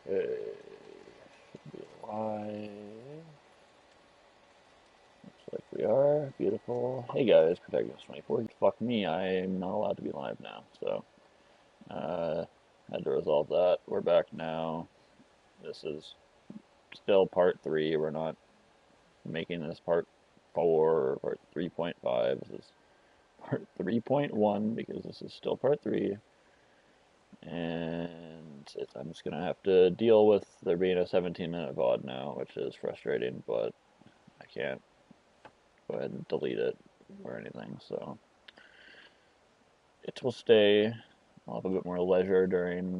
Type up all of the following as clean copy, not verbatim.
Should be live. Looks like we are. Beautiful. Hey guys, Protagonist24. Fuck me, I'm not allowed to be live now, so had to resolve that. We're back now. This is still part 3. We're not making this part 4 or part 3.5. This is part 3.1 because this is still part 3. And I'm just gonna have to deal with there being a 17-minute VOD now, which is frustrating, but I can't go ahead and delete it or anything, so it will stay. I'll have a bit more leisure during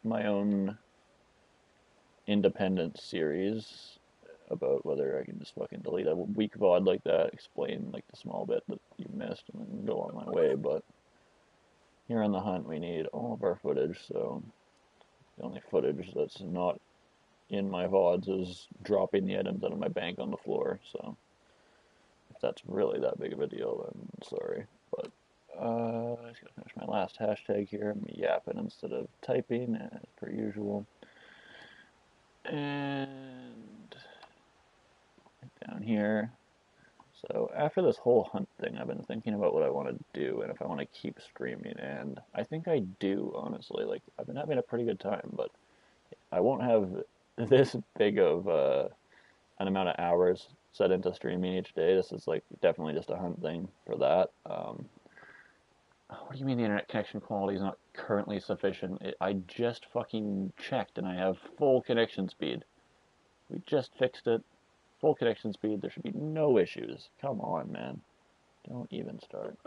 my own independent series about whether I can just fucking delete a weak VOD like that, explain like the small bit that you missed, and then go on my way. But here on the hunt, we need all of our footage, so the only footage that's not in my VODs is dropping the items out of my bank on the floor, so if that's really that big of a deal, then sorry. But I just gotta finish my last hashtag here. I'm yapping instead of typing, as per usual. And down here. So after this whole hunt thing, I've been thinking about what I want to do and if I want to keep streaming, and I think I do, honestly. Like, I've been having a pretty good time, but I won't have this big of an amount of hours set into streaming each day. This is like definitely just a hunt thing for that. What do you mean the internet connection quality is not currently sufficient? I just fucking checked and I have full connection speed. We just fixed it. Full connection speed. There should be no issues. Come on, man. Don't even start.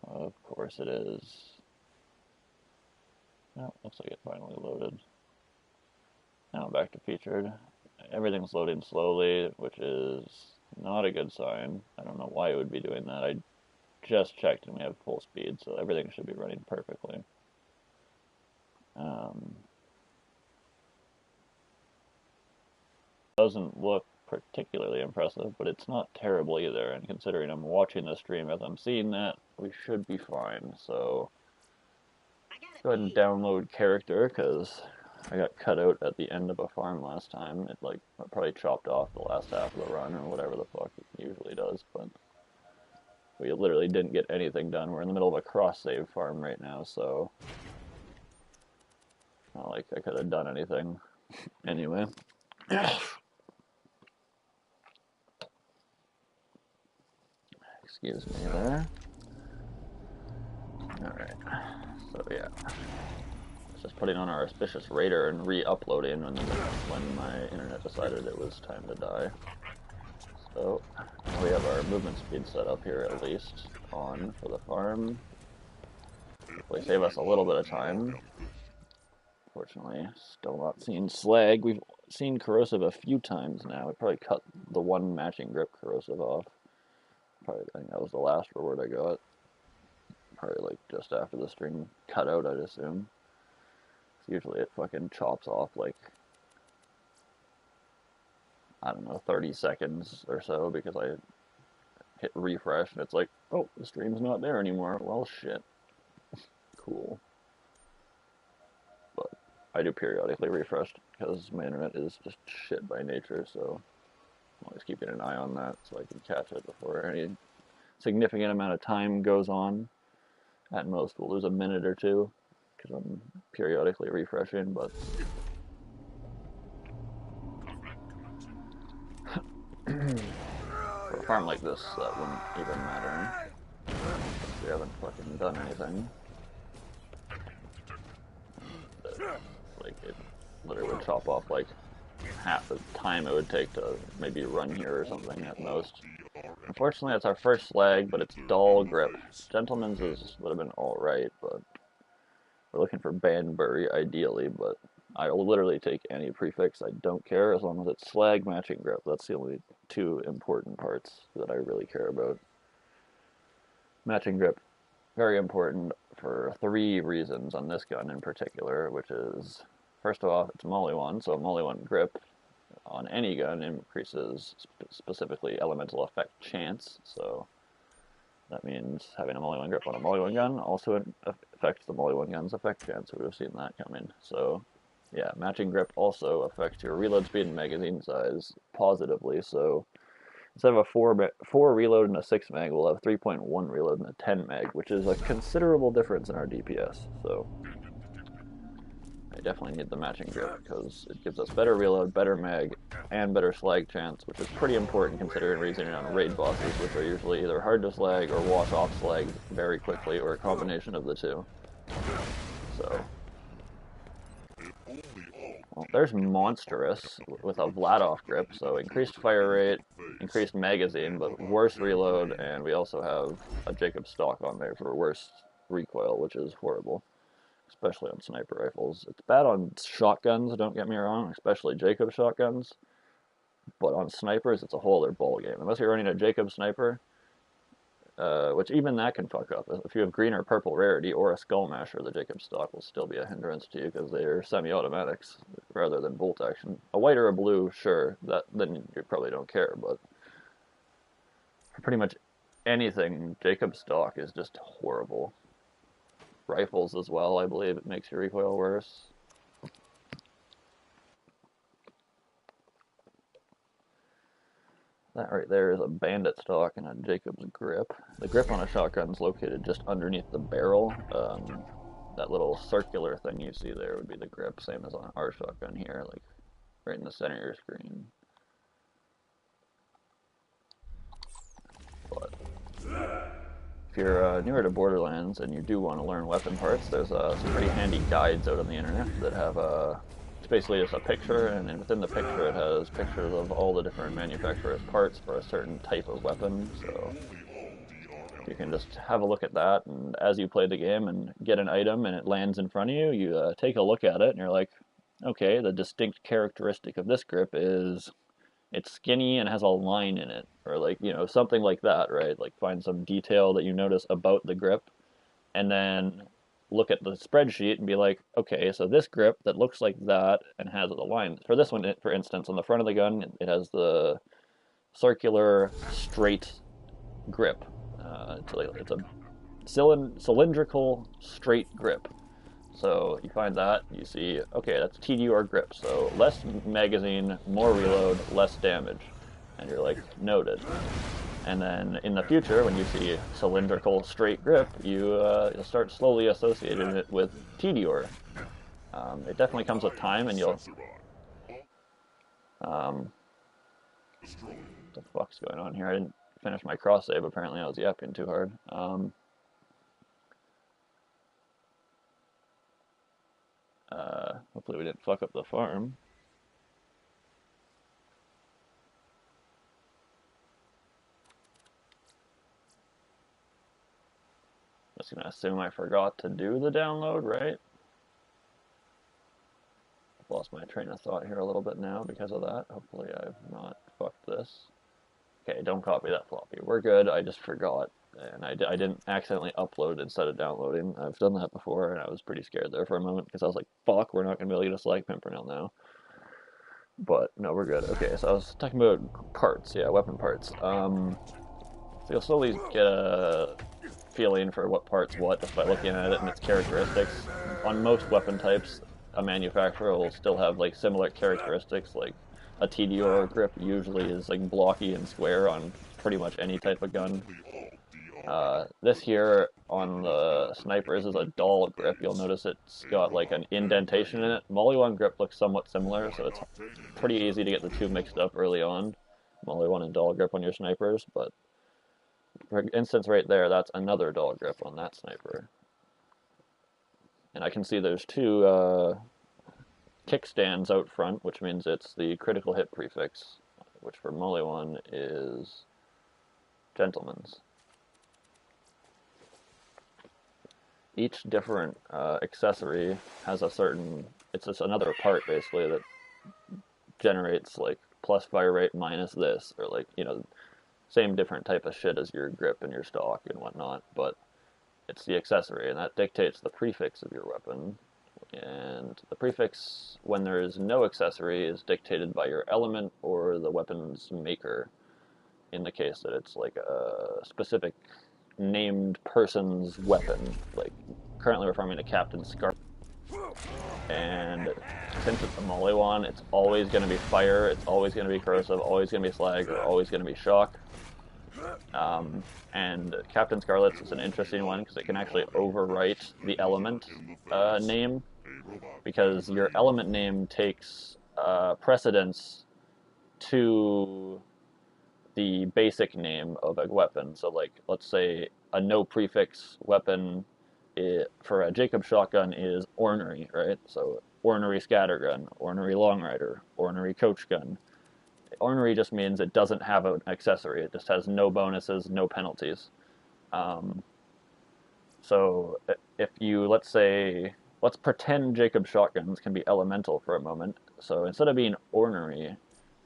Of course it is. Oh, looks like it finally loaded. Now I'm back to featured. Everything's loading slowly, which is not a good sign. I don't know why it would be doing that. I just checked and we have full speed, so everything should be running perfectly. Doesn't look particularly impressive, but it's not terrible either, and considering I'm watching the stream as I'm seeing that, we should be fine. So let's go ahead and download character, because I got cut out at the end of a farm last time. It probably chopped off the last half of the run, or whatever the fuck it usually does, but we literally didn't get anything done. We're in the middle of a cross-save farm right now, so not like I could have done anything. Anyway. Excuse me there. Alright. So yeah. Just putting on our auspicious raider and re-uploading when my internet decided it was time to die. So we have our movement speed set up here at least on for the farm. Hopefully save us a little bit of time. Fortunately, still not seeing slag. We've seen corrosive a few times now. We probably cut the one matching grip corrosive off. Probably, I think that was the last reward I got. Probably like just after the string cut out, I'd assume. Usually it fucking chops off like, I don't know, 30 seconds or so because I hit refresh and it's like, oh, the stream's not there anymore. Well, shit. Cool. But I do periodically refresh because my internet is just shit by nature, so I'm always keeping an eye on that so I can catch it before any significant amount of time goes on. At most, we'll lose a minute or two because I'm periodically refreshing, but for a farm like this, that wouldn't even matter. We haven't fucking done anything. Like, it literally would chop off like half the time it would take to maybe run here or something at most. Unfortunately, it's our first slag, but it's dull grip. Gentleman's would have been alright, but we're looking for Banbury ideally, but I will literally take any prefix. I don't care as long as it's slag matching grip. That's the only two important parts that I really care about. Matching grip, very important for 3 reasons on this gun in particular, which is, first of all, it's Molly 1, so Molly 1 grip on any gun increases specifically elemental effect chance, so that means having a Molly 1 grip on a Molly 1 gun also affects the Molly 1 gun's effect chance. We would have seen that coming. So, yeah, matching grip also affects your reload speed and magazine size positively. So, instead of a 4 reload and a 6 mag, we'll have 3.1 reload and a 10 mag, which is a considerable difference in our DPS. So, I definitely need the matching grip because it gives us better reload, better mag, and better slag chance, which is pretty important considering we're using it on raid bosses, which are usually either hard to slag or wash off slag very quickly, or a combination of the two. So, well, there's Monstrous with a Vladoff grip, so increased fire rate, increased magazine, but worse reload, and we also have a Jacob stock on there for worse recoil, which is horrible. Especially on sniper rifles. It's bad on shotguns, don't get me wrong, especially Jacob shotguns. But on snipers, it's a whole other ballgame. Unless you're running a Jacob sniper, which even that can fuck up. If you have green or purple rarity or a skull masher, the Jacob stock will still be a hindrance to you because they're semi-automatics rather than bolt action. A white or a blue, sure, then you probably don't care, but for pretty much anything, Jacob stock is just horrible. Rifles as well, I believe it makes your recoil worse. That right there is a bandit stock and a Jacob's grip. The grip on a shotgun is located just underneath the barrel. That little circular thing you see there would be the grip, same as on our shotgun here, like right in the center of your screen. But if you're newer to Borderlands and you do want to learn weapon parts, there's some pretty handy guides out on the internet that have it's basically just a picture, and then within the picture it has pictures of all the different manufacturers' parts for a certain type of weapon, so you can just have a look at that, and as you play the game and get an item and it lands in front of you, you take a look at it and you're like, okay, the distinct characteristic of this grip is it's skinny and has a line in it, or like, you know, something like that, right? Like find some detail that you notice about the grip, and then look at the spreadsheet and be like, okay, so this grip that looks like that and has a line. For this one, for instance, on the front of the gun, it has the circular straight grip. It's a cylindrical straight grip. So you find that, you see, okay, that's TDR grip, so less magazine, more reload, less damage. And you're like, noted. And then in the future, when you see cylindrical straight grip, you'll start slowly associating it with TDR. It definitely comes with time, and you'll... what the fuck's going on here? I didn't finish my cross save, apparently I was yapping too hard. Hopefully we didn't fuck up the farm. Just gonna assume I forgot to do the download, right? I've lost my train of thought here a little bit now because of that. Hopefully I've not fucked this. Okay, don't copy that floppy. We're good, I just forgot. And I didn't accidentally upload instead of downloading. I've done that before, and I was pretty scared there for a moment, because I was like, fuck, we're not going to be able to get a Slag Pimpernel now. But, no, we're good. Okay, so I was talking about parts, yeah, weapon parts. So you'll slowly get a feeling for what part's what just by looking at it and its characteristics. On most weapon types, a manufacturer will still have, like, similar characteristics, like a TDR grip usually is, like, blocky and square on pretty much any type of gun. This here on the snipers is a doll grip. You'll notice it's got like an indentation in it. Molly 1 grip looks somewhat similar, so it's pretty easy to get the two mixed up early on. Molly 1 and doll grip on your snipers, but for instance right there, that's another doll grip on that sniper. And I can see there's two kickstands out front, which means it's the critical hit prefix, which for Molly 1 is Gentleman's. Each different accessory has a certain, it's just another part basically that generates like plus fire rate minus this, or like, you know, same different type of shit as your grip and your stock and whatnot, but it's the accessory, and that dictates the prefix of your weapon, And the prefix, when there is no accessory, is dictated by your element or the weapon's maker, in the case that it's like a specific named person's weapon. Like, currently we're farming a Captain Scarlet, and since it's a melee one, it's always going to be fire, it's always going to be corrosive, always going to be slag, or always going to be shock. And Captain Scarlet's is an interesting one because it can actually overwrite the element name, because your element name takes precedence to the basic name of a weapon. So, like, let's say a no prefix weapon for a Jacob shotgun is ornery, right? So, ornery scattergun, ornery long rider, ornery coach gun. Ornery just means it doesn't have an accessory. It just has no bonuses, no penalties. So if you, let's pretend Jacob shotguns can be elemental for a moment. So instead of being ornery,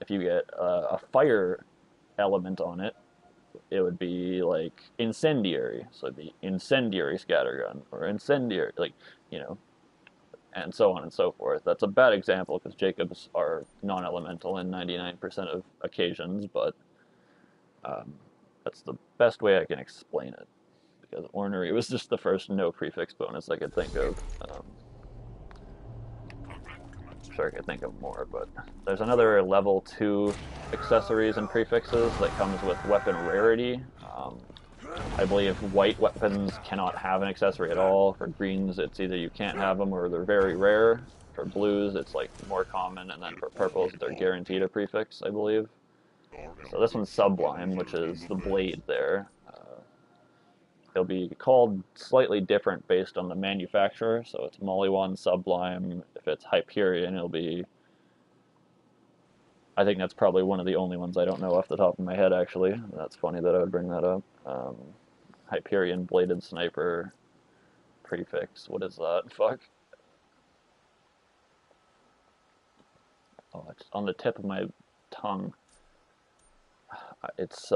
if you get a fire element on it, it would be like incendiary. So it'd be incendiary scattergun, or incendiary, like, you know, and so on and so forth. That's a bad example because Jacobs are non-elemental in 99% of occasions, but that's the best way I can explain it, because ornery was just the first no prefix bonus I could think of. I'm sure I could think of more, but there's another level 2 accessories and prefixes that comes with weapon rarity. I believe white weapons cannot have an accessory at all. For greens, it's either you can't have them or they're very rare. For blues, it's like more common, and then for purples, they're guaranteed a prefix, I believe. So this one's Sublime, which is the blade there. They'll be called slightly different based on the manufacturer. So it's Molly1, Sublime. If it's Hyperion, it'll be... I think that's probably one of the only ones I don't know off the top of my head, actually. That's funny that I would bring that up. Hyperion Bladed Sniper prefix. What is that? Fuck. Oh, it's on the tip of my tongue. It's,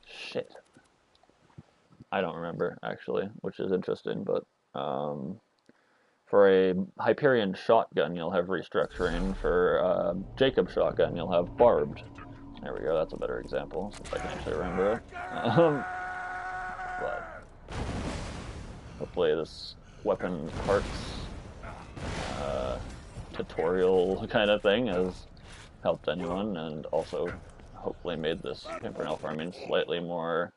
shit. I don't remember, actually, which is interesting, but, for a Hyperion shotgun, you'll have restructuring. For Jacob shotgun, you'll have barbed. There we go, that's a better example, since I can actually remember it. But hopefully this weapon parts tutorial kind of thing has helped anyone, and also hopefully made this Pimpernel farming slightly more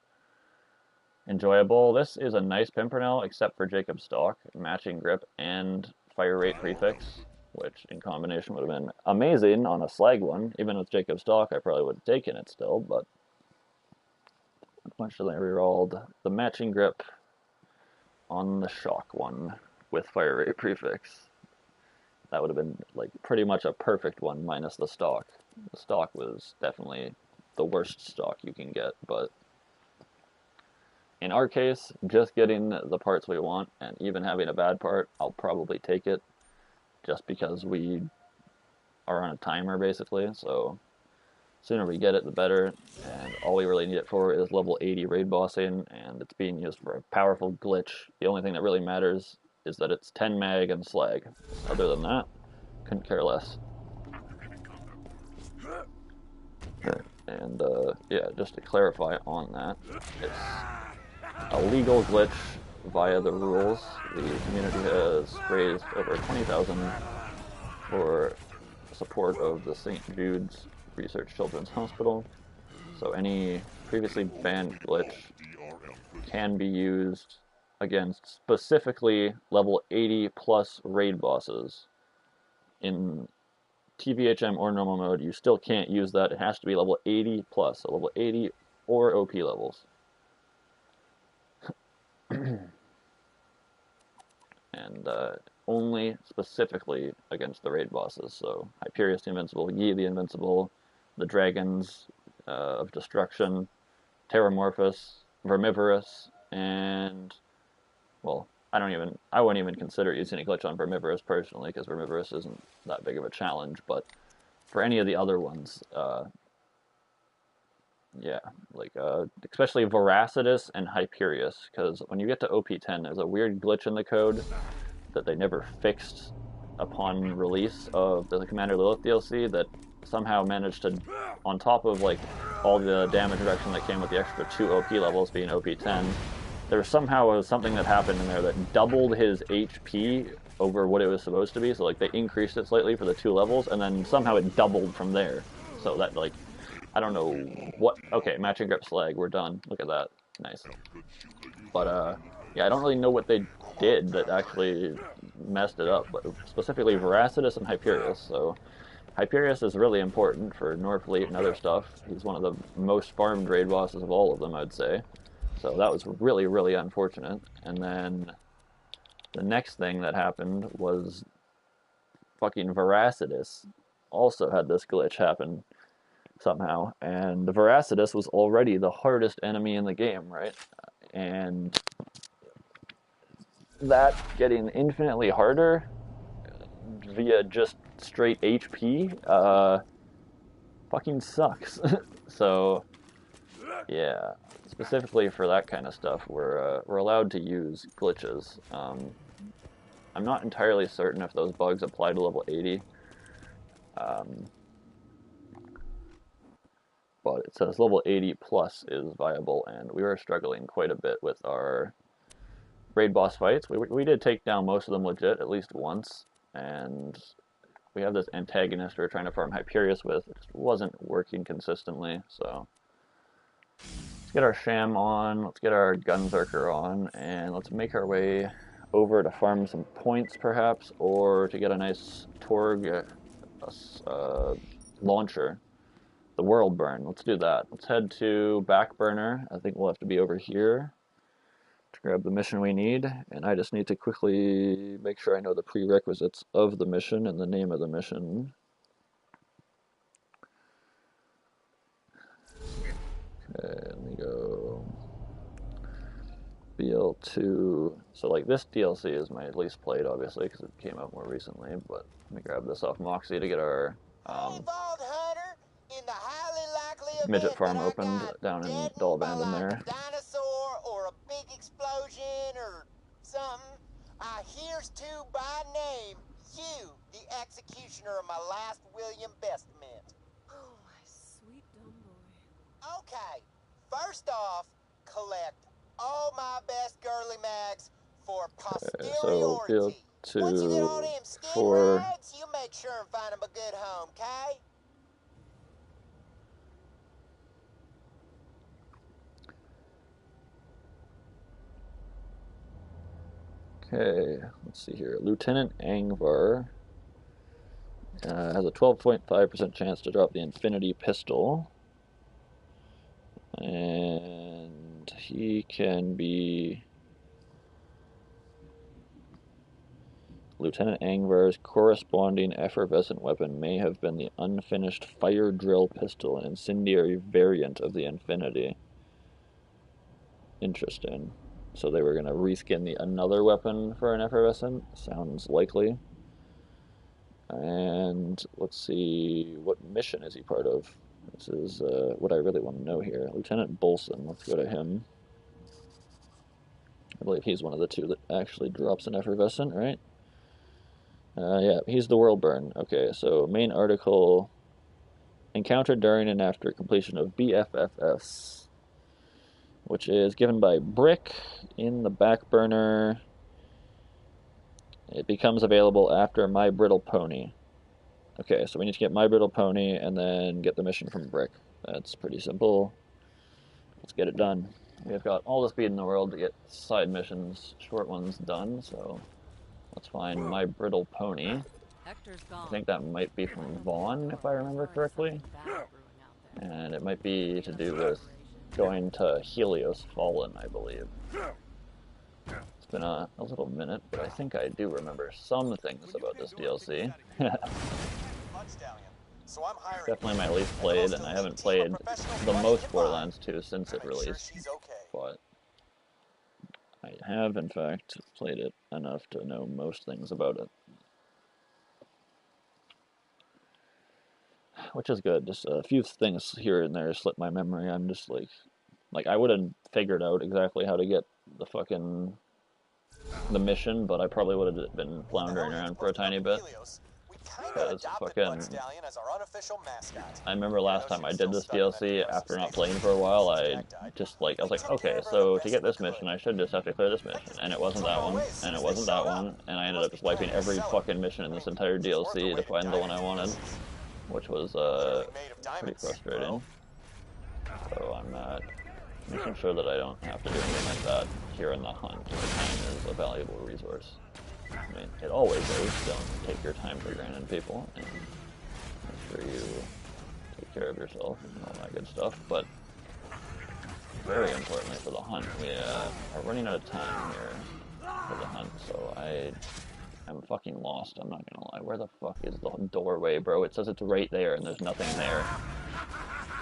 enjoyable. This is a nice Pimpernel, except for Jacob stock, matching grip, and fire rate prefix, which in combination would have been amazing on a slag one. Even with Jacob stock, I probably would have taken it still, but unfortunately I rerolled the matching grip on the shock one with fire rate prefix. That would have been like pretty much a perfect one minus the stock. The stock was definitely the worst stock you can get, but in our case, just getting the parts we want, and even having a bad part, I'll probably take it, just because we are on a timer, basically, so sooner we get it, the better, and all we really need it for is level 80 raid bossing, and it's being used for a powerful glitch. The only thing that really matters is that it's 10 mag and slag. Other than that, couldn't care less. And, yeah, just to clarify on that, it's a legal glitch via the rules. The community has raised over 20,000 for support of the St. Jude's Research Children's Hospital. So any previously banned glitch can be used against specifically level 80 plus raid bosses. In TVHM or normal mode, you still can't use that. It has to be level 80 plus, so level 80 or OP levels. And only specifically against the raid bosses. So Hyperius the Invincible, Yi the Invincible, the Dragons of Destruction, Terramorphous, Vermivorous, and, well, I wouldn't even consider using a glitch on Vermivorous personally, because Vermivorous isn't that big of a challenge, but for any of the other ones, Yeah, like especially Veracitus and Hyperius, because when you get to OP10, there's a weird glitch in the code that they never fixed upon release of the Commander Lilith DLC that somehow managed to, on top of like all the damage reduction that came with the extra 2 OP levels being OP10, there somehow was something that happened in there that doubled his HP over what it was supposed to be. So like they increased it slightly for the 2 levels, and then somehow it doubled from there. So that like I don't know what. Okay, matching grip slag. We're done. Look at that. Nice. But yeah, I don't really know what they did that actually messed it up. But specifically Veracitus and Hyperius. So Hyperius is really important for Norfleet and other stuff. He's one of the most farmed raid bosses of all of them, I'd say. So that was really, really unfortunate. And then the next thing that happened was fucking Veracitus also had this glitch happen somehow. And the Veracitus was already the hardest enemy in the game, right? And that getting infinitely harder via just straight HP fucking sucks. So yeah, specifically for that kind of stuff, we're allowed to use glitches. I'm not entirely certain if those bugs apply to level 80. But it says level 80 plus is viable, and we were struggling quite a bit with our raid boss fights. We did take down most of them legit at least once, and we have this antagonist we were trying to farm Hyperius with. It just wasn't working consistently, so let's get our Sham on, let's get our Gunzerker on, and let's make our way over to farm some points perhaps, or to get a nice Torg launcher. The World Burn. Let's do that. Let's head to Backburner. I think we'll have to be over here to grab the mission we need, and I just need to quickly make sure I know the prerequisites of the mission and the name of the mission. Okay, let me go BL2. So like this DLC is my least played, obviously, because it came out more recently, but let me grab this off Moxie to get our midget farm opened down in Dull Abandon there. Dinosaur or a big explosion or something. Here's to by name, you, the executioner of my last William Bestament. Oh, my sweet dumb boy. Okay, first off, collect all my best girly mags for posteriority. So Once you get all them skin for rags, you make sure and find them a good home, okay? Okay, let's see here. Lieutenant Angvar has a 12.5% chance to drop the Infinity Pistol. And he can be... Lieutenant Angvar's corresponding effervescent weapon may have been the unfinished fire drill pistol, an incendiary variant of the Infinity. Interesting. So they were going to reskin another weapon for an effervescent? Sounds likely. And let's see, what mission is he part of? This is what I really want to know here. Lieutenant Bolson, let's go to him. I believe he's one of the two that actually drops an effervescent, right? Yeah, he's the World Burn. Okay, so main article, encountered during and after completion of BFFS, which is given by Brick in the back burner. It becomes available after My Brittle Pony. Okay, so we need to get My Brittle Pony and then get the mission from Brick. That's pretty simple. Let's get it done. We've got all the speed in the world to get side missions, short ones, done, so let's find My Brittle Pony. I think that might be from Vaughn, if I remember correctly. And it might be to do with going to Helios Fallen, I believe. It's been a little minute, but I think I do remember some things about this DLC. Definitely my least played, and I haven't played the most Borderlands 2 since it released. But I have, in fact, played it enough to know most things about it. which is good. Just a few things here and there slip my memory. I'm just like I would have figured out exactly how to get the mission, but I probably would have been floundering around for a tiny bit. Because fucking, I remember last time I did this DLC, after not playing for a while, I was like, okay, so to get this mission, I should just have to clear this mission, and it wasn't that one, and it wasn't that one, and I ended up just wiping every fucking mission in this entire DLC to find the one I wanted, which was, pretty frustrating. So I'm, making sure that I don't have to do anything like that here in the hunt, where time is a valuable resource. I mean, it always is. Don't take your time for granted, people, and make sure you take care of yourself and all that good stuff. But very importantly for the hunt, we are running out of time here for the hunt, so I'm fucking lost. I'm not gonna lie. Where the fuck is the doorway, bro? It says it's right there, and there's nothing there.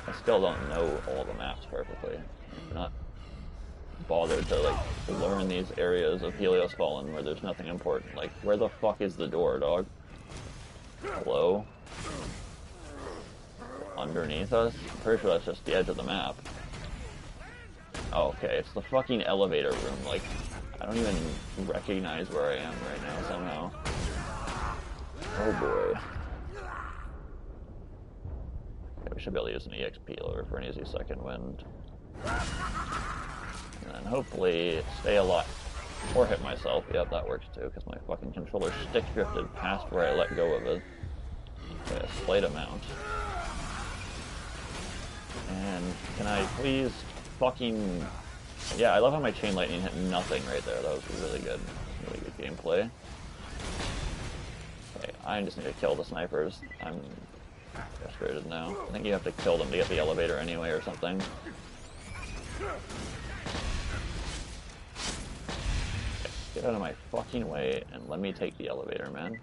I still don't know all the maps perfectly. I'm not bothered to like learn these areas of Helios Fallen where there's nothing important. Like, where the fuck is the door, dog? Hello? Underneath us? I'm pretty sure that's just the edge of the map. Oh, okay, it's the fucking elevator room. Like, I don't even recognize where I am right now somehow. Oh boy. Okay, we should be able to use an EXP loader for an easy second wind. And then hopefully stay alive. Or hit myself. Yep, that works too, because my fucking controller stick drifted past where I let go of it. Okay, a slight amount. And can I please fucking... Yeah, I love how my chain lightning hit nothing right there. That was really good. Really good gameplay. Okay, I just need to kill the snipers. I'm frustrated now. I think you have to kill them to get the elevator anyway or something. Get out of my fucking way and let me take the elevator, man.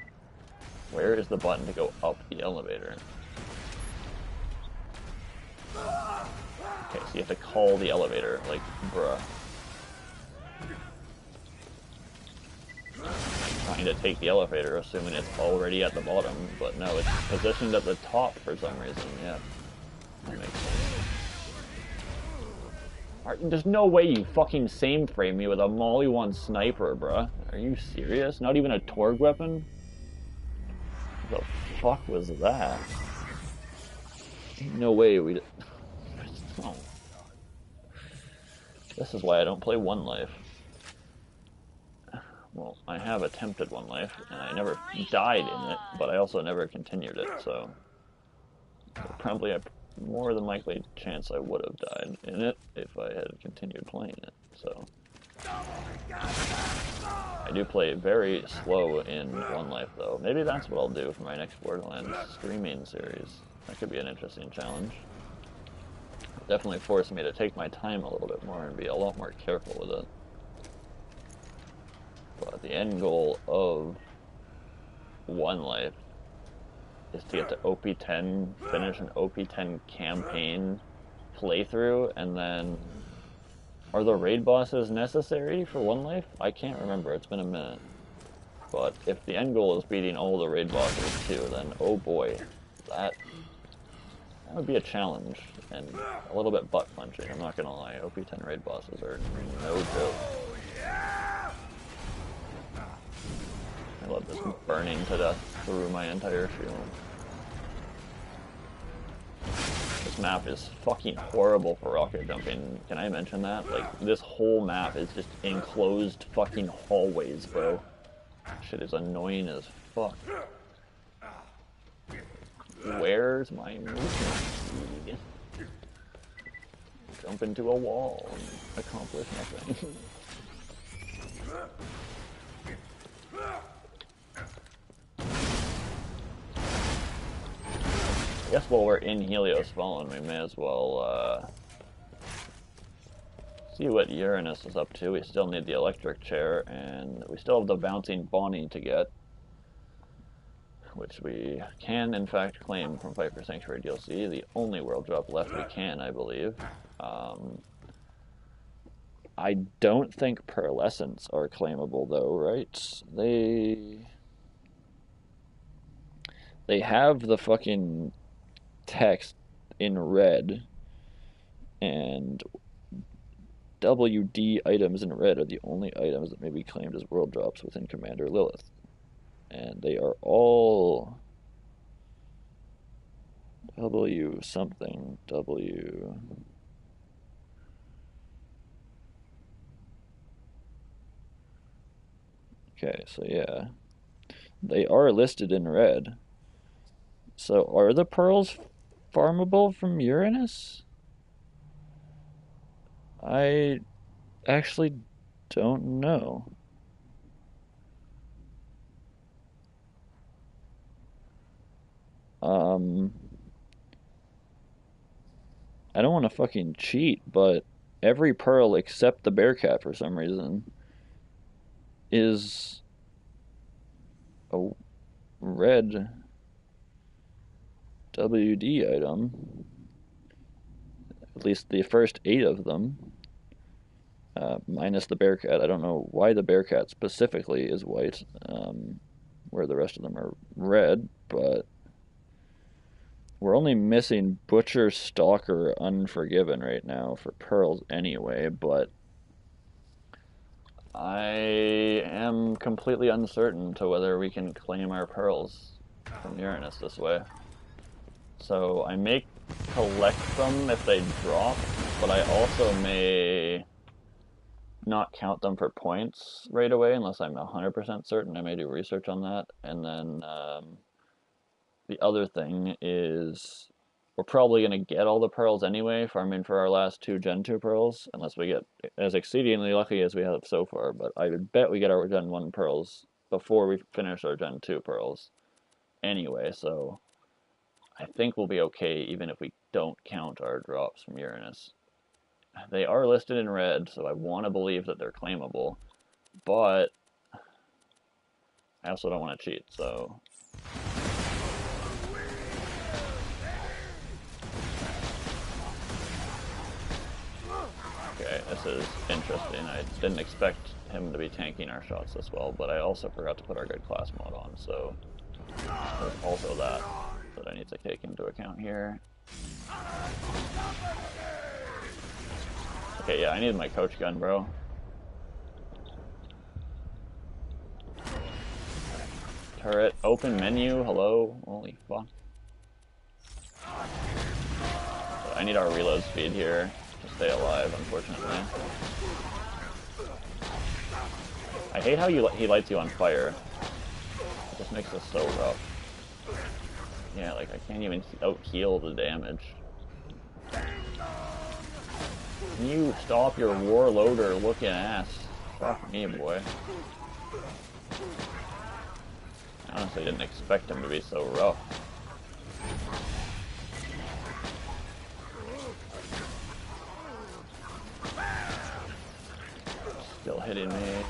Where is the button to go up the elevator? Okay, so you have to call the elevator, like, bruh. I'm trying to take the elevator, assuming it's already at the bottom, but no, it's positioned at the top for some reason, yeah. That makes sense. There's no way you fucking same frame me with a Molly 1 sniper, bruh. Are you serious? Not even a Torg weapon? What the fuck was that? No way we... Oh. This is why I don't play One Life. Well, I have attempted One Life, and I never died in it, but I also never continued it, so probably a more than likely chance I would have died in it if I had continued playing it, so. I do play very slow in One Life, though. Maybe that's what I'll do for my next Borderlands streaming series. That could be an interesting challenge. Definitely force me to take my time a little bit more and be a lot more careful with it. But the end goal of One Life is to get to OP10, finish an OP10 campaign playthrough, and then... Are the raid bosses necessary for One Life? I can't remember, it's been a minute. But if the end goal is beating all the raid bosses too, then oh boy, that would be a challenge, and a little bit butt-punching, I'm not gonna lie. OP10 raid bosses are no joke. I love this burning to death through my entire shield. This map is fucking horrible for rocket jumping. Can I mention that? Like, this whole map is just enclosed fucking hallways, bro. Shit is annoying as fuck. Where's my movement speed? Jump into a wall and accomplish nothing. I guess while we're in Helios Fallen, we may as well see what Uranus is up to. We still need the electric chair, and we still have the bouncing Bonnie to get, which we can in fact claim from Fight for Sanctuary DLC, the only world drop left we can, I believe. I don't think Pearlescents are claimable though, right? They have the fucking text in red, and WD items in red are the only items that may be claimed as world drops within Commander Lilith. And they are all W something, W. Okay, so yeah. They are listed in red. So are the pearls farmable from Uranus? I actually don't know. I don't want to fucking cheat, but every pearl except the Bearcat for some reason is a red WD item. At least the first 8 of them. Minus the Bearcat. I don't know why the Bearcat specifically is white, where the rest of them are red, but we're only missing Butcher, Stalker, Unforgiven right now for pearls anyway, but I am completely uncertain to whether we can claim our pearls from Uranus this way. So I may collect them if they drop, but I also may not count them for points right away unless I'm 100% certain. I may do research on that. And then the other thing is we're probably going to get all the pearls anyway, farming for our last 2 Gen 2 pearls, unless we get as exceedingly lucky as we have so far. But I would bet we get our Gen 1 pearls before we finish our Gen 2 pearls anyway, so I think we'll be okay even if we don't count our drops from Uranus. They are listed in red, so I want to believe that they're claimable, but I also don't want to cheat, so... Okay, this is interesting. I didn't expect him to be tanking our shots this well, but I also forgot to put our good class mod on, so there's also that I need to take into account here. Okay, yeah, I need my coach gun, bro. Turret, open menu, hello, holy fuck. I need our reload speed here to stay alive, unfortunately. I hate how he lights you on fire. It just makes this so rough. Yeah, like, I can't even out-heal the damage. Can you stop your warloader looking ass? Fuck me, boy. I honestly didn't expect him to be so rough. Still hitting me.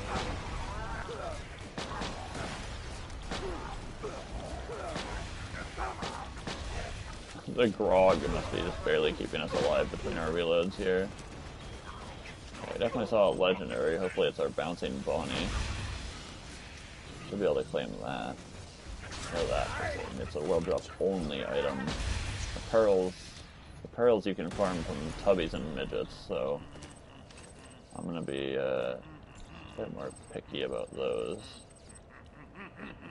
The grog must be just barely keeping us alive between our reloads here. Okay, I definitely saw a legendary. Hopefully it's our bouncing Bonnie. Should be able to claim that. Know that. It's a world drop only item. The pearls you can farm from tubbies and midgets, so I'm gonna be a bit more picky about those.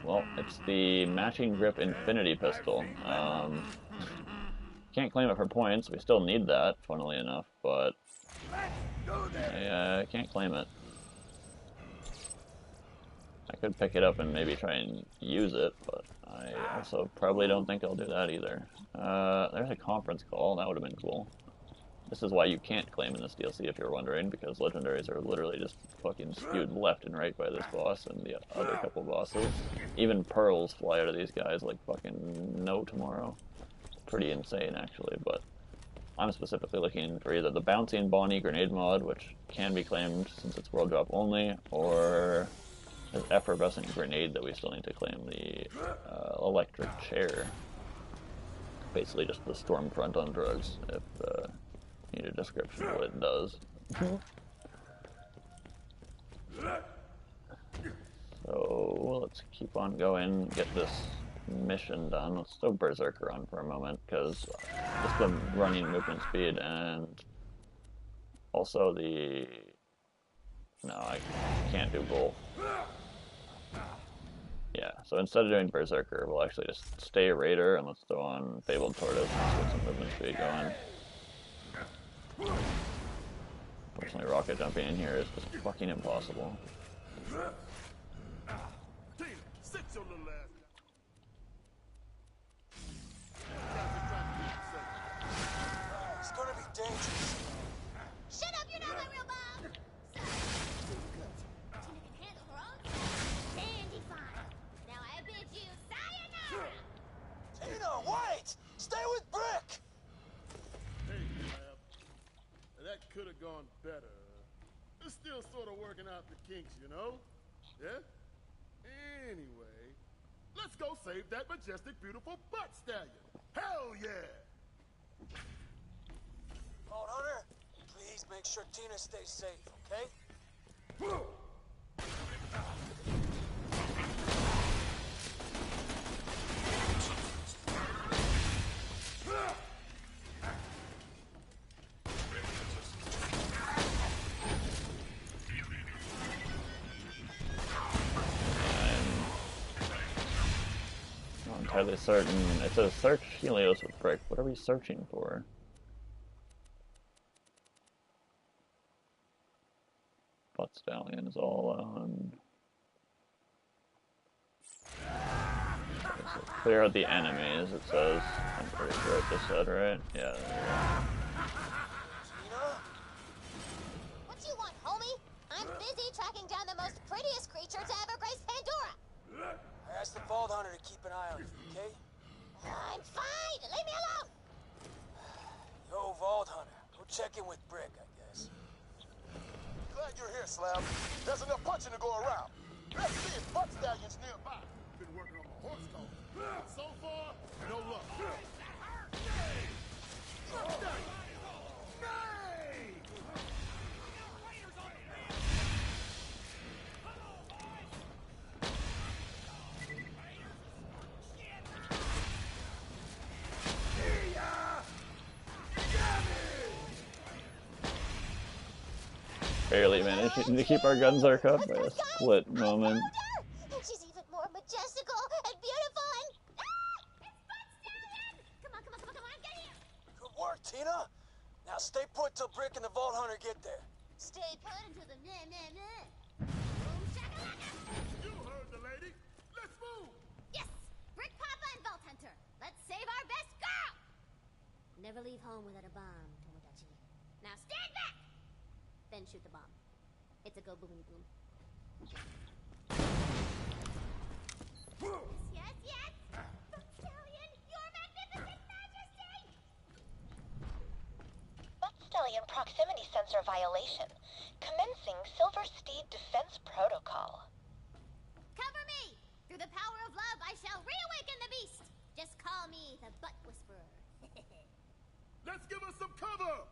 Well, it's the matching grip infinity pistol. Can't claim it for points. We still need that, funnily enough, but I can't claim it. I could pick it up and maybe try and use it, but I also probably don't think I'll do that either. There's a conference call. That would have been cool. This is why you can't claim in this DLC, if you're wondering, because legendaries are literally just fucking skewed left and right by this boss and the other couple bosses. Even pearls fly out of these guys like fucking no tomorrow. Pretty insane, actually, but I'm specifically looking for either the bouncing Bonnie grenade mod, which can be claimed since it's world drop only, or the effervescent grenade that we still need to claim, the electric chair. Basically just the Stormfront on drugs, if you need a description of what it does. So let's keep on going, get this mission done. Let's do Berserker run for a moment, because just the running movement speed and also the... No, I can't do both. Yeah, so instead of doing Berserker, we'll actually just stay Raider and let's throw on Fabled Tortoise and get some movement speed going. Unfortunately, rocket jumping in here is just fucking impossible. It's gonna be dangerous. Shut up, you're not my real mom! Sorry, too good. Tina can handle her own stuff. Dandy fine. Now I bid you sayonara! Tina, wait! Stay with Brick! Hey, Lab. That could have gone better. It's still sort of working out the kinks, you know? Yeah? Anyway, let's go save that majestic, beautiful butt stallion. Hell yeah! Vault Hunter, please make sure Tina stays safe, okay? I'm not entirely certain. It says search Helios with Brick. What are we searching for? Butt Stallion is all on. Clear out the enemies, it says. I'm pretty sure it just said, right? Yeah, there we go. Tina? What you want, homie? I'm busy tracking down the most prettiest creature to ever grace Pandora. I asked the Vault Hunter to keep an eye on you, okay? I'm fine! Leave me alone! Yo, Vault Hunter, go check in with Brick, I guess. Glad you're here, Slab. There's enough punching to go around. Let's see if butt stallions nearby. Been working on my horse call. So far, no luck. Butt stallion! Nay! Barely managing to keep our guns arc up by a split moment. And she's even more majestical and beautiful and... Ah! It's Butt Stallion! Come on, get here! Good work, Tina. Now stay put till Brick and the Vault Hunter get there. Stay put until the meh. Boom shakalaka! You heard the lady. Let's move. Yes! Brick Papa and Vault Hunter! Let's save our best girl! Never leave home without a bomb, Tomodachi. Now stand back! Then shoot the bomb. It's a go boom boom. Yes! Butt Stallion, your magnificent majesty! Butt Stallion proximity sensor violation. Commencing Silver Steed Defense Protocol. Cover me! Through the power of love, I shall reawaken the beast! Just call me the Butt Whisperer. Let's give us some cover.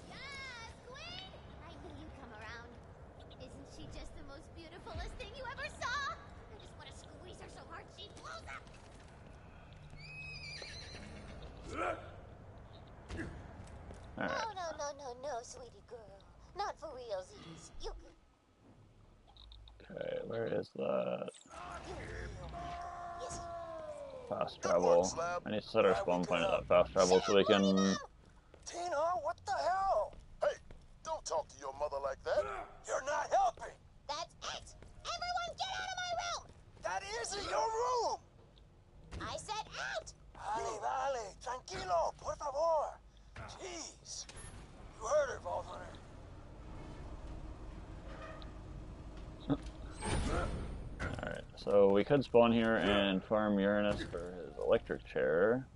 Yes, Queen! I knew you'd come around. Isn't she just the most beautifulest thing you ever saw? I just want to squeeze her so hard she blows up! Alright. No, sweetie girl. Not for realsies. You Okay, where is that? Yes. Fast travel. I need to set our spawn point at that fast travel so we can... Tina, what the hell? Hey, don't talk to your mother like that. You're not helping. That's it! Everyone get out of my room! That isn't your room. I said out! Vale, tranquilo, por favor. Jeez. You heard her, Vault Hunter. Alright, so we could spawn here and farm Uranus for his electric chair,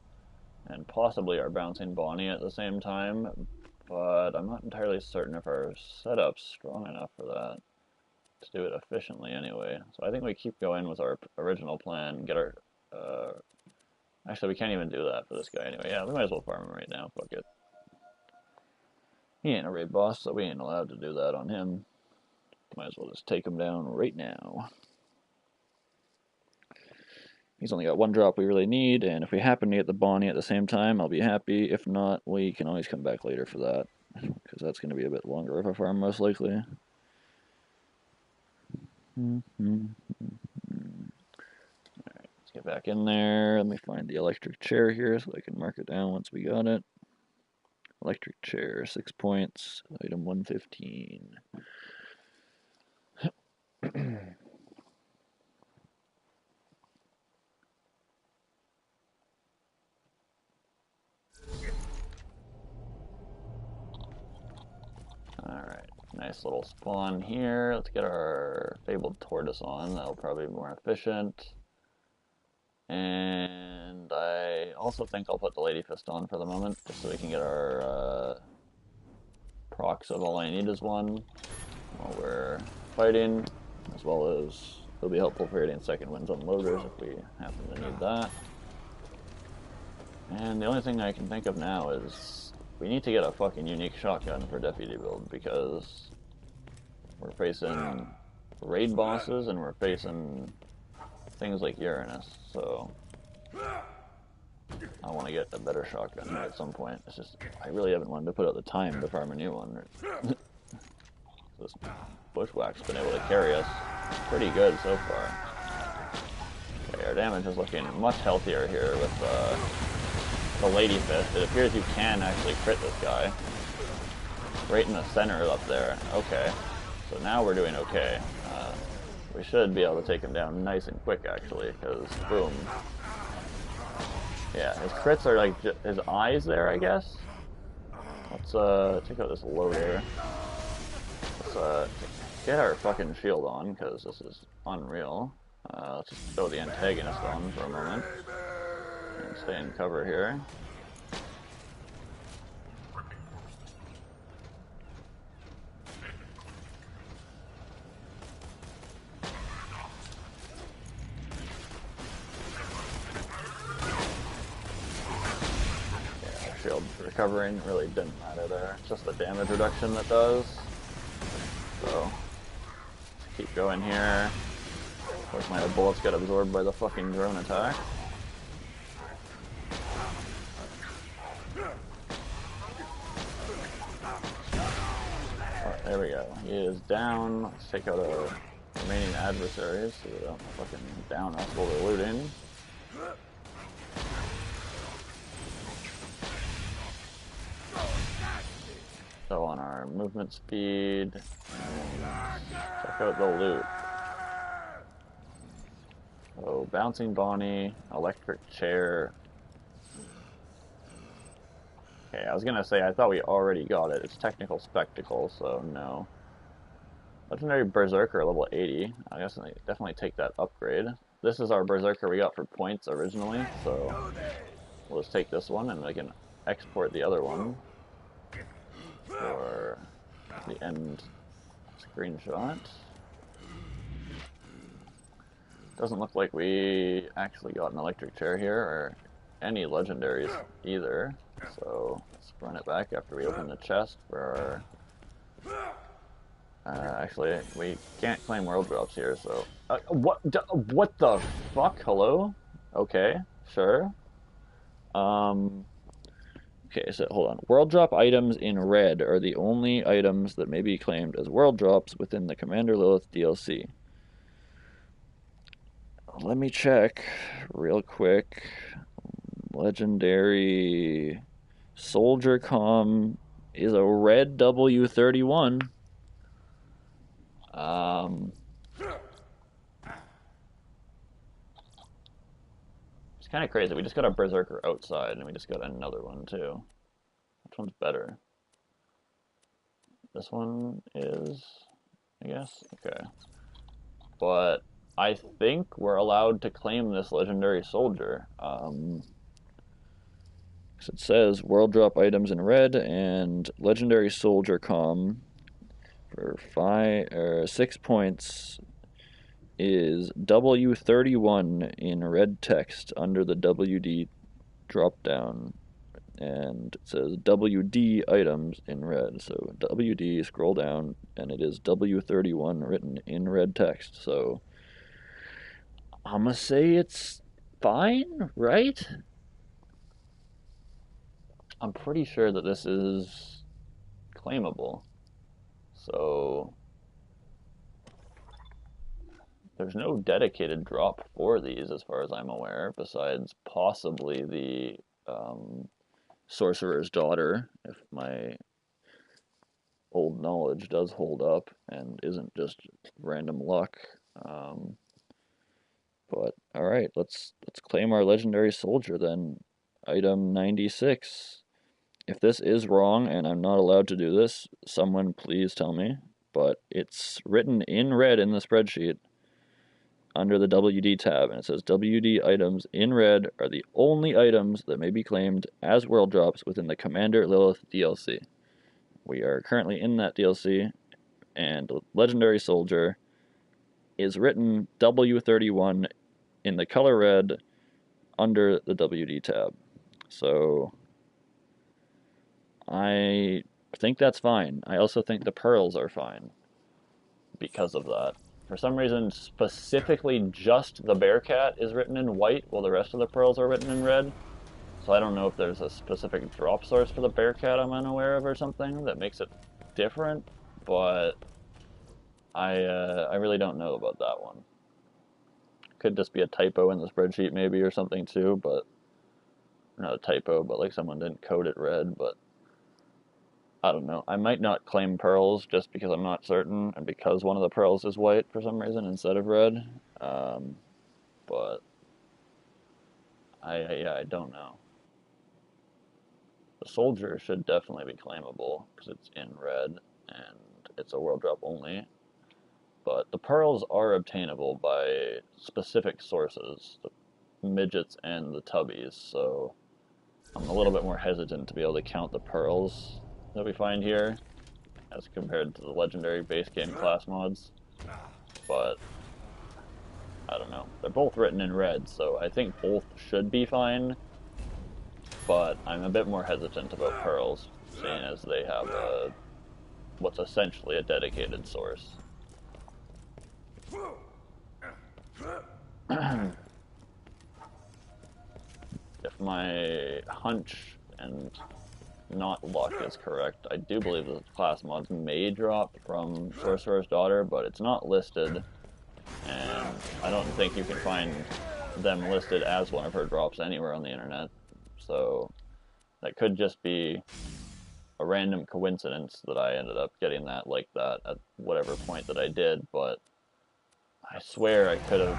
and possibly our bouncing Bonnie at the same time, but I'm not entirely certain if our setup's strong enough for that, to do it efficiently anyway. So I think we keep going with our original plan, get our, actually we can't even do that for this guy anyway. Yeah, we might as well farm him right now, fuck it. He ain't a raid boss, so we ain't allowed to do that on him. Might as well just take him down right now. He's only got one drop we really need, and if we happen to get the Bonnie at the same time, I'll be happy. If not, we can always come back later for that, because that's going to be a bit longer of a farm, most likely. Alright, let's get back in there. Let me find the electric chair here so I can mark it down once we got it. Electric chair, 6 points, item 115. Alright, nice little spawn here. Let's get our fabled tortoise on. That'll probably be more efficient. And I also think I'll put the Lady Fist on for the moment, just so we can get our procs of all I need is one while we're fighting, as well as it'll be helpful for getting second wins on loaders if we happen to need that. And the only thing I can think of now is we need to get a fucking unique shotgun for deputy build, because we're facing raid bosses and we're facing things like Uranus, so I want to get a better shotgun here at some point. It's just, I really haven't wanted to put out the time to farm a new one. This bushwhack's been able to carry us pretty good so far. Okay, our damage is looking much healthier here with the Lady Fist. It appears you can actually crit this guy. Right in the center up there. Okay, so now we're doing okay. We should be able to take him down nice and quick, actually, because boom. Yeah, his crits are like his eyes there, I guess. Let's check out this loader. Let's get our fucking shield on, because this is unreal. Let's just throw the antagonist on for a moment and stay in cover here. Shield recovering really didn't matter there. It's just the damage reduction that does. So, let's keep going here. Of course, my bullets got absorbed by the fucking drone attack. Oh, there we go. He is down. Let's take out our remaining adversaries so they don't fucking down us while we're looting. So on our movement speed, check out the loot. So bouncing Bonnie, electric chair. Okay, I was gonna say I thought we already got it. It's technical spectacle, so no. Legendary Berserker level 80. I guess I definitely take that upgrade. This is our Berserker we got for points originally, so we'll just take this one and we can export the other one for the end screenshot. Doesn't look like we actually got an electric chair here, or any legendaries either. So let's run it back after we open the chest for our... actually, we can't claim world drops here, so... what the fuck? Hello? Okay, sure. Okay, so hold on. World drop items in red are the only items that may be claimed as world drops within the Commander Lilith DLC. Let me check real quick. Legendary Soldier Com is a red W31. It's kind of crazy. We just got a Berserker outside, and we just got another one, too. Which one's better? This one is, I guess? Okay. but I think we're allowed to claim this legendary soldier. It says world drop items in red and legendary soldier com for 6 points is W31 in red text under the WD drop down, and it says WD items in red. So WD, scroll down, and it is W31 written in red text. So I'm gonna say it's fine, right? I'm pretty sure that this is claimable. So there's no dedicated drop for these as far as I'm aware, besides possibly the Sorcerer's Daughter, if my old knowledge does hold up and isn't just random luck. But alright, let's claim our legendary soldier then. Item 96. If this is wrong and I'm not allowed to do this, someone please tell me. But it's written in red in the spreadsheet under the WD tab, and it says WD items in red are the only items that may be claimed as world drops within the Commander Lilith DLC. We are currently in that DLC, and Legendary Soldier is written W31 in the color red under the WD tab. So I think that's fine. I also think the pearls are fine because of that. For some reason, specifically just the Bearcat is written in white, while the rest of the pearls are written in red. So I don't know if there's a specific drop source for the Bearcat I'm unaware of or something that makes it different, but I really don't know about that one. Could just be a typo in the spreadsheet maybe or something too, but not a typo, but like someone didn't code it red, but I don't know. I might not claim pearls just because I'm not certain, and because one of the pearls is white for some reason instead of red. But I don't know. The soldier should definitely be claimable because it's in red and it's a world drop only. But the pearls are obtainable by specific sources, the midgets and the tubbies, so I'm a little bit more hesitant to be able to count the pearls that we find here as compared to the legendary base game class mods. But I don't know. They're both written in red, so I think both should be fine, but I'm a bit more hesitant about pearls, seeing as they have what's essentially a dedicated source. If my hunch and not luck is correct, I do believe that class mods may drop from Sorcerer's Daughter, but it's not listed, and I don't think you can find them listed as one of her drops anywhere on the internet. So that could just be a random coincidence that I ended up getting that like that at whatever point that I did, but I swear I could have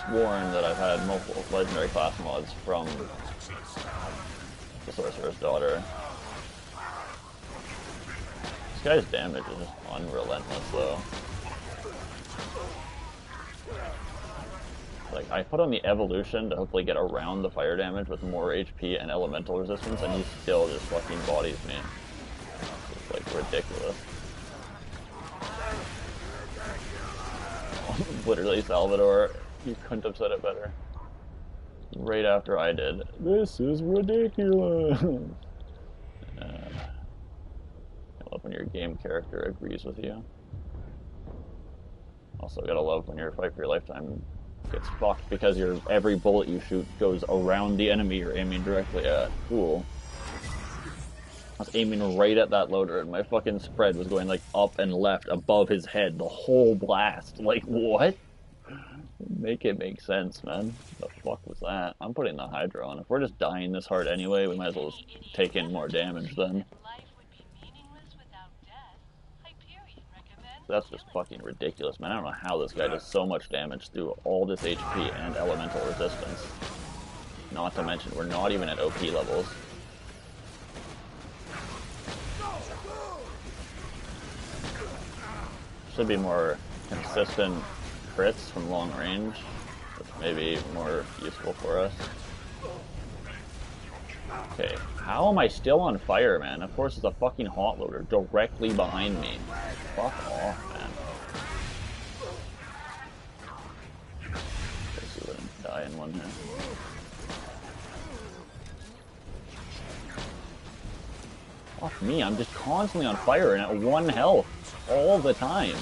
sworn that I've had multiple legendary class mods from the Sorcerer's Daughter. This guy's damage is just unrelentless though. Like, I put on the evolution to hopefully get around the fire damage with more HP and elemental resistance, and he still just fucking bodies me. It's like ridiculous. Literally, Salvador, you couldn't have said it better. Right after I did. This is ridiculous! I love when your game character agrees with you. Also, gotta love when your fight for your lifetime gets fucked because every bullet you shoot goes around the enemy you're aiming directly at. Cool. I was aiming right at that loader and my fucking spread was going like up and left above his head the whole blast. Like, what? Make it make sense, man. The fuck was that? I'm putting the Hydra on. If we're just dying this hard anyway, we might as well just take in more damage then. That's just fucking ridiculous, man. I don't know how this guy does so much damage through all this HP and elemental resistance. Not to mention, we're not even at OP levels. Should be more consistent crits from long range, which may be more useful for us. Okay, how am I still on fire, man? Of course, it's a fucking hot loader directly behind me. Fuck off, man. Guess you wouldn't die in one hit. Fuck me, I'm just constantly on fire and at 1 health all the time.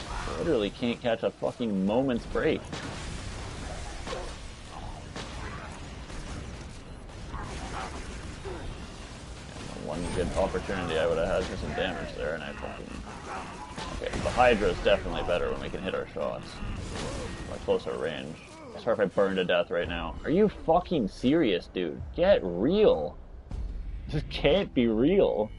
I literally can't catch a fucking moment's break. One good opportunity I would have had for some damage there, and I fucking... Okay, the Hydra is definitely better when we can hit our shots. By closer range. Sorry if I burn to death right now. Are you fucking serious, dude? Get real. This can't be real.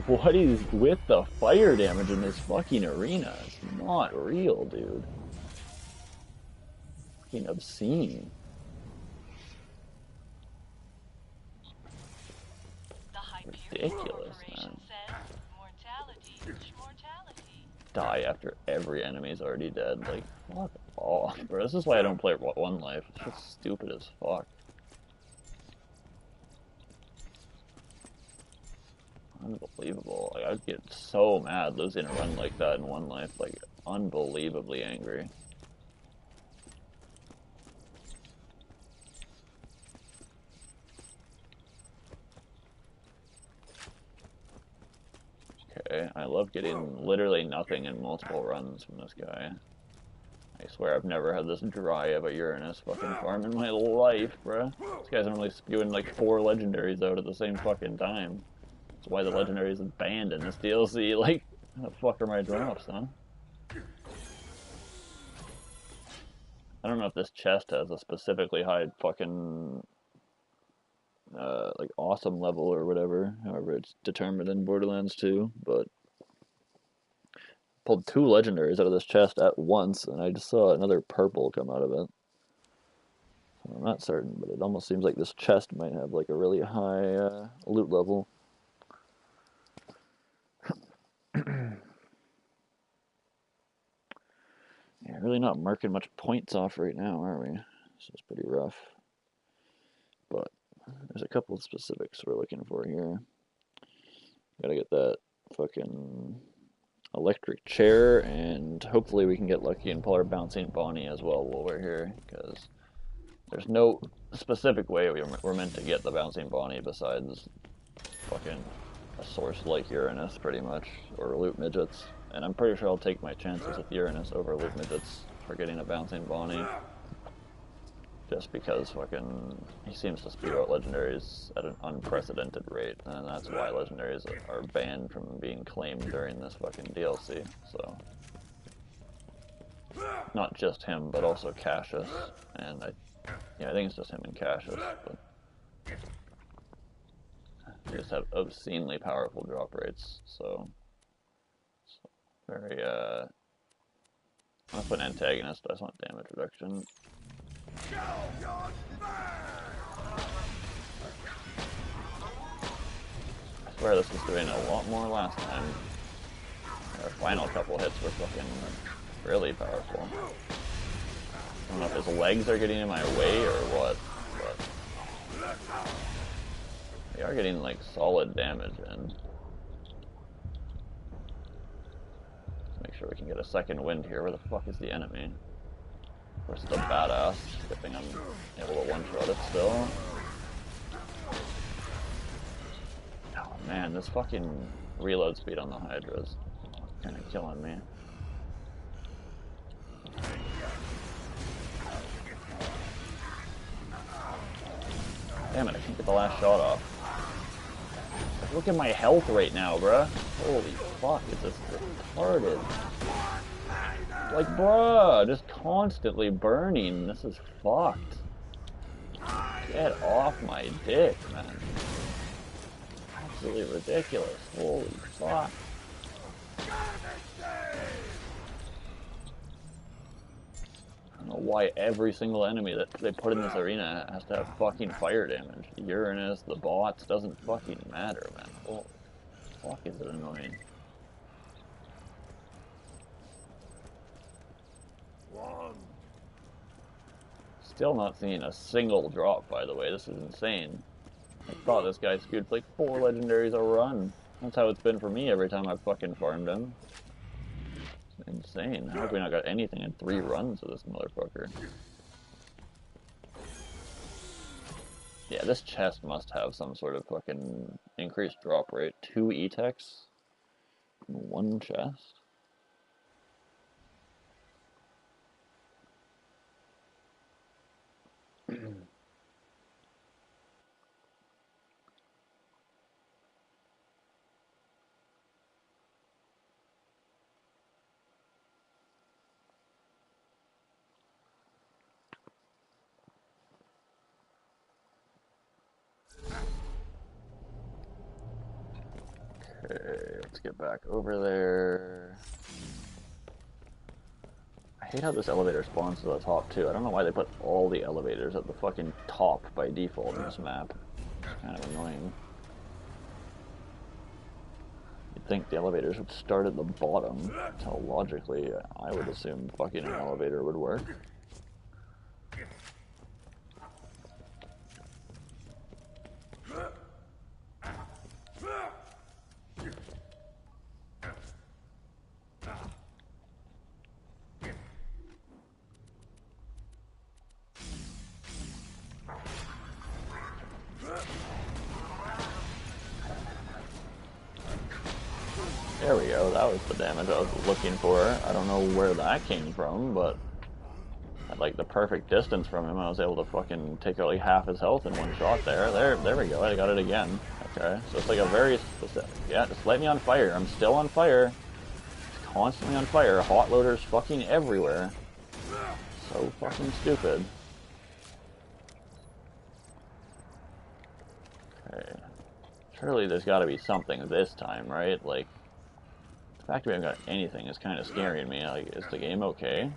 What is with the fire damage in this fucking arena? It's not real, dude. Fucking obscene. Ridiculous, man. Die after every enemy's already dead. Like, fuck off, bro. This is why I don't play One Life. It's just stupid as fuck. Unbelievable. Like, I'd get so mad losing a run like that in One Life. Like, unbelievably angry. Okay, I love getting literally nothing in multiple runs from this guy. I swear I've never had this dry of a Uranus fucking farm in my life, bruh. This guy's only spewing like 4 legendaries out at the same fucking time. That's why the legendaries is banned in this DLC. Like, how the fuck are my drops, huh? I don't know if this chest has a specifically high fucking like awesome level or whatever, however it's determined in Borderlands 2, but pulled 2 legendaries out of this chest at once, and I just saw another purple come out of it. So I'm not certain, but it almost seems like this chest might have like a really high loot level. Yeah, really not marking much points off right now, are we? This is pretty rough. But there's a couple of specifics we're looking for here. Gotta get that fucking electric chair, and hopefully we can get lucky and pull our bouncing Bonnie as well while we're here, because there's no specific way we're meant to get the bouncing Bonnie besides fucking a source like Uranus, pretty much, or loot midgets. And I'm pretty sure I'll take my chances with Uranus over loot midgets for getting a bouncing Bonnie. Just because fucking he seems to spew out legendaries at an unprecedented rate, and that's why legendaries are banned from being claimed during this fucking DLC. So not just him, but also Cassius, and I think it's just him and Cassius, but they just have obscenely powerful drop rates. So very I'm gonna put an antagonist. I just want damage reduction. I swear this was doing a lot more last time. Our final couple hits were fucking really powerful. I don't know if his legs are getting in my way or what, but they are getting like solid damage in. Let's make sure we can get a second wind here. Where the fuck is the enemy? Of course, it's a badass. Good thing I'm able to one-shot it still. Oh man, this fucking reload speed on the Hydra is kind of killing me. Damn it, I can't get the last shot off. Look at my health right now, bruh. Holy fuck, is this retarded? Like, bruh, just constantly burning. This is fucked. Get off my dick, man. Absolutely ridiculous. Holy fuck. I don't know why every single enemy that they put in this arena has to have fucking fire damage. Uranus, the bots, doesn't fucking matter, man. Holy fuck, is it annoying. Still not seeing a single drop, by the way. This is insane. I thought this guy skewed like 4 legendaries a run. That's how it's been for me every time I've fucking farmed him. It's insane. How have we not got anything in 3 runs of this motherfucker? Yeah, this chest must have some sort of fucking increased drop rate. 2 E-Techs in 1 chest? Okay, let's get back over there. I hate how this elevator spawns to the top too. I don't know why they put all the elevators at the fucking top by default in this map. It's kind of annoying. You'd think the elevators would start at the bottom. That's how logically I would assume fucking an elevator would work. There we go, that was the damage I was looking for. I don't know where that came from, but at like the perfect distance from him, I was able to fucking take out like half his health in 1 shot there. There we go, I got it again. Okay, so it's like a very specific, yeah, just light me on fire. I'm still on fire. It's constantly on fire. Hot loaders fucking everywhere. So fucking stupid. Okay. Surely there's gotta be something this time, right? Like, the fact we haven't got anything is kind of scaring me. Like, is the game okay?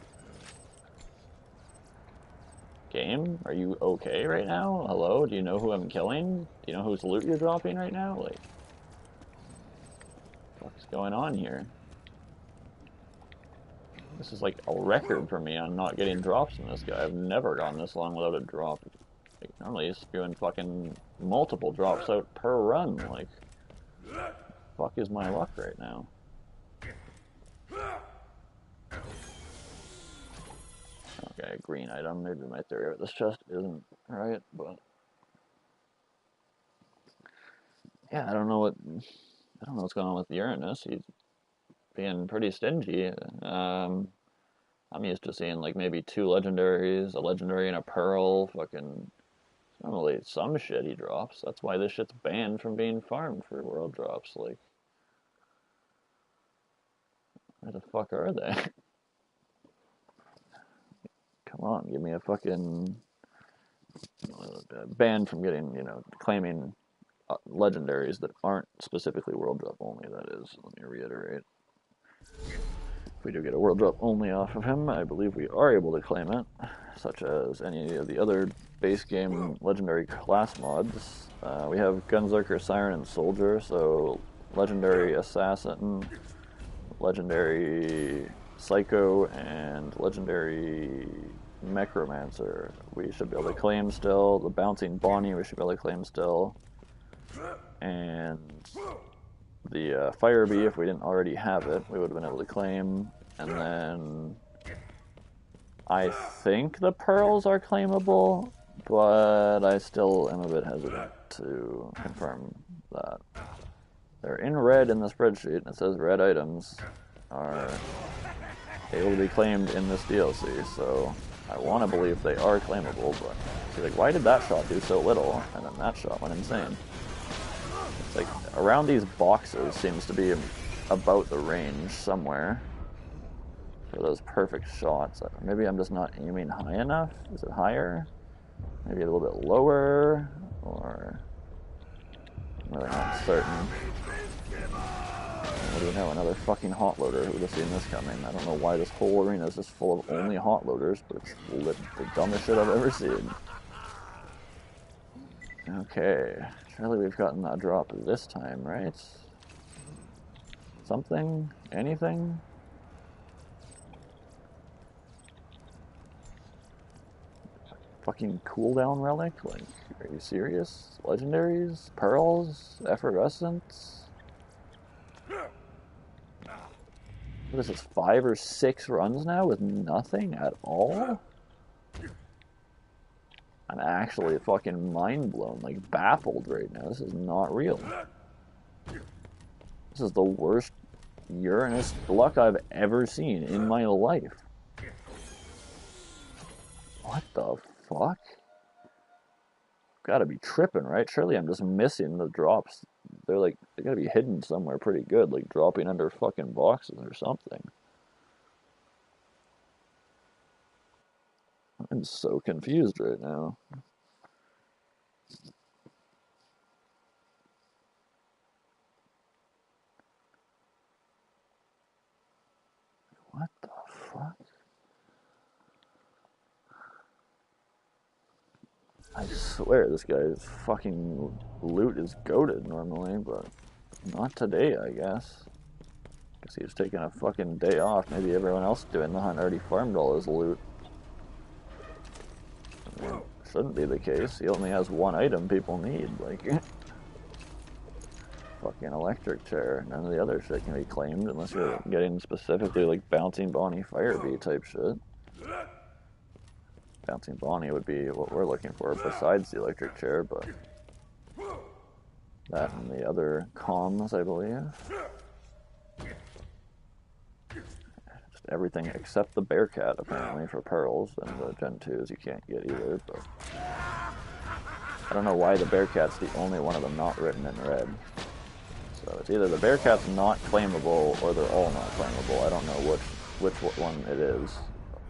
Game? Are you okay right now? Hello? Do you know who I'm killing? Do you know whose loot you're dropping right now? Like, what's going on here? This is like a record for me on not getting drops from this guy. I've never gone this long without a drop. Like, normally he's spewing fucking multiple drops out per run. Like, fuck is my luck right now? Okay, green item. Maybe my theory about this chest isn't right, but yeah, I don't know what's going on with Uranus. He's being pretty stingy. I'm used to seeing like maybe 2 legendaries, a legendary and a pearl. Fucking normally some shit he drops. That's why this shit's banned from being farmed for world drops. Like, where the fuck are they? Come on, give me a fucking banned from getting, claiming legendaries that aren't specifically world drop only, that is. Let me reiterate. If we do get a world drop only off of him, I believe we are able to claim it, such as any of the other base game legendary class mods. We have Gunzerker, Siren, and Soldier, so legendary Assassin, legendary Psycho, and legendary Necromancer we should be able to claim still. The Bouncing Bonnie we should be able to claim still. And the Fire Bee, if we didn't already have it, we would have been able to claim. And then I think the Pearls are claimable, but I still am a bit hesitant to confirm that. They're in red in the spreadsheet, and it says red items are able to be claimed in this DLC, so I want to believe they are claimable, but like, why did that shot do so little, and then that shot went insane? It's like, around these boxes seems to be about the range somewhere for those perfect shots. Maybe I'm just not aiming high enough? Is it higher? Maybe a little bit lower? Or I'm really not certain. What do you know? Another fucking hot loader. Who would have seen this coming? I don't know why this whole arena is just full of only hot loaders, but it's the dumbest shit I've ever seen. Okay. Surely we've gotten that drop this time, right? Something? Anything? Fucking cooldown relic? Like, are you serious? Legendaries? Pearls? Effervescence? What is this, 5 or 6 runs now with nothing at all? I'm actually fucking mind blown, like baffled right now. This is not real. This is the worst Uranus luck I've ever seen in my life. What the fuck? Gotta be tripping, right? Surely I'm just missing the drops. They're like, they gotta be hidden somewhere pretty good, like dropping under fucking boxes or something. I'm so confused right now. What the fuck? I swear this guy's fucking loot is goated normally, but not today, I guess. Guess he was taking a fucking day off. Maybe everyone else doing the hunt already farmed all his loot. I mean, shouldn't be the case. He only has one item people need, like fucking electric chair. None of the other shit can be claimed unless you're getting specifically like Bouncing Bonnie Firebee type shit. Bouncing Bonnie would be what we're looking for besides the electric chair, but that and the other comms, I believe. Just everything except the Bearcat, apparently, for pearls, and the Gen 2s you can't get either, but I don't know why the Bearcat's the only one of them not written in red. So it's either the Bearcat's not claimable or they're all not claimable. I don't know which one it is.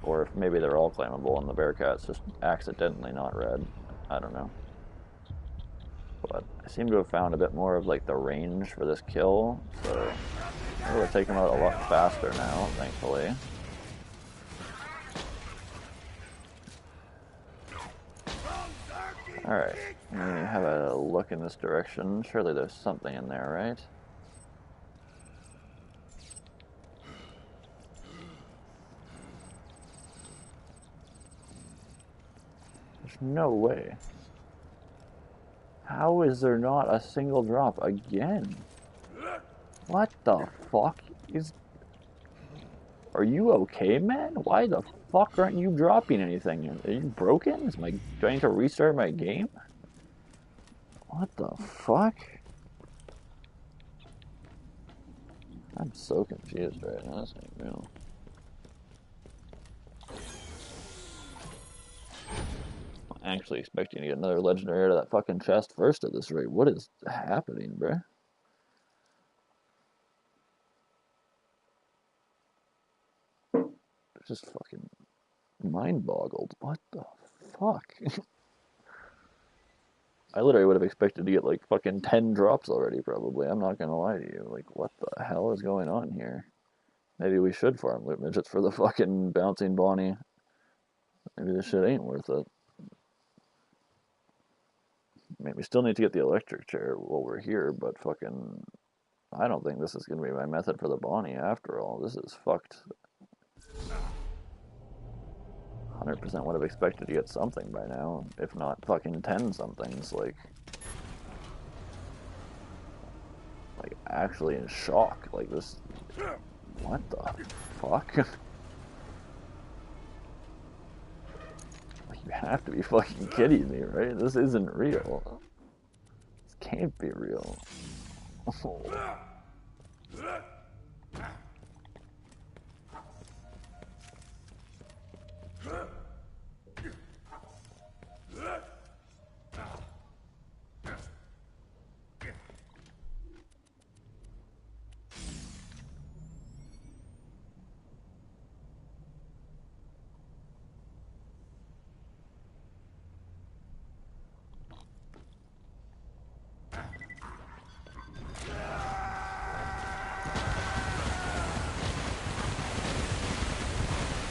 Or if maybe they're all claimable and the Bearcat's just accidentally not red. I don't know. But I seem to have found a bit more of like the range for this kill, so I'm able to take him out a lot faster now, thankfully. Alright, let me have a look in this direction. Surely there's something in there, right? There's no way. How is there not a single drop again? What the fuck is... Are you okay, man? Why the fuck aren't you dropping anything? Are you broken? Do I need to restart my game? What the fuck? I'm so confused right now. This ain't real. I'm actually expecting to get another legendary out of that fucking chest first at this rate. What is happening, bruh? Just fucking mind-boggled. What the fuck? I literally would have expected to get like fucking 10 drops already, probably. I'm not gonna lie to you. Like, what the hell is going on here? Maybe we should farm loot midgets for the fucking Bouncing Bonnie. Maybe this shit ain't worth it. I mean, we still need to get the electric chair while we're here, but fucking... I don't think this is gonna be my method for the Bonnie after all. This is fucked. 100% would have expected to get something by now, if not fucking 10 somethings, like actually in shock, like this, what the fuck? Like, you have to be fucking kidding me, right? This isn't real. This can't be real. Oh.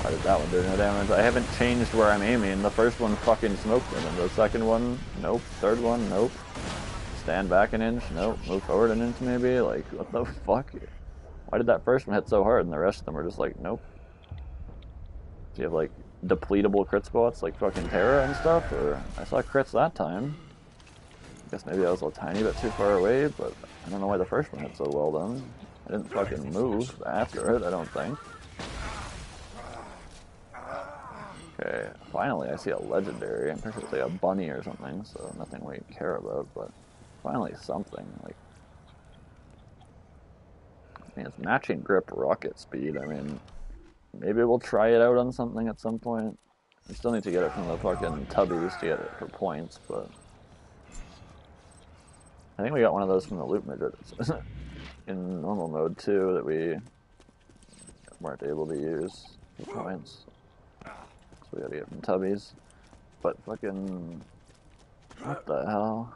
Why did that one do no damage? I haven't changed where I'm aiming. The first one fucking smoked him, and the second one, nope. Third one, nope. Stand back an inch, nope. Move forward an inch maybe, like, what the fuck? Why did that first one hit so hard and the rest of them were just like, nope? Do you have like depletable crit spots like fucking Terra and stuff, or I saw crits that time. I guess maybe I was a tiny bit too far away, but I don't know why the first one hit so well then. I didn't fucking move after it, I don't think. Okay, finally I see a legendary. I'm pretty sure it's like a bunny or something, so nothing we care about, but finally something. Like, I mean, it's matching grip rocket speed. I mean, maybe we'll try it out on something at some point. We still need to get it from the fucking tubbies to get it for points, but I think we got one of those from the loot midgets in normal mode too that we weren't able to use for points. So we gotta get from tubbies. But fucking, what the hell?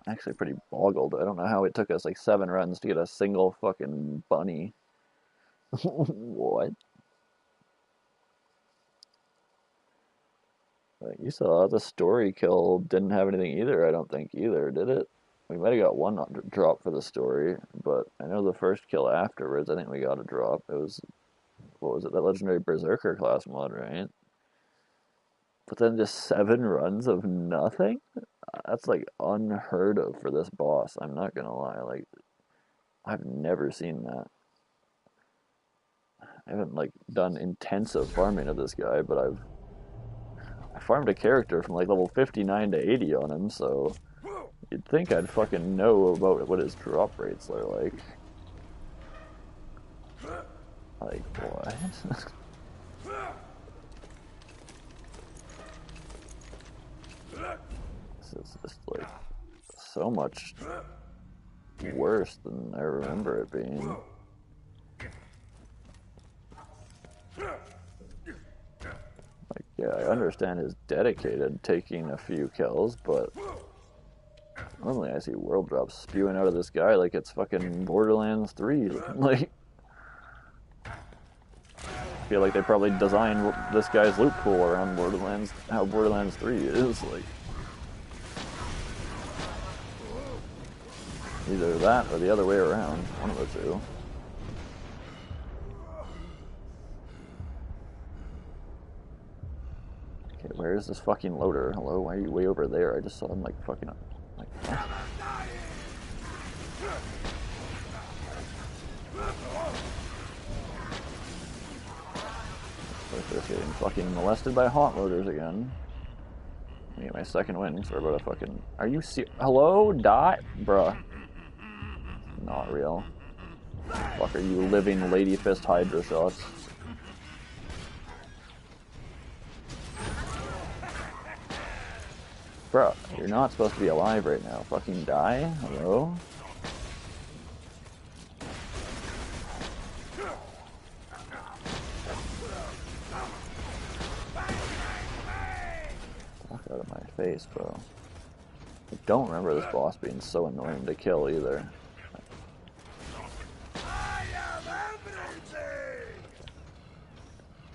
I'm actually pretty boggled. I don't know how it took us like 7 runs to get a single fucking bunny. What? Like, you saw the story kill didn't have anything either, I don't think either, did it? We might have got one drop for the story, but I know the first kill afterwards, I think we got a drop. It was, what was it, that legendary Berserker class mod, right? But then just 7 runs of nothing? That's like unheard of for this boss, I'm not gonna lie. Like, I've never seen that. I haven't like done intensive farming of this guy, but I farmed a character from like level 59 to 80 on him, so you'd think I'd fucking know about what his drop rates are like. Like, what? This is just like so much worse than I remember it being. Like, yeah, I understand his dedicated taking a few kills, but normally I see world drops spewing out of this guy like it's fucking Borderlands 3. Like, I feel like they probably designed this guy's loot pool around Borderlands, how Borderlands 3 is. Like, either that or the other way around, one of the two. Okay, where is this fucking loader? Hello, why are you way over there? I just saw him like fucking up. Like, what? Just getting fucking molested by hot loaders again. Let me get my second win for about a fucking... Are you hello? Die? Bruh. Not real. Fuck are you living lady fist hydra shots? Bruh, you're not supposed to be alive right now. Fucking die? Hello? Fuck out of my face, bro. I don't remember this boss being so annoying to kill either.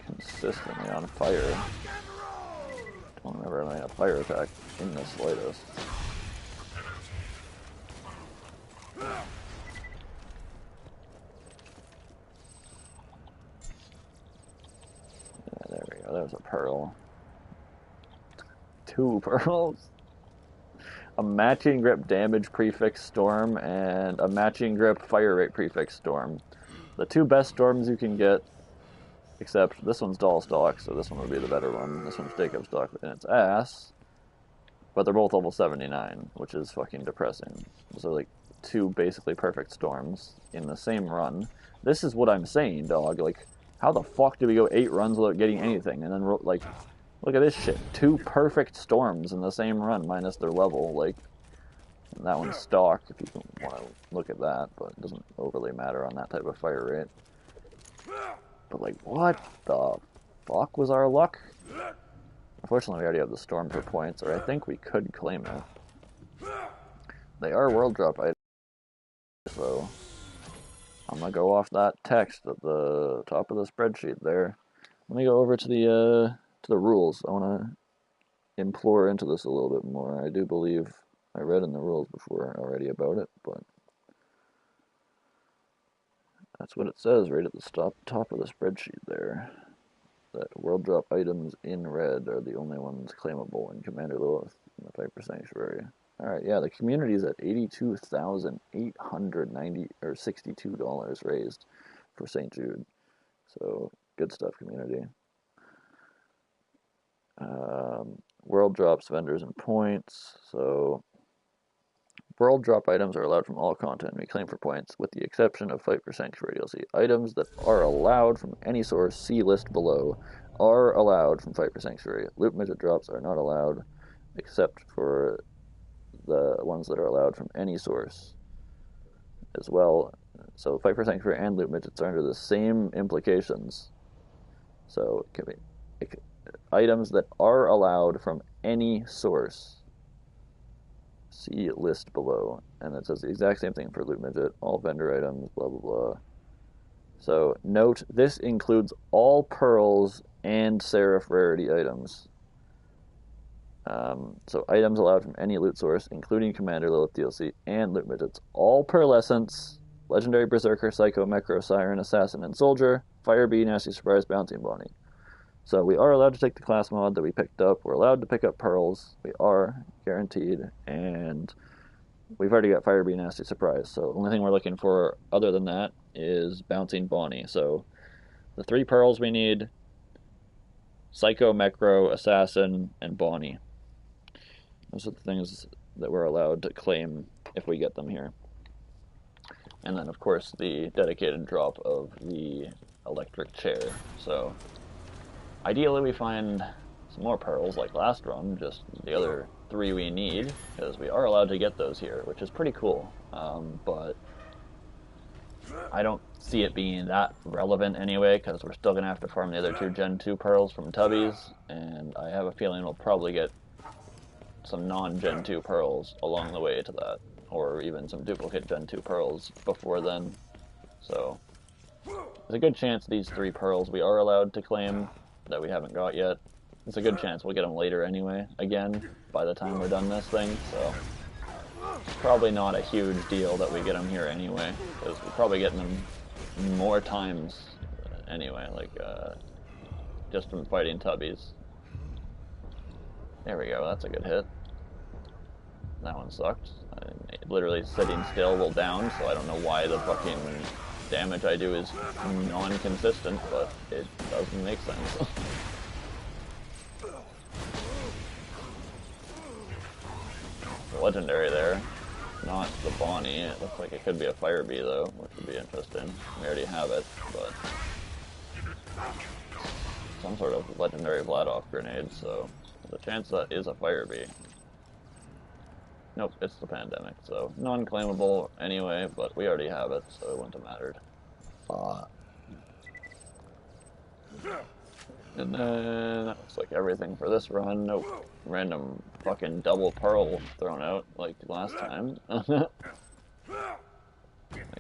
Consistently on fire. Don't remember having a fire attack in the slightest. Yeah, there we go. There's a pearl. 2 pearls. A matching grip damage prefix storm and a matching grip fire rate prefix storm. The 2 best storms you can get, except this one's doll stock, so this one would be the better one. This one's Jacob stock in its ass. But they're both level 79, which is fucking depressing. So like 2 basically perfect storms in the same run. This is what I'm saying, dog. Like, how the fuck do we go 8 runs without getting anything? And then, like, look at this shit. 2 perfect storms in the same run, minus their level. Like, and that one's stock, if you want to look at that, but it doesn't overly matter on that type of fire rate. But, like, what the fuck was our luck? Unfortunately, we already have the storm for points, or I think we could claim it. They are world drop items, so I'm gonna go off that text at the top of the spreadsheet there. Let me go over to the rules. I want to implore into this a little bit more. I do believe I read in the rules before already about it, but That's what it says right at the top of the spreadsheet there. That world drop items in red are the only ones claimable in Commander Lilith in the Viper Sanctuary. Alright, yeah, the community is at $82,862 raised for St. Jude. So, good stuff, community. World drops, vendors, and points. So, world drop items are allowed from all content we claim for points, with the exception of Fight for Sanctuary DLC. Items that are allowed from any source, see list below, are allowed from Fight for Sanctuary. Loot midget drops are not allowed, except for the ones that are allowed from any source as well. So Fight for Sanctuary and loot midgets are under the same implications. So it can be items that are allowed from any source, see list below. And it says the exact same thing for loot midget, all vendor items, blah blah blah. So note, this includes all pearls and Seraph rarity items. So items allowed from any loot source, including Commander Lilith DLC and loot midgets, all pearlescence, legendary berserker, psycho, mecro, siren, assassin, and soldier, fire bee, nasty surprise, bounty, and bonnie. So we are allowed to take the class mod that we picked up. We're allowed to pick up pearls. We are guaranteed, and we've already got fire bee, nasty surprise. So the only thing we're looking for other than that is bounty and bonnie. So the 3 pearls we need: psycho, mecro, assassin, and bonnie. Those are the things that we're allowed to claim if we get them here. And then, of course, the dedicated drop of the electric chair. So, ideally we find some more pearls like last run, just the other 3 we need, because we are allowed to get those here, which is pretty cool. But I don't see it being that relevant anyway, because we're still going to have to farm the other 2 Gen 2 pearls from Tubbies, and I have a feeling we'll probably get some non-Gen 2 pearls along the way to that, or even some duplicate Gen 2 pearls before then. So there's a good chance these 3 pearls we are allowed to claim that we haven't got yet. It's a good chance we'll get them later anyway, again, by the time we're done this thing, so it's probably not a huge deal that we get them here anyway, because we're probably getting them more times anyway, like just from fighting Tubbies. There we go, that's a good hit. That one sucked. Literally sitting still will down, so I don't know why the fucking damage I do is non-consistent, but it doesn't make sense. The legendary there, not the bonnie. It looks like it could be a fire bee though, which would be interesting. We already have it, but some sort of legendary Vladoff grenade, so the chance that is a fire bee. Nope, it's the pandemic, so non-claimable anyway, but we already have it, so it wouldn't have mattered. And then that looks like everything for this run. Nope, random fucking double pearl thrown out like last time. Like,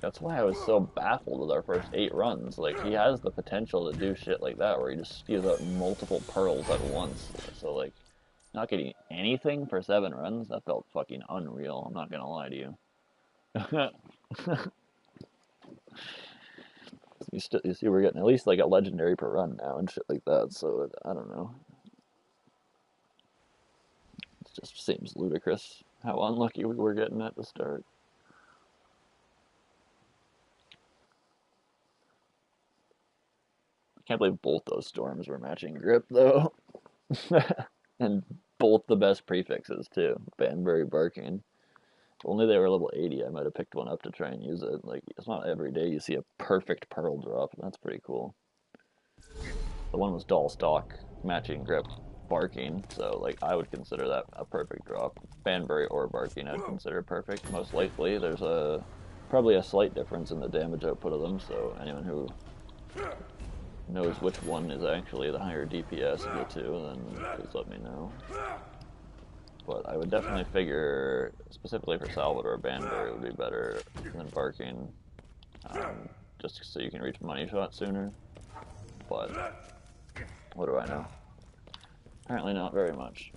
that's why I was so baffled with our first 8 runs. Like, he has the potential to do shit like that where he just spews out multiple pearls at once. So like, not getting anything for 7 runs, that felt fucking unreal, I'm not gonna lie to you. You see we're getting at least like a legendary per run now and shit like that, so I don't know. It just seems ludicrous how unlucky we were getting at the start. I can't believe both those storms were matching grip though. And both the best prefixes too. Banbury Barking. If only they were level 80, I might have picked one up to try and use it. Like, it's not every day you see a perfect pearl drop. That's pretty cool. The one was Doll Stock, matching grip, Barking, so like I would consider that a perfect drop. Banbury or Barking I'd consider perfect. Most likely, there's probably a slight difference in the damage output of them, so anyone who knows which one is actually the higher DPS of the 2, then please let me know. But I would definitely figure, specifically for Salvador, Banbury would be better than Barking, just so you can reach money shot sooner. But what do I know? Apparently not very much.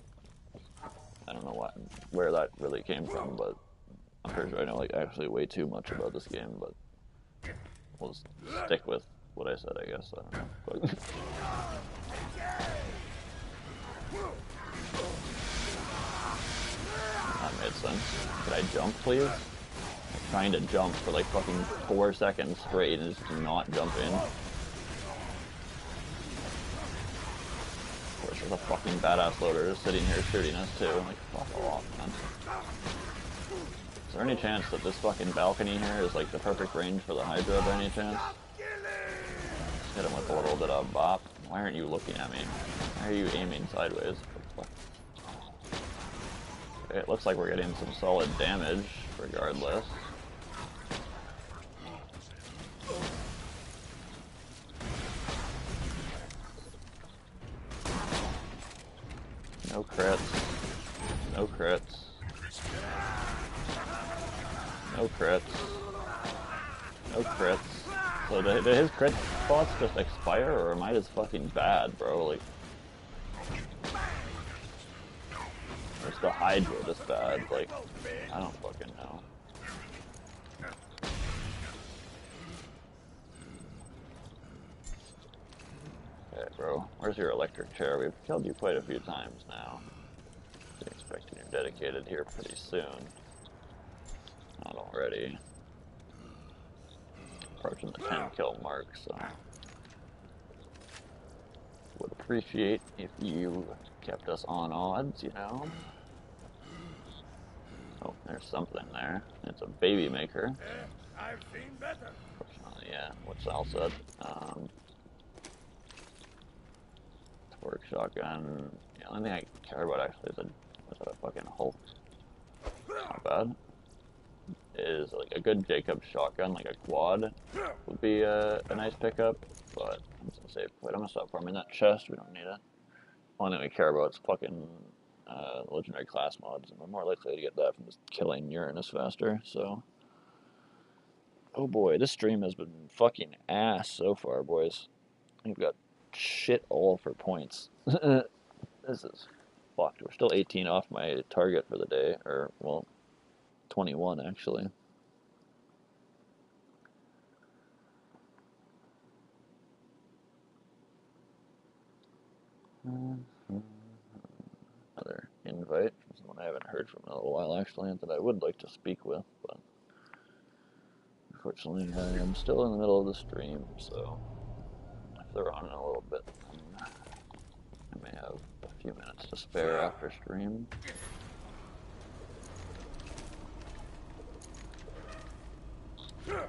I don't know where that really came from, but I'm pretty sure I know like actually way too much about this game. But we'll just stick with what I said, I guess. I don't know. That made sense. Could I jump, please? I'm trying to jump for like fucking 4 seconds straight and just not jump in. Of course, there's a fucking badass loader just sitting here shooting us too. Like, fuck off, man. Is there any chance that this fucking balcony here is like the perfect range for the Hydra by any chance? Hit him with a little bit of bop. Why aren't you looking at me? Why are you aiming sideways? Okay, it looks like we're getting some solid damage, regardless. No crits. No crits. No crits. No crits. So did his crit spots just expire, or am I just fucking bad, bro? Like, or is the Hydra just bad? Like, I don't fucking know. Okay, bro. Where's your electric chair? We've killed you quite a few times now. Expecting you're dedicated here pretty soon. Not already. Approaching the 10 kill mark, so would appreciate if you kept us on odds, you know. Oh, there's something there. It's a baby maker. I've seen better. Unfortunately, yeah, which I'll said. Torque shotgun. The only thing I care about actually is a fucking Hulk. Not bad. Is like a good Jacob's shotgun, like a quad, would be a nice pickup, but I'm just gonna say, wait, I'm gonna stop farming that chest, we don't need it. Only thing we care about is fucking legendary class mods, and we're more likely to get that from just killing Uranus faster, so. Oh boy, this stream has been fucking ass so far, boys. We've got shit all for points. This is fucked. We're still 18 off my target for the day, or, well, 21 actually. Another invite from someone I haven't heard from in a little while actually, that I would like to speak with, but unfortunately I am still in the middle of the stream, so if they're on in a little bit, I may have a few minutes to spare after stream. But,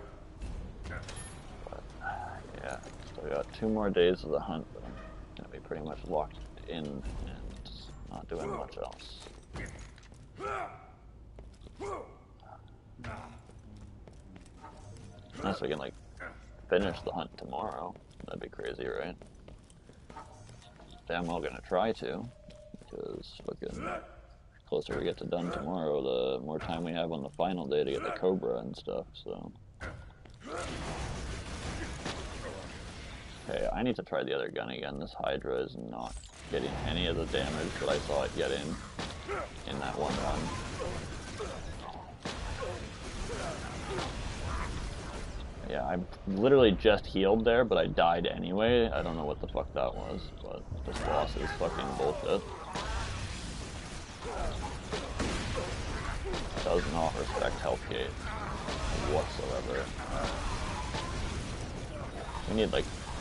yeah, still got 2 more days of the hunt, but I'm gonna be pretty much locked in and not doing much else. Unless we can like finish the hunt tomorrow, that'd be crazy, right? Damn well gonna try to, because fucking closer we get to done tomorrow, the more time we have on the final day to get the Cobra and stuff, so. Okay, I need to try the other gun again. This Hydra is not getting any of the damage that I saw it getting in that one run. Yeah, I literally just healed there, but I died anyway. I don't know what the fuck that was, but this boss is fucking bullshit. Does not respect health gate whatsoever.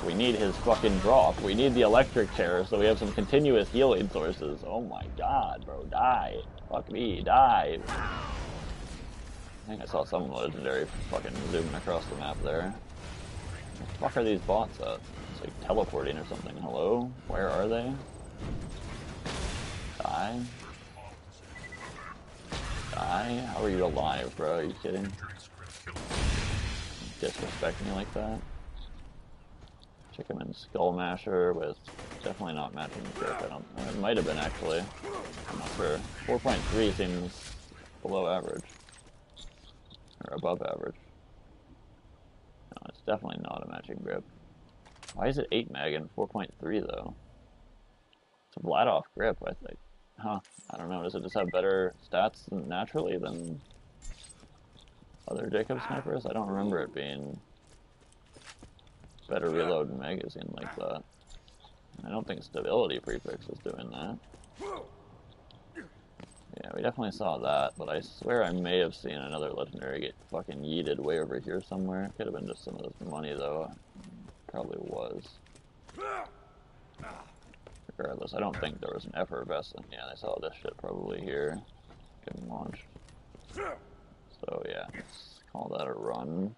We need his fucking drop. We need the electric chair so we have some continuous healing sources. Oh my god, bro, die. Fuck me, die. I think I saw some legendary fucking zooming across the map there. Where the fuck are these bots at? It's like teleporting or something. Hello? Where are they? Die? Die? How are you alive, bro? Are you kidding? Disrespect me like that? Check him in Skull Masher with definitely not matching the grip. I don't know. It might have been actually. I'm not sure. 4.3 seems below average. Or above average. No, it's definitely not a matching grip. Why is it 8 mag and 4.3 though? It's a Vladoff grip, I think. Huh. I don't know. Does it just have better stats naturally than other Jacob snipers? I don't remember it being better reload magazine like that. I don't think stability prefix is doing that. Yeah, we definitely saw that, but I swear I may have seen another legendary get fucking yeeted way over here somewhere. Could have been just some of this money, though. Probably was. Regardless, I don't think there was an effervescent. Yeah, they saw this shit probably here. Getting launched. So, yeah, let's call that a run.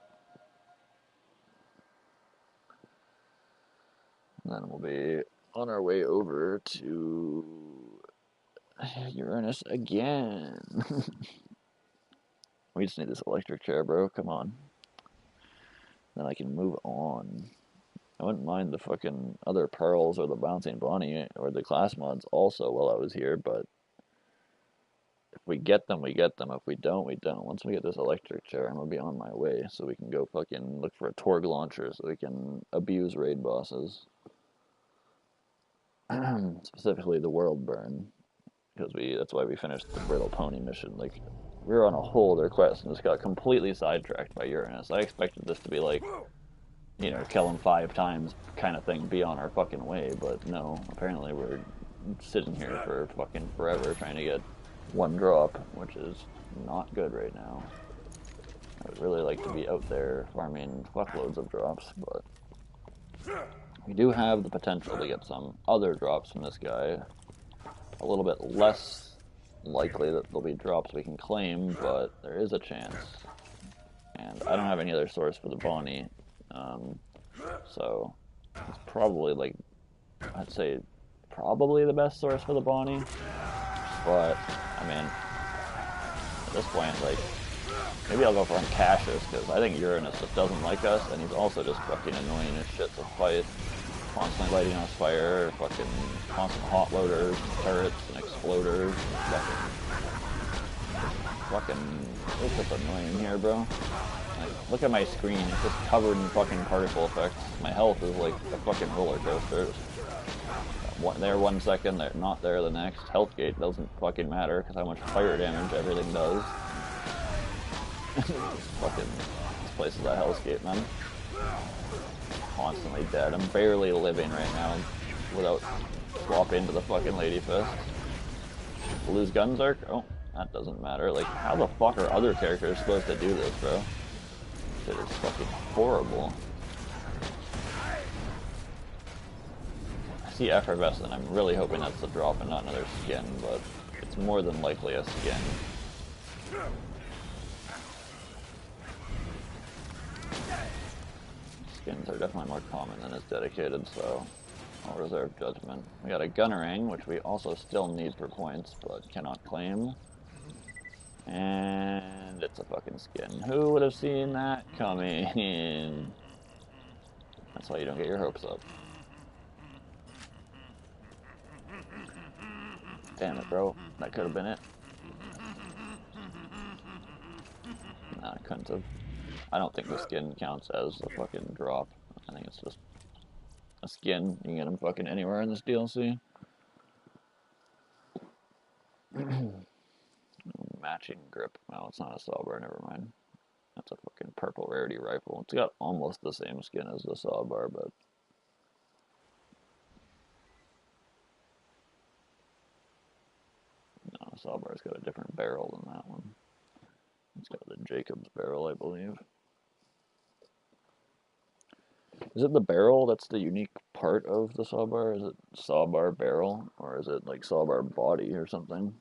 And then we'll be on our way over to Uranus again. We just need this electric chair, bro. Come on. Then I can move on. I wouldn't mind the fucking other pearls or the bouncing Bonnie or the class mods also while I was here, but if we get them, we get them. If we don't, we don't. Once we get this electric chair, I'm gonna be on my way so we can go fucking look for a Torg launcher so we can abuse raid bosses. Specifically the world burn. Because that's why we finished the Brittle Pony mission. Like, we were on a whole other quest and just got completely sidetracked by Uranus. I expected this to be like, you know, kill him 5 times kind of thing, be on our fucking way, but no, apparently we're sitting here for fucking forever trying to get 1 drop, which is not good right now. I would really like to be out there farming fuckloads of drops, but we do have the potential to get some other drops from this guy. A little bit less likely that there'll be drops we can claim, but there is a chance. And I don't have any other source for the Bonnie, so it's probably like, I'd say probably the best source for the Bonnie, but I mean, at this point, like, maybe I'll go for him Cassius, because I think Uranus just doesn't like us, and he's also just fucking annoying as shit to fight. Constantly lighting us fire, fucking constant hot loaders, turrets, and exploders, it's just annoying here, bro. Like, look at my screen, it's just covered in fucking particle effects. My health is like a fucking roller coaster. There 1 second, they're not there the next. Health gate doesn't fucking matter, because how much fire damage everything does. Fucking, this place is a hellscape, man. Constantly dead. I'm barely living right now without swapping into the fucking Lady Fist. Lose Gunzark? Oh, that doesn't matter. Like, how the fuck are other characters supposed to do this, bro? Shit is fucking horrible. I see Effervescent. I'm really hoping that's a drop and not another skin, but it's more than likely a skin. Skins are definitely more common than is dedicated, so I'll reserve judgment. We got a Gunnerang, which we also still need for points, but cannot claim. And it's a fucking skin. Who would have seen that coming? That's why you don't get your hopes up. Damn it, bro. That could have been it. Nah, I couldn't have. I don't think the skin counts as a fucking drop. I think it's just a skin. You can get them fucking anywhere in this DLC. Matching grip. No, it's not a Sawbar, never mind. That's a fucking purple rarity rifle. It's got almost the same skin as the Sawbar, but... no, Sawbar's got a different barrel than that one. It's got the Jacob's barrel, I believe. Is it the barrel that's the unique part of the Sawbar? Is it Sawbar barrel? Or is it like Sawbar body or something?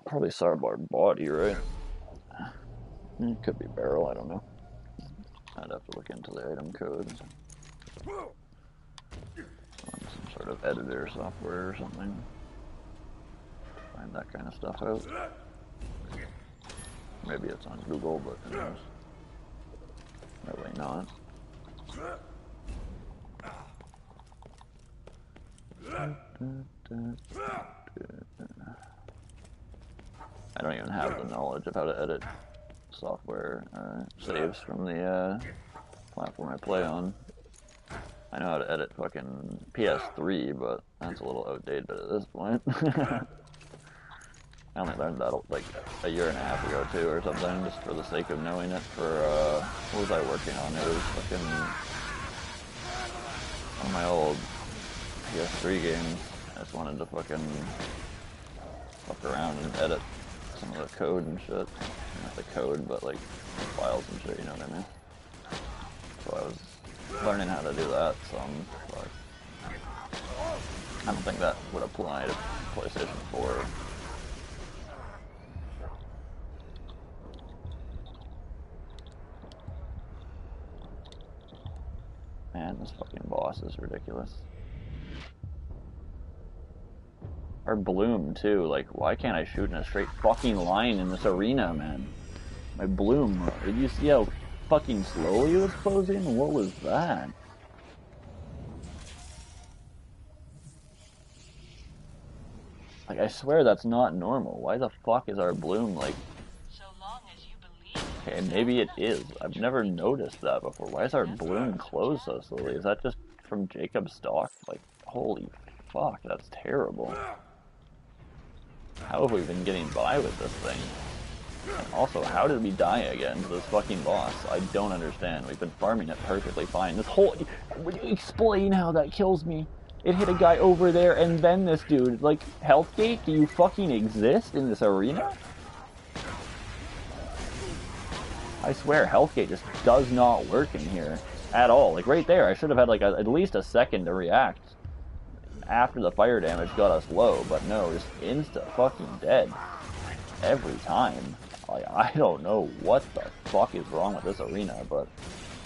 Probably Sawbar body, right? It could be barrel, I don't know. I'd have to look into the item codes. On some sort of editor software or something. Find that kind of stuff out. Maybe it's on Google, but who knows? Probably not. I don't even have the knowledge of how to edit software saves from the platform I play on. I know how to edit fucking PS3, but that's a little outdated at this point. I only learned that like a year and a half ago too, or something, just for the sake of knowing it. For what was I working on? It was fucking one of my old PS3 games. I just wanted to fucking fuck around and edit some of the code and shit. Not the code, but like the files and shit. You know what I mean? So I was learning how to do that. But I don't think that would apply to PlayStation 4. Man, this fucking boss is ridiculous. Or Bloom, too. Like, why can't I shoot in a straight fucking line in this arena, man? My Bloom, did you see how fucking slowly it was closing? What was that? Like, I swear that's not normal. Why the fuck is our Bloom, like... Okay, maybe it is. I've never noticed that before. Why is our Bloom closed so slowly? Is that just from Jacob's stock? Like, holy fuck, that's terrible. How have we been getting by with this thing? And also, how did we die again to this fucking boss? I don't understand. We've been farming it perfectly fine. This whole... Explain how that kills me. It hit a guy over there and then this dude. Like, Healthgate, do you fucking exist in this arena? I swear, Healthgate just does not work in here at all. Like, right there, I should have had, like, at least a second to react after the fire damage got us low, but no, just insta-fucking dead every time. Like, I don't know what the fuck is wrong with this arena, but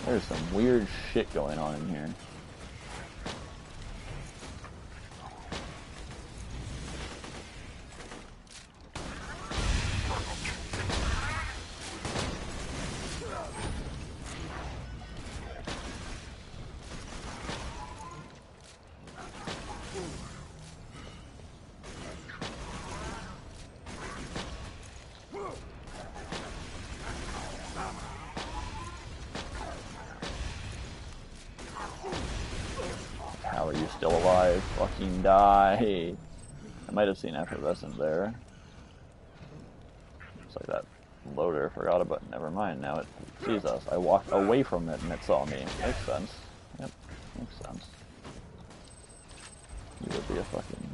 there's some weird shit going on in here. How are you still alive? Fucking die. I might have seen effervescent there. Looks like that loader forgot about it. Never mind, now it sees us. I walked away from it and it saw me. Makes sense. Yep, makes sense. You would be a fucking...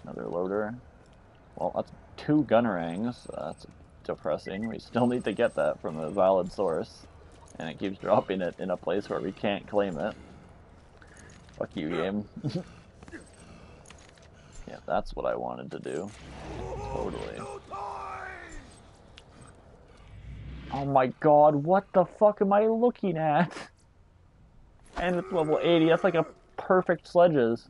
another loader. Well, that's 2 gunnerangs. That's depressing. We still need to get that from a valid source. And it keeps dropping it in a place where we can't claim it. Fuck you, game. Yeah, that's what I wanted to do. Totally. Oh my god, what the fuck am I looking at? And it's level 80, that's like a perfect sledges.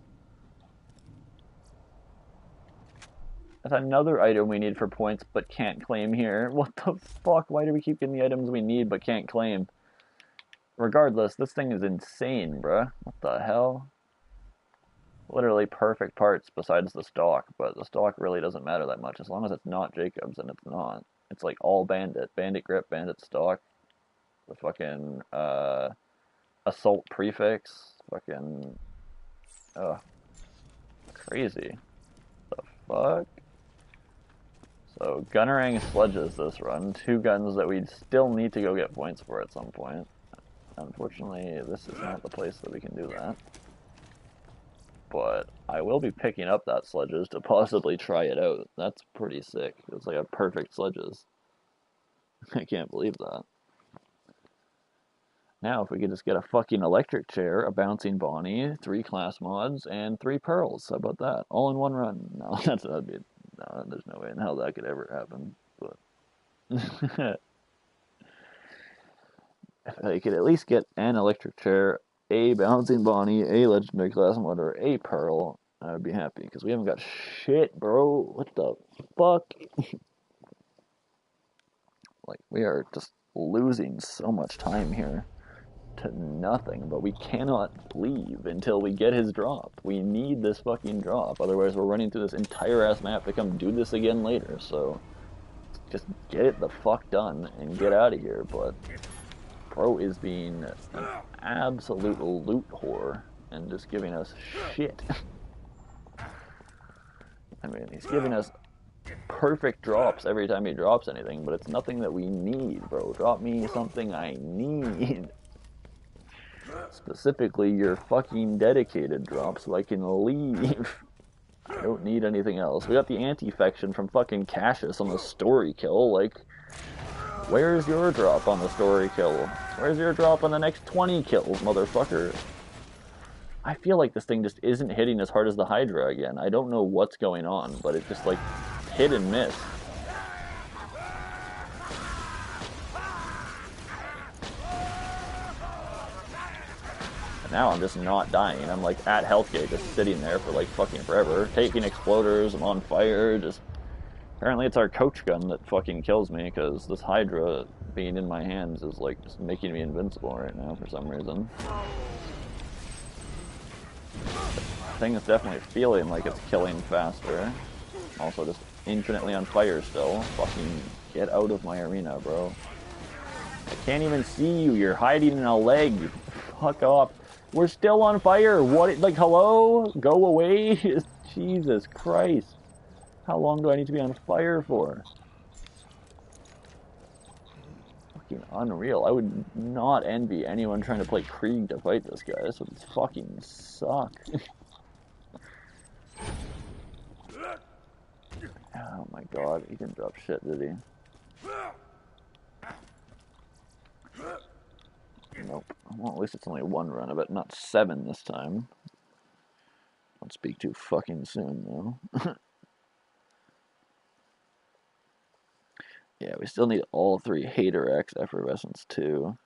That's another item we need for points but can't claim here. What the fuck? Why do we keep getting the items we need but can't claim? Regardless, this thing is insane, bruh. What the hell? Literally perfect parts besides the stock, but the stock really doesn't matter that much as long as it's not Jacob's, and it's not. It's like all bandit. Bandit grip, bandit stock, the fucking assault prefix, fucking crazy. The fuck? So Gunnerang sledges this run, 2 guns that we still need to go get points for at some point. Unfortunately, this is not the place that we can do that. But I will be picking up that sledges to possibly try it out. That's pretty sick. It's like a perfect sledges. I can't believe that. Now, if we could just get a fucking electric chair, a bouncing Bonnie, 3 class mods, and 3 pearls. How about that? All in one run. No, that'd be... No, there's no way in hell that could ever happen. But... if I could at least get an electric chair, a bouncing Bonnie, a legendary class mod, or a pearl, I would be happy. Because we haven't got shit, bro. What the fuck? Like, we are just losing so much time here to nothing, but we cannot leave until we get his drop. We need this fucking drop, otherwise we're running through this entire ass map to come do this again later, so just get it the fuck done and get out of here. But Pro is being an absolute loot whore and just giving us shit. I mean, he's giving us perfect drops every time he drops anything, but it's nothing that we need, bro. Drop me something I need. Specifically, your fucking dedicated drop so I can leave. I don't need anything else. We got the anti-fection from fucking Cassius on the story kill. Like, where's your drop on the story kill? Where's your drop on the next 20 kills, motherfucker? I feel like this thing just isn't hitting as hard as the Hydra again. I don't know what's going on, but it just, like, hit and miss. And now I'm just not dying. I'm, like, at Healthgate, just sitting there for, like, fucking forever. Taking exploders, I'm on fire, just... Apparently it's our coach gun that fucking kills me, because this Hydra being in my hands is, like, just making me invincible right now for some reason. The thing is definitely feeling like it's killing faster. Also just infinitely on fire still. Fucking get out of my arena, bro. I can't even see you. You're hiding in a leg. Fuck off. We're still on fire. What? Like, hello? Go away? Jesus Christ. How long do I need to be on fire for? Fucking unreal. I would not envy anyone trying to play Krieg to fight this guy. This would fucking suck. Oh my god, he didn't drop shit, did he? Nope. Well, at least it's only one run of it, not 7 this time. Don't speak too fucking soon, though. Yeah, we still need all 3 Hater X Effervescence too.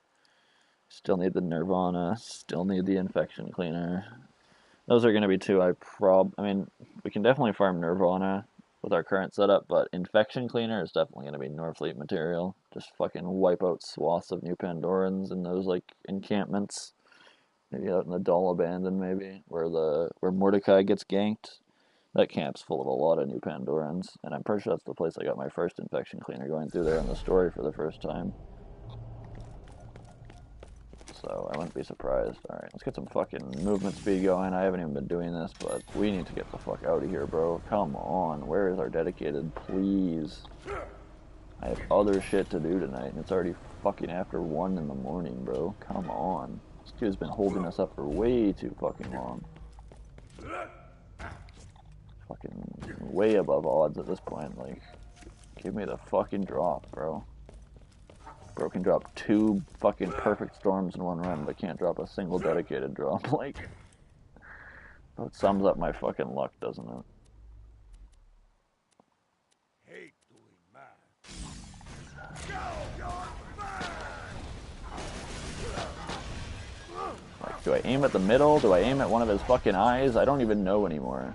Still need the Nirvana, still need the Infection Cleaner. Those are going to be 2 I mean, we can definitely farm Nirvana with our current setup, but Infection Cleaner is definitely going to be Norfleet material. Just fucking wipe out swaths of New Pandorans in those, like, encampments. Maybe out in the Dull Abandon, maybe, where Mordecai gets ganked. That camp's full of a lot of New Pandorans, and I'm pretty sure that's the place I got my first Infection Cleaner going through there in the story for the first time. So I wouldn't be surprised. Alright, let's get some fucking movement speed going. I haven't even been doing this, but we need to get the fuck out of here, bro. Come on, where is our dedicated? Please. I have other shit to do tonight, and it's already fucking after 1 in the morning, bro. Come on. This dude's been holding us up for way too fucking long. Fucking way above odds at this point, like, give me the fucking drop, bro. Bro can drop 2 fucking perfect storms in 1 run, but can't drop a single dedicated drop. Like, that sums up my fucking luck, doesn't it? Hate doing Like, do I aim at the middle? Do I aim at one of his fucking eyes? I don't even know anymore.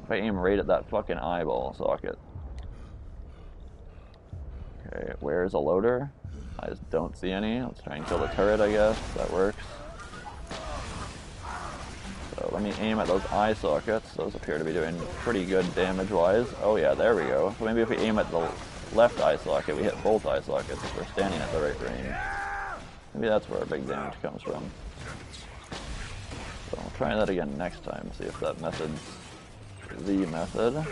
If I aim right at that fucking eyeball socket. Okay, where's a loader? I just don't see any. Let's try and kill the turret, I guess. That works. So let me aim at those eye sockets. Those appear to be doing pretty good damage-wise. Oh yeah, there we go. So maybe if we aim at the left eye socket, we hit both eye sockets if we're standing at the right range. Maybe that's where our big damage comes from. So I'll try that again next time, see if that method's the method.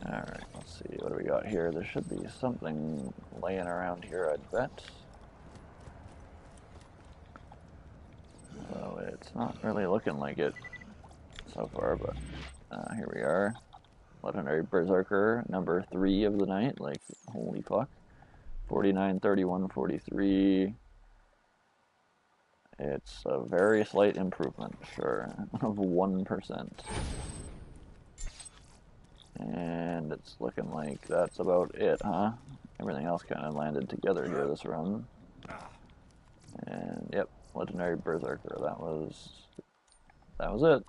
Alright, let's see, what do we got here? There should be something laying around here, I'd bet. So it's not really looking like it so far, but here we are. Legendary Berserker, number 3 of the night, like, holy fuck. 49, 31, 43. It's a very slight improvement, sure, of 1%. And it's looking like that's about it, huh? Everything else kind of landed together here this run. And, yep, Legendary Berserker, that was it.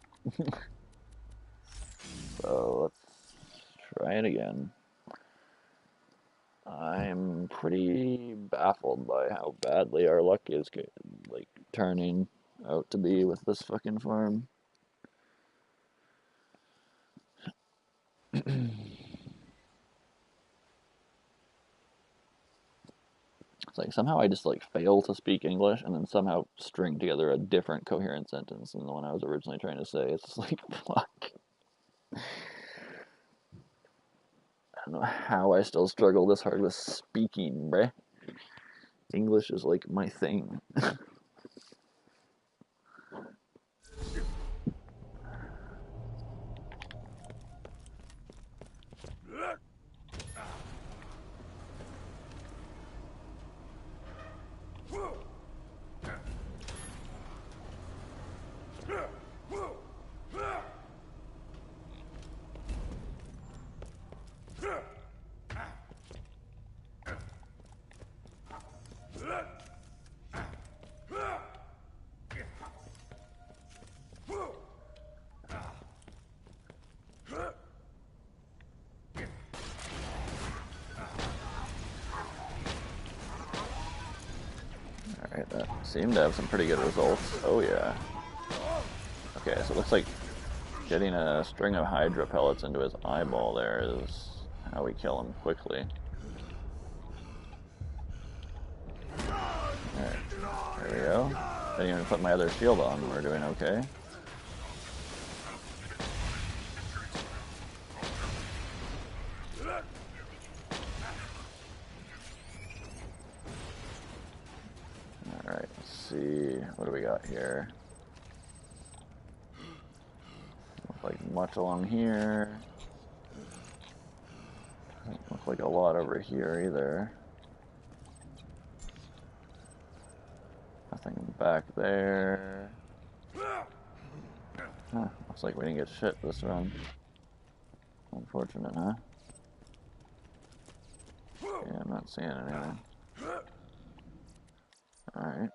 So, let's try it again. I'm pretty baffled by how badly our luck is, like, turning out to be with this fucking farm. It's like somehow I just like fail to speak English and then somehow string together a different coherent sentence than the one I was originally trying to say. It's like, fuck. how I still struggle this hard with speaking, bruh. English is like my thing. Alright, that seemed to have some pretty good results. Oh yeah. Okay, so it looks like getting a string of Hydra pellets into his eyeball there is how we kill him quickly. Alright, there we go. Didn't even put my other shield on, we're doing okay. Alright, let's see, what do we got here? Look like much along here. Doesn't look like a lot over here either. Nothing back there. Huh, looks like we didn't get shit this run. Unfortunate, huh? Yeah, I'm not seeing anything. Alright.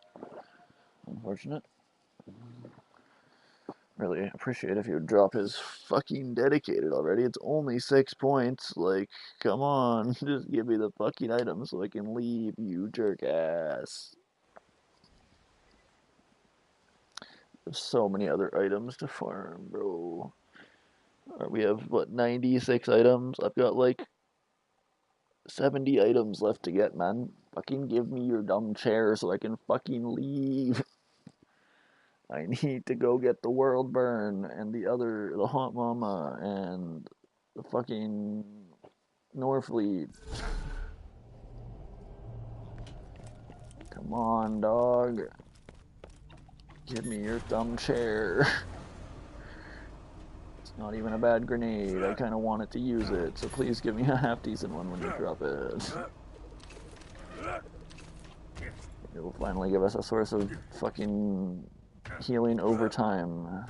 Unfortunate. Really appreciate if you would drop his fucking dedicated already. It's only 6 points. Like, come on. Just give me the fucking item so I can leave, you jerk ass. There's so many other items to farm, bro. We have, what, 96 items? I've got, like, 70 items left to get, man. Fucking give me your dumb chair so I can fucking leave. I need to go get the World Burn and the Hot Mama and the fucking Norfleet. Come on, dog. Give me your dumb chair. It's not even a bad grenade. I kind of wanted to use it, so please give me a half-decent one when you drop it. It will finally give us a source of fucking healing over time.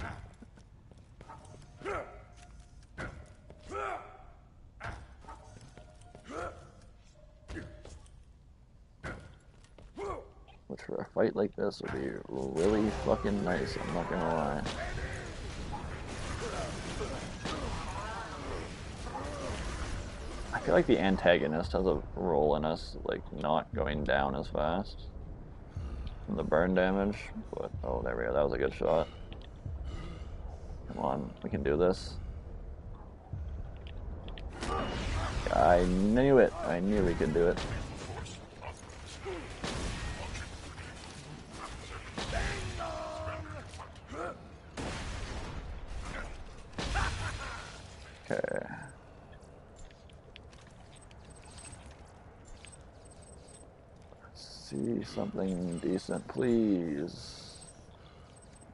Which for a fight like this would be really fucking nice, I'm not gonna lie. I feel like the antagonist has a role in us, like, not going down as fast from the burn damage, but, oh, there we go, that was a good shot. Come on, we can do this. I knew it, I knew we could do it. Okay. See something decent, please.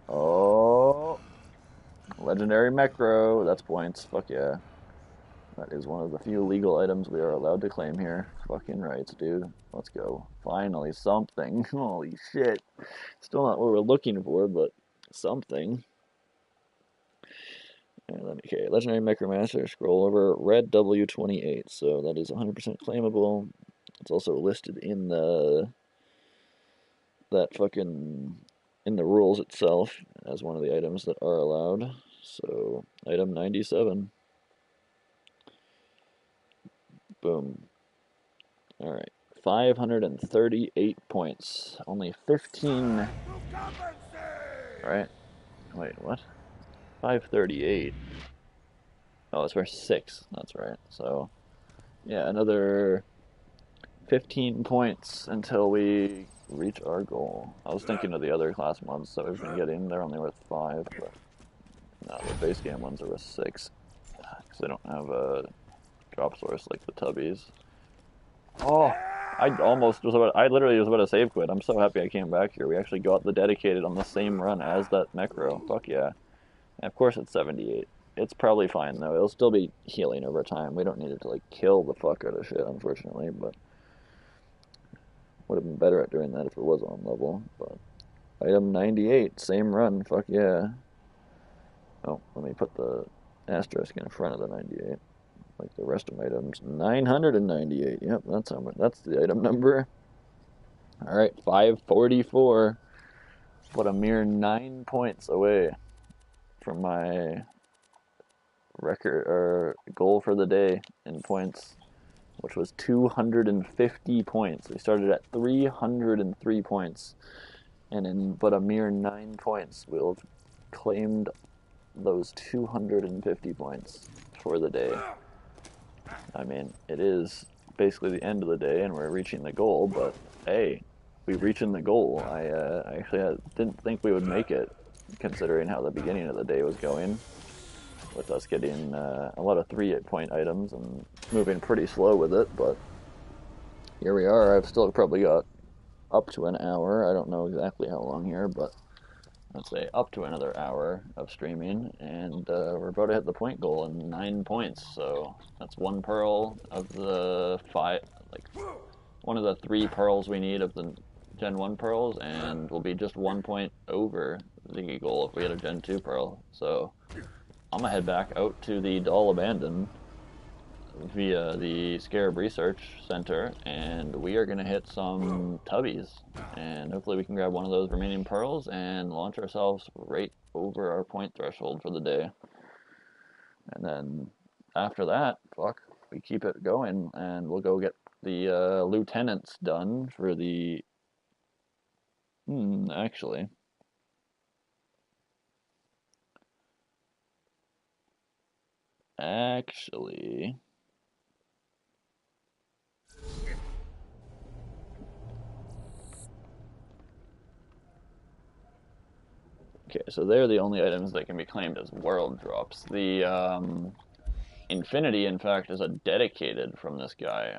Oh, legendary Mecro. That's points. Fuck yeah. That is one of the few legal items we are allowed to claim here. Fucking rights, dude. Let's go. Finally, something. Holy shit. Still not what we're looking for, but something. Okay, legendary Necromancer, scroll over, red W28, so that is 100% claimable. It's also listed in the in the rules itself as one of the items that are allowed. So, item 97. Boom. Alright, 538 points. Only 15... Right? Wait, what? 538. Oh, it's for 6. That's right. So, yeah, another 15 points until we reach our goal. I was thinking of the other class mods that we've been getting. They're only worth 5, but no, the base game ones are worth 6. Because they don't have drop source like the tubbies. Oh, I literally was about to save quit. I'm so happy I came back here. We actually got the dedicated on the same run as that Necro. Fuck yeah. And of course it's 78. It's probably fine though. It'll still be healing over time. We don't need it to like kill the fuck out of shit, unfortunately, but would have been better at doing that if it was on level. But item 98, same run, fuck yeah. Oh, let me put the asterisk in front of the 98. Like the rest of my items. 998. Yep, that's how much. That's the item number. All right, 544. But a mere 9 points away from my record or goal for the day in points, which was 250 points. We started at 303 points, and in but a mere 9 points, we'll have claimed those 250 points for the day. I mean, it is basically the end of the day, and we're reaching the goal, but hey, we're reaching the goal. I actually didn't think we would make it, considering how the beginning of the day was going, with us getting a lot of 3-point items and moving pretty slow with it, but here we are. I've still probably got up to an hour. I don't know exactly how long here, but let's say up to another hour of streaming, and we're about to hit the point goal in 9 points, so that's 1 pearl of the 5, like one of the 3 pearls we need of the Gen 1 pearls, and we'll be just 1 point over the goal if we hit a Gen 2 pearl. So I'm gonna head back out to the Doll Abandon via the Scarab Research Center, and we are gonna hit some tubbies, and hopefully we can grab one of those remaining pearls and launch ourselves right over our point threshold for the day. And then after that, fuck, we keep it going, and we'll go get the lieutenants done for the actually okay, so they're the only items that can be claimed as world drops. The Infinity, in fact, is a dedicated from this guy,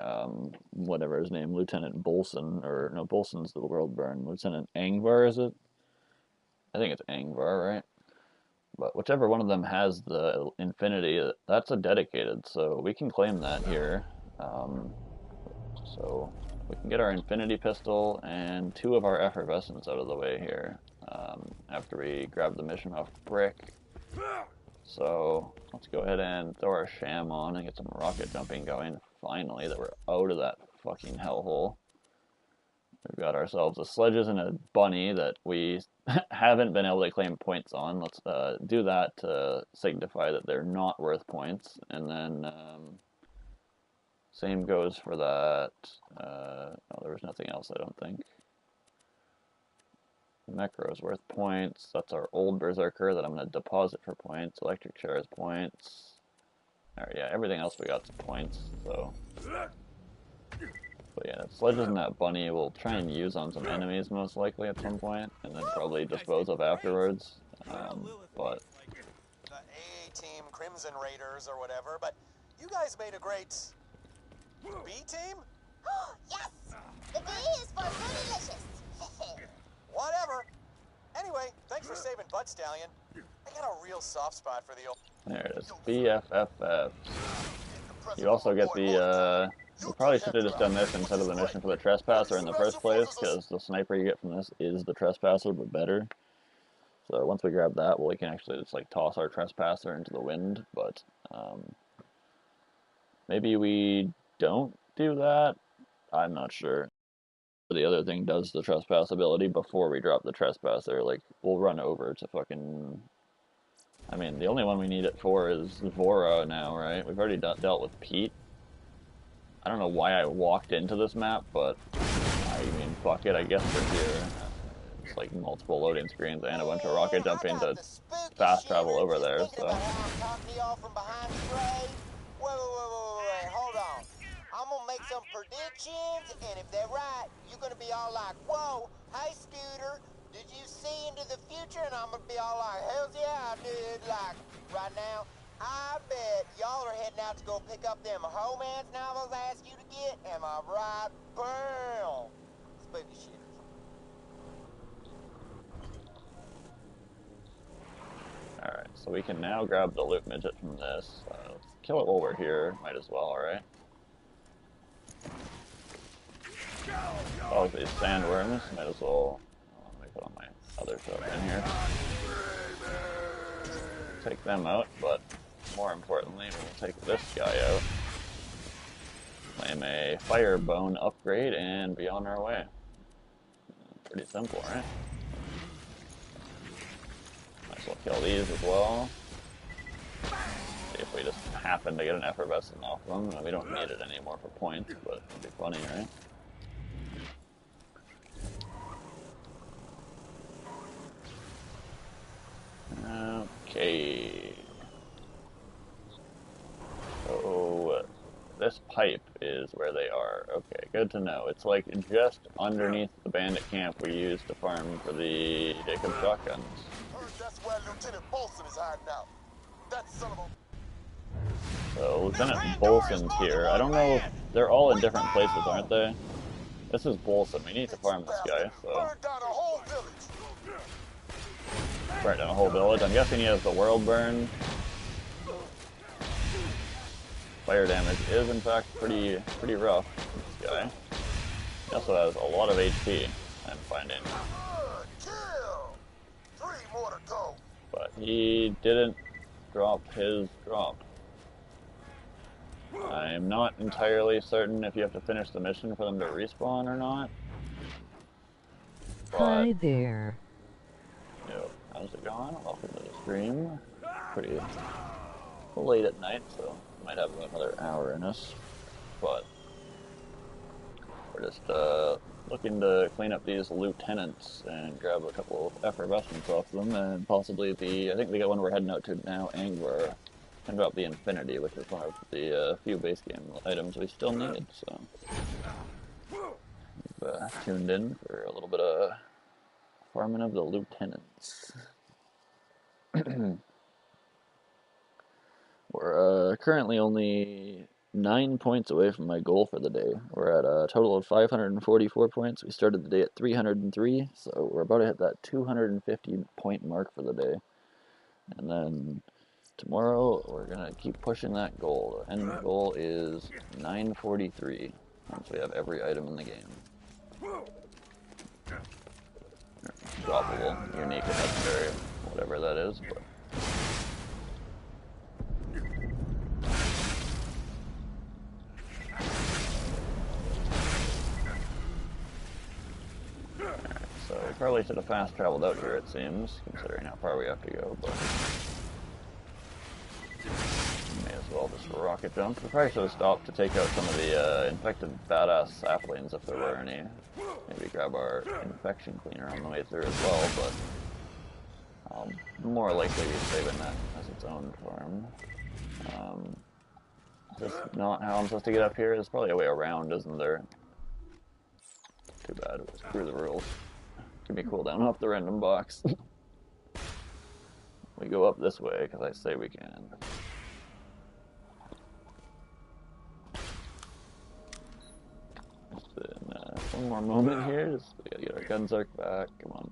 whatever his name, Lieutenant Bolson, or no, Bolson's the world burn. Lieutenant Angvar, is it? I think it's Angvar, right? But whichever one of them has the Infinity, that's a dedicated, so we can claim that here. So we can get our Infinity pistol and 2 of our effervescents out of the way here after we grab the mission off Brick. So let's go ahead and throw our sham on and get some rocket jumping going. Finally, that we're out of that fucking hellhole. We've got ourselves a sledges and a bunny that we haven't been able to claim points on. Let's do that to signify that they're not worth points. And then same goes for that. Oh, there was nothing else, I don't think. Necro is worth points. That's our old Berserker that I'm going to deposit for points. Electric Chair is points. Alright, yeah, everything else we got is points, so. But yeah, sledges and that bunny we'll try and use on some enemies most likely at some point, and then probably dispose of afterwards. But the A-Team Crimson Raiders or whatever, but you guys made a great B-Team? Yes! The B is for bootylicious. Whatever. Anyway, thanks for saving Bud Stallion. I got a real soft spot for the old... there it is, BFFF. You also get the, we probably should have just done this instead of the mission for the Trespasser in the first place, because the sniper you get from this is the Trespasser, but better. So once we grab that, well, we can actually just like toss our Trespasser into the wind, but maybe we don't do that? I'm not sure. The other thing does the Trespass ability before we drop the Trespasser. Like, we'll run over to fucking... I mean, the only one we need it for is Vora now, right? We've already dealt with Pete. I don't know why I walked into this map, but I mean, fuck it, I guess we're here. It's like multiple loading screens and a bunch of rocket jumping to fast travel over there, so... Wait, hold on. I'm gonna make some predictions, and if they're right, you're gonna be all like, whoa, hey Scooter, did you see into the future? And I'm gonna be all like, hell yeah, I did. Like, right now, I bet y'all are heading out to go pick up them romance novels I asked you to get? Am I right? Bam! Spooky shit. Alright, so we can now grab the loot midget from this. Let's kill it while we're here. Might as well, alright? Oh, these sandworms. Might as well. Let me put on my other shotgun here. Take them out, but more importantly, we'll take this guy out. Claim a fire bone upgrade and be on our way. Pretty simple, right? Might as well kill these as well. See if we just happen to get an effervescent off them. We don't need it anymore for points, but it'd be funny, right? Okay. So this pipe is where they are. Okay, good to know. It's like just underneath the bandit camp we used to farm for the Jacob shotguns. Heard that's where Lieutenant Bolson is hiding out. That son of a... So Lieutenant Bolson's here. I don't know. They're all in different places, aren't they? This is Bolson. We need to farm this guy. So Burned down a whole village. burn down a whole village. I'm guessing he has the world burn. Fire damage is in fact pretty rough. This guy. He also has a lot of HP. I'm finding. Kill. 3 more to go. But he didn't drop his drop. I'm not entirely certain if you have to finish the mission for them to respawn or not. Hi there. Yo, how's it going? Welcome to the stream. Pretty late at night, so might have another hour in us. But we're just looking to clean up these lieutenants and grab a couple of effervescents off them, and possibly I think the one we're heading out to now, Angler, and drop the Infinity, which is one of the few base game items we still need. So we've tuned in for a little bit of farming of the lieutenants. We're currently only 9 points away from my goal for the day. We're at a total of 544 points. We started the day at 303, so we're about to hit that 250 point mark for the day. And then tomorrow we're gonna keep pushing that goal. The end goal is 943 once we have every item in the game. Droppable, unique, and legendary, whatever that is. But so we probably should have fast traveled out here, it seems, considering how far we have to go, but may as well just rocket jump. We probably should have stopped to take out some of the infected badass saplings if there were any. Maybe grab our infection cleaner on the way through as well, but I'll more likely be saving that as its own farm. Is this not how I'm supposed to get up here? There's probably a way around, isn't there? Too bad. Screw the rules. Give me a cooldown off the random box. We go up this way, because I say we can. Just in one more moment here. Just we gotta get our gun arc back. Come on.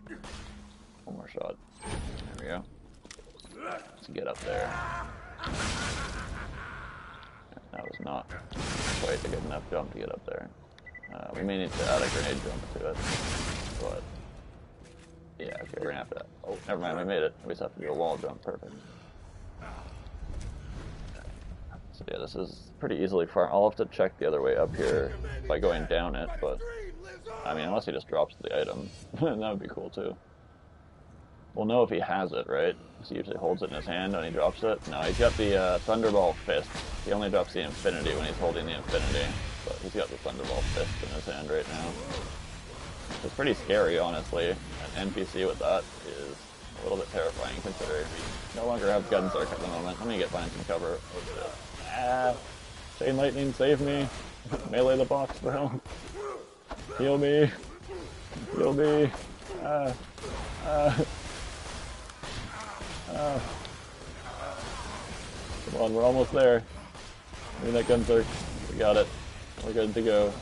One more shot. There we go. Let's get up there. That was not quite a good enough jump to get up there. We may need to add a grenade jump to it, but yeah, okay, we're gonna have to. Oh, never mind, we made it. We just have to do a wall jump. Perfect. So yeah, this is pretty easily far. I'll have to check the other way up here by going down it, but I mean, unless he just drops the item, that would be cool too. We'll know if he has it, right? He usually holds it in his hand when he drops it. No, he's got the Thunderball Fist. He only drops the Infinity when he's holding the Infinity, but he's got the Thunderball Fist in his hand right now. It's pretty scary, honestly. An NPC with that is a little bit terrifying, considering we no longer have Gun's Arc at the moment. Let me find some cover. Ah, Chain Lightning, save me. Melee the box, bro. Heal me. Heal me. Come on, we're almost there. Give me that gunzer. We got it. We're good to go.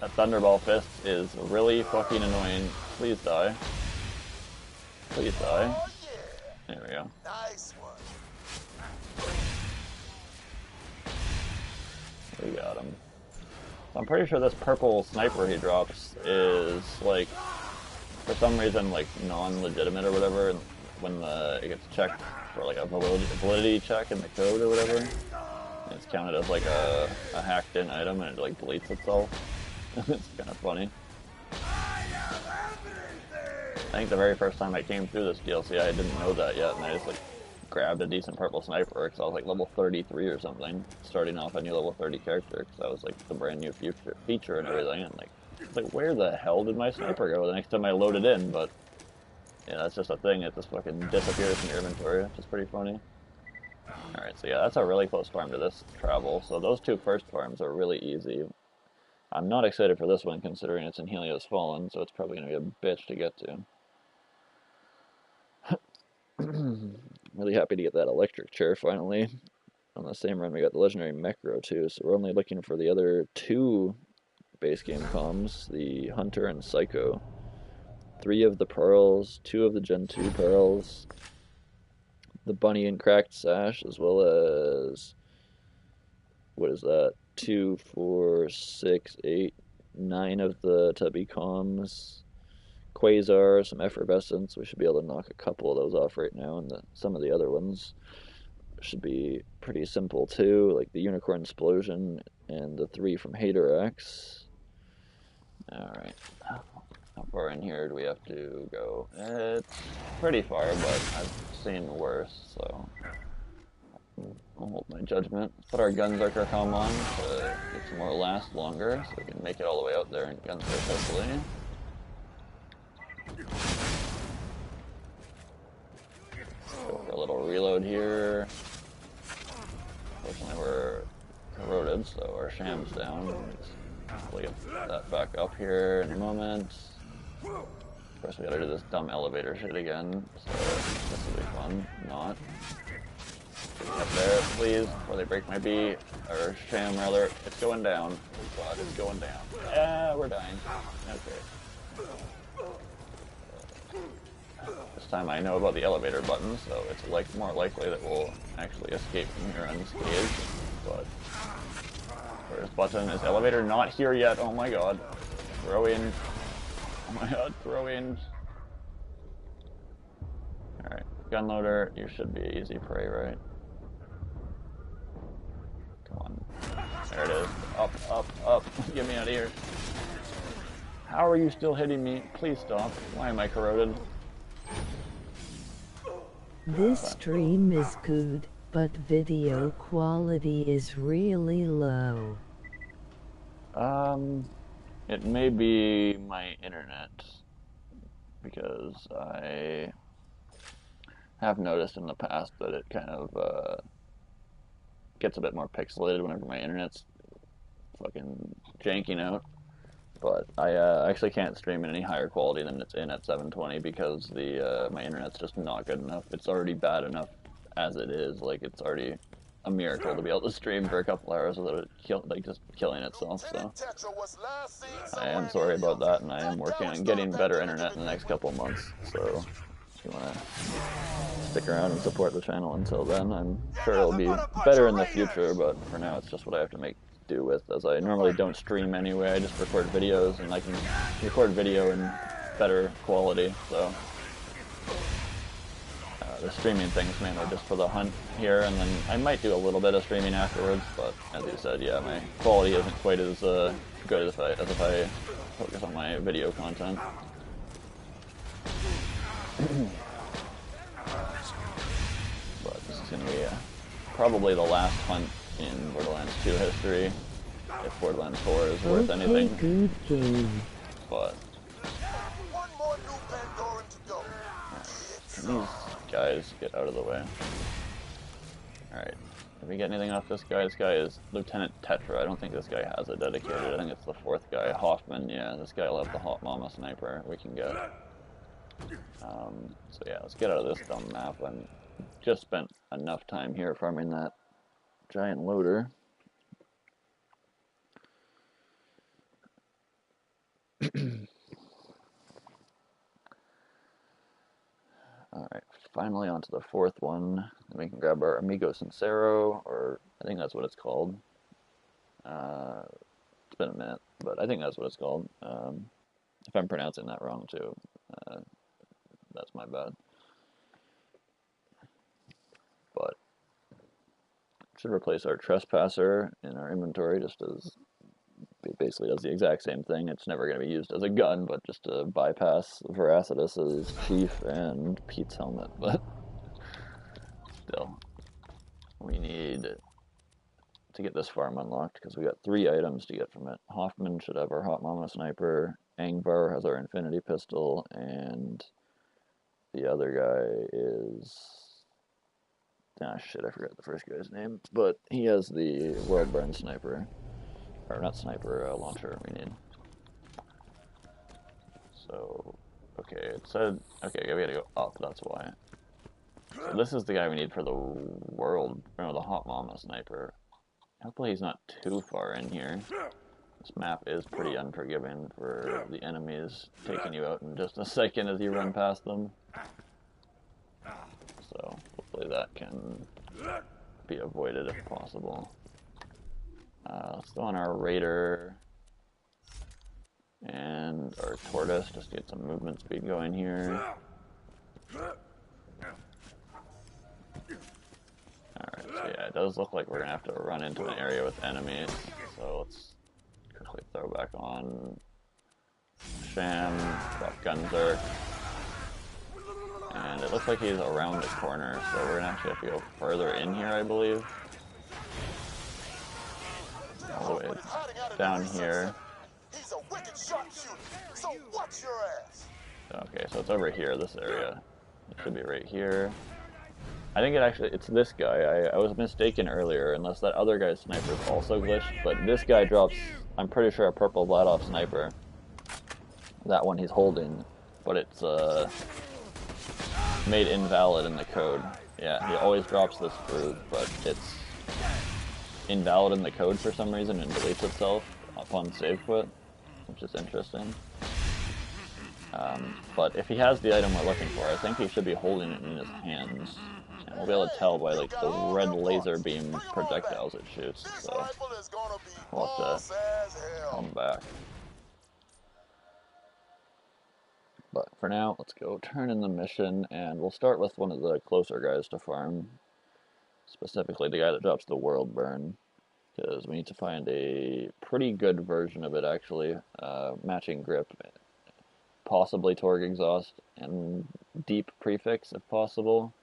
That Thunderball Fist is really fucking annoying. Please die. Please die. Oh, yeah. There we go. Nice one. We got him. I'm pretty sure this purple sniper he drops is, like, for some reason, like, non-legitimate or whatever, when it gets checked for, like, a validity check in the code or whatever. It's counted as, like, a hacked-in item, and it, like, deletes itself. It's kind of funny. I think the very first time I came through this DLC, I didn't know that yet, and I just, like, grabbed a decent purple sniper, because I was, like, level 33 or something, starting off a new level 30 character, because that was, like, the brand new feature and everything, and, like, where the hell did my sniper go the next time I loaded in? But, yeah, that's just a thing, it just fucking disappears from your inventory, which is pretty funny. Alright, so yeah, that's a really close farm to this travel, so those two first farms are really easy. I'm not excited for this one, considering it's in Helios Fallen, so it's probably going to be a bitch to get to. Really happy to get that electric chair finally. On the same run we got the legendary Mecro too, so we're only looking for the other two base game comms, the Hunter and Psycho. 3 of the pearls, 2 of the Gen 2 pearls, the Bunny and Cracked Sash, as well as, what is that, 2, 4, 6, 8, 9 of the Tubby comms, Quasar, some Effervescence. We should be able to knock a couple of those off right now, and some of the other ones should be pretty simple too, like the Unicorn Explosion and the 3 from Haterax. Alright, how far in here do we have to go? It's pretty far, but I've seen worse, so I'll hold my judgment. Put our Gunzerker comm on to get some more last longer, so we can make it all the way out there in Gunzerk hopefully. Go for a little reload here. Fortunately, we're corroded, so our sham's down. We'll get that back up here in a moment. Of course, we gotta do this dumb elevator shit again, so this will be fun. Not. Get me up there, please, before they break my bee. Or sham, rather. It's going down. Oh god, it's going down. Yeah, we're dying. Okay. This time I know about the elevator button, so it's like more likely that we'll actually escape from here unscathed. But where's button? Is elevator not here yet? Oh my god. Throw in. Oh my god, throw in. Alright, gunloader, you should be easy prey, right? Come on. There it is. Up, up, up. Get me out of here. How are you still hitting me? Please stop. Why am I corroded? This stream is good, but video quality is really low. It may be my internet, because I have noticed in the past that it kind of gets a bit more pixelated whenever my internet's fucking janking out. But I actually can't stream in any higher quality than it's in at 720 because my internet's just not good enough. It's already bad enough as it is. Like, it's already a miracle to be able to stream for a couple hours without it just killing itself. So I am sorry about that, and I am working on getting better internet in the next couple of months. So if you want to stick around and support the channel until then, I'm sure it'll be better in the future. But for now, it's just what I have to make do with, as I normally don't stream anyway. I just record videos, and I can record video in better quality, so the streaming thing's mainly just for the hunt here, and then I might do a little bit of streaming afterwards, but as you said, yeah, my quality isn't quite as good as if I focus on my video content. But this is going to be probably the last hunt in Borderlands 2 history, if Borderlands 4 is worth anything. Good game. But can these guys get out of the way? Alright, did we get anything off this guy? This guy is Lieutenant Tetra. I don't think this guy has a dedicated. I think it's the 4th guy, Hoffman. Yeah, this guy will have the Hot Mama sniper we can get. So yeah, let's get out of this dumb map. I've just spent enough time here farming that giant loader. Alright, finally onto the fourth one. Then we can grab our Amigo Sincero, or I think that's what it's called. It's been a minute, but I think that's what it's called. If I'm pronouncing that wrong too, that's my bad. But should replace our Trespasser in our inventory, just as it basically does the exact same thing. It's never going to be used as a gun, but just to bypass Veracitus's Chief and Pete's helmet. But still, we need to get this farm unlocked, because we got 3 items to get from it. Hoffman should have our Hot Mama Sniper, Angvar has our Infinity Pistol, and the other guy is... ah shit, I forgot the first guy's name, but he has the Worldburn Sniper. Or not sniper, launcher we need. So, okay, it said... okay, we gotta go up, that's why. So this is the guy we need for the the Hot Mama Sniper. Hopefully he's not too far in here. This map is pretty unforgiving for the enemies taking you out in just a second as you run past them. So hopefully that can be avoided if possible. Let's go on our Raider and our Tortoise just to get some movement speed going here. Alright, so yeah, it does look like we're going to have to run into an area with enemies, so let's quickly throw back on Sham, drop Gunzer, and it looks like he's around the corner, so we're going to actually have to go further in here, I believe. All the way down here. He's a wicked sharpshooter, so watch your ass. Okay, so it's over here, this area. It should be right here. I think it's this guy. I was mistaken earlier, unless that other guy's sniper is also glitched, but this guy drops, I'm pretty sure, a purple Vladoff sniper. That one he's holding, but it's made invalid in the code. Yeah, he always drops this fruit, but it's invalid in the code for some reason and deletes itself upon save quit, which is interesting. But if he has the item we're looking for, I think he should be holding it in his hands. And we'll be able to tell by like the red laser beam projectiles it shoots, so we'll have to come back. But for now, let's go turn in the mission, and we'll start with one of the closer guys to farm. Specifically the guy that drops the World Burn, because we need to find a pretty good version of it actually, matching grip, possibly Torg exhaust, and deep prefix if possible.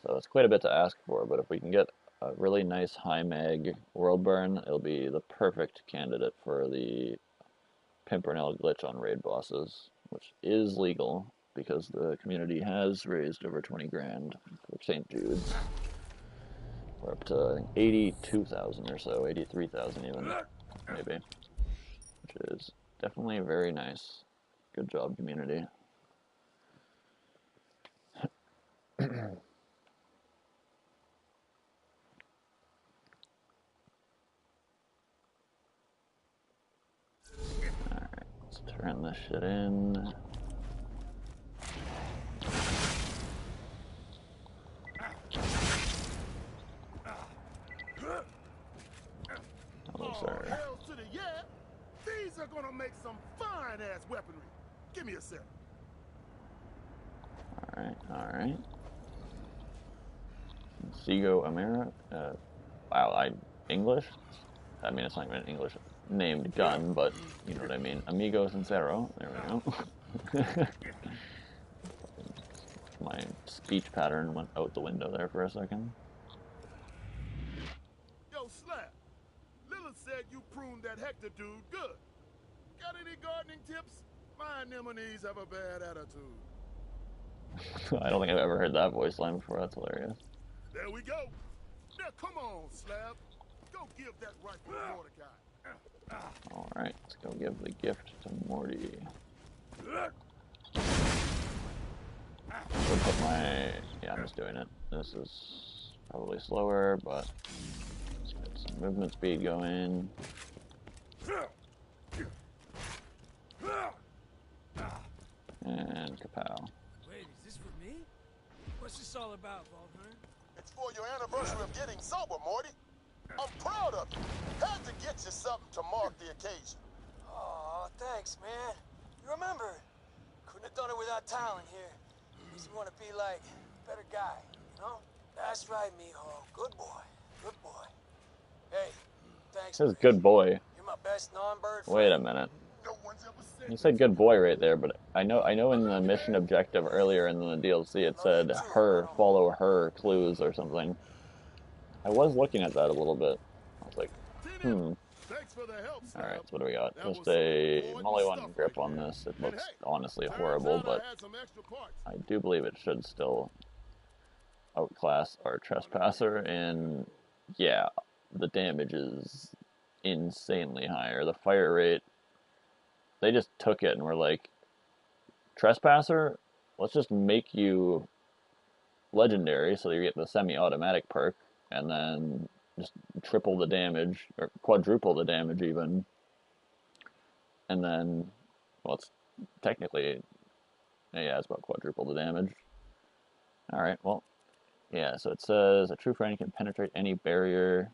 So it's quite a bit to ask for, but if we can get a really nice high mag World Burn, it'll be the perfect candidate for the Pimpernel glitch on raid bosses, which is legal because the community has raised over 20 grand for St. Jude's. We're up to, I think, 82,000 or so, 83,000 even, maybe, which is definitely very nice. Good job, community. Alright, let's turn this shit in. Oh, hell to the yeah! These are gonna make some fine-ass weaponry. Give me a sec. Alright. Sigo Amira. Wow, English? I mean, it's not even an English named gun, but you know what I mean. Amigo Sincero. There we go. My speech pattern went out the window there for a second. Yo, Slap. Lilith said you pruned that Hector dude good. Got any gardening tips? My anemones have a bad attitude. I don't think I've ever heard that voice line before. That's hilarious. There we go. Now come on, Slab. Go give that rifle to Mordecai. Alright, let's go give the gift to Morty. We'll put my... yeah, I'm just doing it. This is probably slower, but movement speed going. And kapow. Wait, is this for me? What's this all about, Valhern? It's for your anniversary of getting sober, Morty. I'm proud of you. Had to get you something to mark the occasion. Oh, thanks, man. You remember? Couldn't have done it without Talon here. Makes me want to be like a better guy, you know? That's right, mijo. Good boy. Good boy. Hey, thanks. It says good boy. You're my best non-bird friend. Wait a minute. No one's ever said You said good boy right there, but I know in the mission objective earlier in the DLC it said follow her clues or something. I was looking at that a little bit. I was like, Thanks for the help, Sam. Alright, so what do we got? That Just was some a important Molly 1 stuff grip right on there. this. It And looks hey, honestly turns horrible, out but I had some extra parts. I do believe it should still outclass our Trespasser, and yeah, the damage is insanely higher. The fire rate, they just took it and were like, Trespasser, let's just make you legendary so that you get the semi-automatic perk, and then just triple the damage, or quadruple the damage even, and then, well, it's technically, yeah, it's about quadruple the damage. Alright, well, yeah, so it says, a true friend can penetrate any barrier.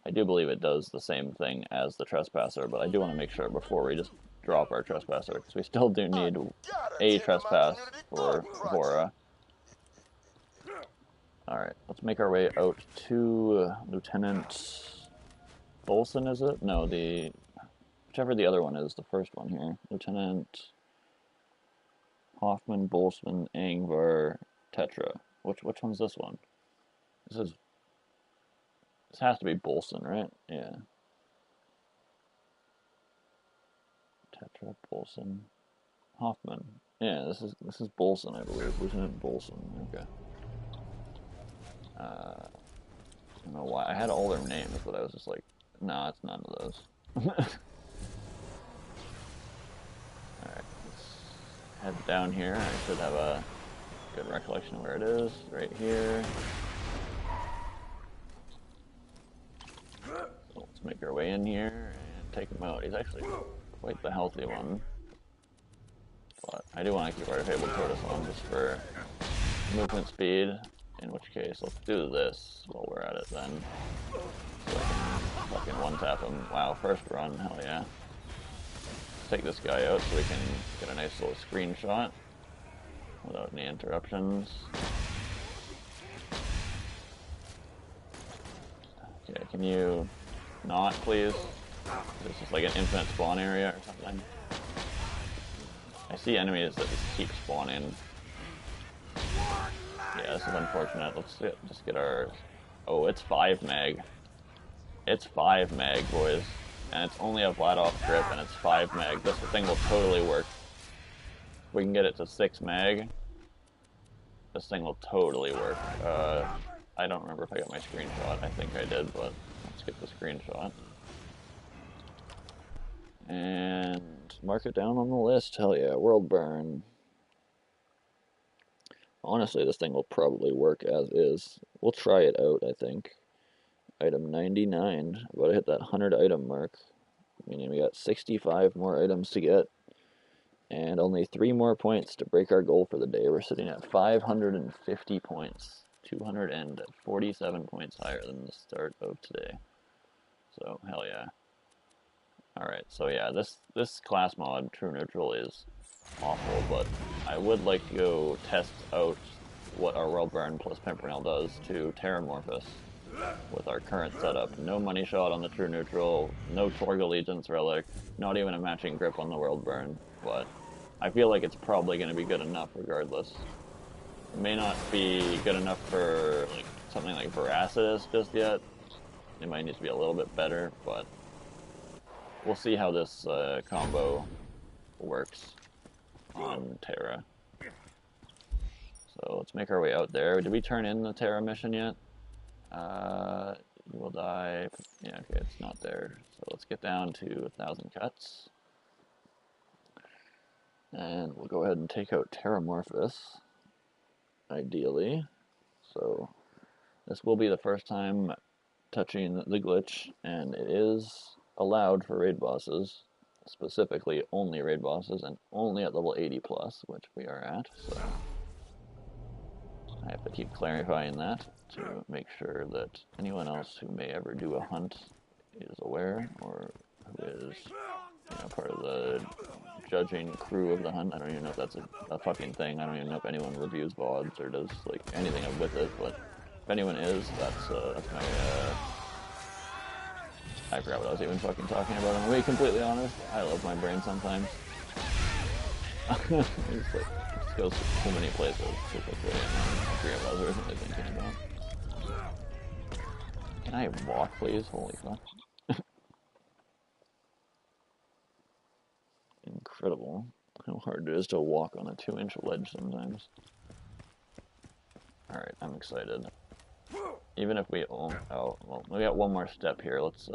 I do believe it does the same thing as the Trespasser, but I do want to make sure before we just drop our Trespasser, because we still do need a Trespass for Vora. Alright, let's make our way out to Lieutenant Bolson, is it? No, whichever the other one is, the first one here. Lieutenant Hoffman, Boltzmann, Angvar, Tetra. Which one's this one? This has to be Bolson, right? Yeah. Tetra, Bolson, Hoffman. Yeah, this is Bolson, I believe. Lieutenant Bolson. Okay. I don't know why. I had all their names, but I was just like, nah, it's none of those. Alright, let's head down here. I should have a good recollection of where it is. Right here. So let's make our way in here and take him out. He's actually quite the healthy one. But I do want to keep our Fabled Tortoise on just for movement speed. In which case, let's do this while we're at it then. So I can fucking one-tap him. Wow, first run, hell yeah. Let's take this guy out so we can get a nice little screenshot without any interruptions. Okay, can you not, please? This is like an infinite spawn area or something. I see enemies that just keep spawning. Yeah, this is unfortunate. Let's just get our... Oh, it's 5 mag. It's 5 mag, boys. And it's only a flat-off grip, and it's 5 mag. This thing will totally work. If we can get it to 6 mag, this thing will totally work. I don't remember if I got my screenshot. I think I did, but let's get the screenshot. And mark it down on the list. Hell yeah, World Burn. Honestly, this thing will probably work as is. We'll try it out, I think. Item 99. About to hit that 100 item mark. Meaning we got 65 more items to get. And only 3 more points to break our goal for the day. We're sitting at 550 points. 247 points higher than the start of today. So, hell yeah. Alright, so yeah, this class mod, True Neutral, is awful, but I would like to go test out what our World Burn plus Pimpernel does to Terramorphous with our current setup. No money shot on the True Neutral, no Torg Allegiance Relic, not even a matching grip on the World Burn, but I feel like it's probably going to be good enough regardless. It may not be good enough for like something like Veracitus just yet. It might need to be a little bit better, but we'll see how this combo works on Terra. So let's make our way out there. Did we turn in the Terra mission yet? You will die. Yeah, okay, it's not there. So let's get down to 1,000 cuts. And we'll go ahead and take out Terramorphous, ideally. So this will be the first time touching the glitch, and it is allowed for raid bosses, specifically only raid bosses, and only at level 80 plus, which we are at, so I have to keep clarifying that to make sure that anyone else who may ever do a hunt is aware, or who is, you know, part of the judging crew of the hunt. I don't even know if that's a fucking thing. I don't even know if anyone reviews VODs or does like anything with it, but if anyone is, that's my I forgot what I was even fucking talking about. I'm gonna be completely honest. I love my brain sometimes. It's like, it just goes to too many places too quickly, and I forget what I was originally thinking about. Can I walk, please? Holy fuck. Incredible how hard it is to walk on a 2-inch ledge sometimes. Alright, I'm excited. Even if we well, we got one more step here. Let's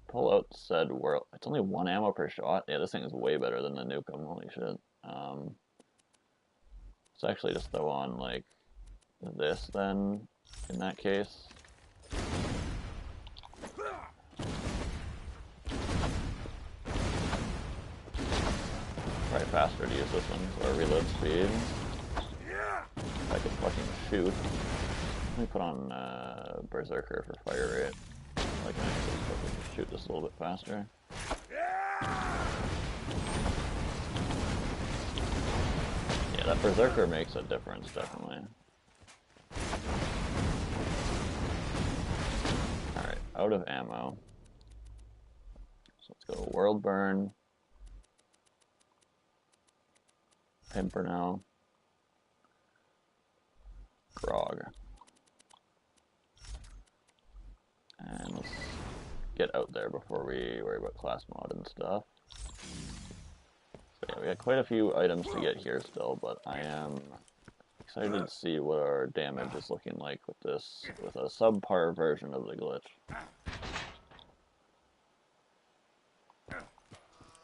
pull out said world. It's only 1 ammo per shot. Yeah, this thing is way better than the Nukem. Holy shit. Let's actually just throw on like this then. In that case. Probably faster to use this one for our reload speed. If I could fucking shoot. Let me put on Berserker for fire rate. I can actually fucking shoot this a little bit faster. Yeah, that Berserker makes a difference, definitely. Alright, out of ammo. So let's go World Burn. Pimpernel. Grog. And let's get out there before we worry about class mod and stuff. So yeah, we got quite a few items to get here still, but I am excited to see what our damage is looking like with this, with a subpar version of the glitch.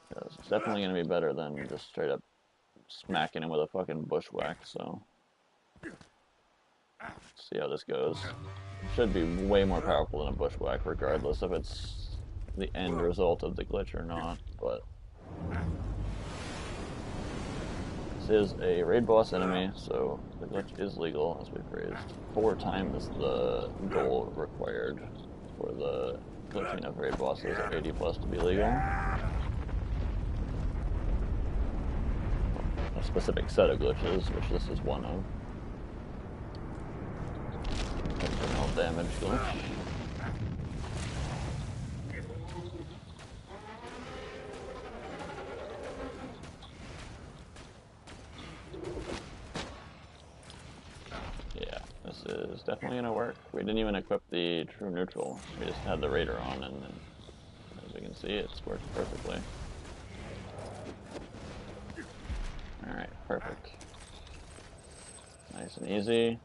Because it's definitely going to be better than just straight up smacking him with a fucking bushwhack, so let's see how this goes. It should be way more powerful than a bushwhack, regardless if it's the end result of the glitch or not, but this is a raid boss enemy, so the glitch is legal, as we've raised 4 times the goal required for the glitching of raid bosses at 80 plus to be legal. A specific set of glitches, which this is one of. Pimpernel damage glitch. Yeah, this is definitely gonna work. We didn't even equip the true neutral. We just had the Raider on, and then, as we can see, it's worked perfectly. Alright, perfect. Nice and easy.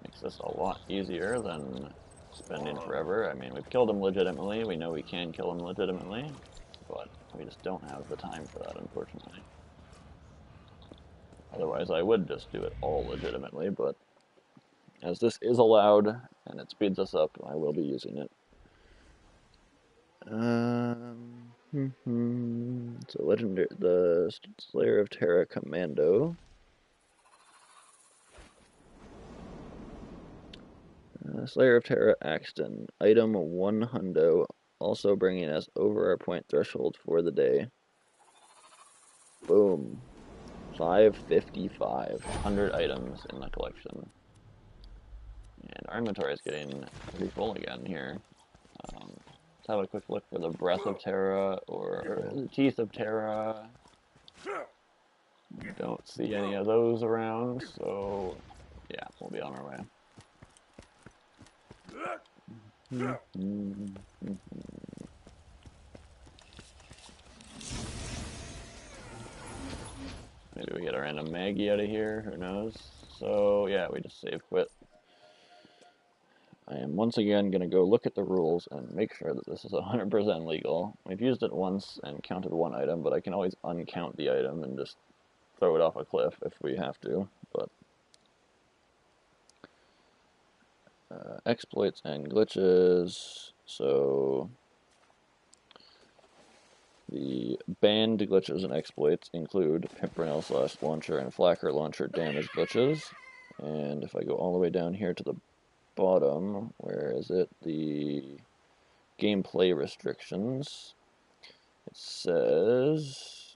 Makes this a lot easier than spending forever. I mean, we've killed him legitimately. We know we can kill him legitimately, but we just don't have the time for that, unfortunately. Otherwise, I would just do it all legitimately, but as this is allowed and it speeds us up, I will be using it. So legendary, the Slayer of Terra Commando. Slayer of Terra Axton. Item 1 hundo, also bringing us over our point threshold for the day. Boom. 555. 100 items in the collection. And our inventory is getting pretty full again here. Let's have a quick look for the Breath of Terra or the Teeth of Terra. Don't see any of those around, so yeah, we'll be on our way. Maybe we get a random Maggie out of here, who knows. So yeah, we just save quit. I am once again going to go look at the rules and make sure that this is 100% legal. We've used it once and counted 1 item, but I can always uncount the item and just throw it off a cliff if we have to. But exploits and glitches. So the banned glitches and exploits include Pimpernel / launcher and Flacker launcher damage glitches. And if I go all the way down here to the bottom, where is it? The gameplay restrictions. It says,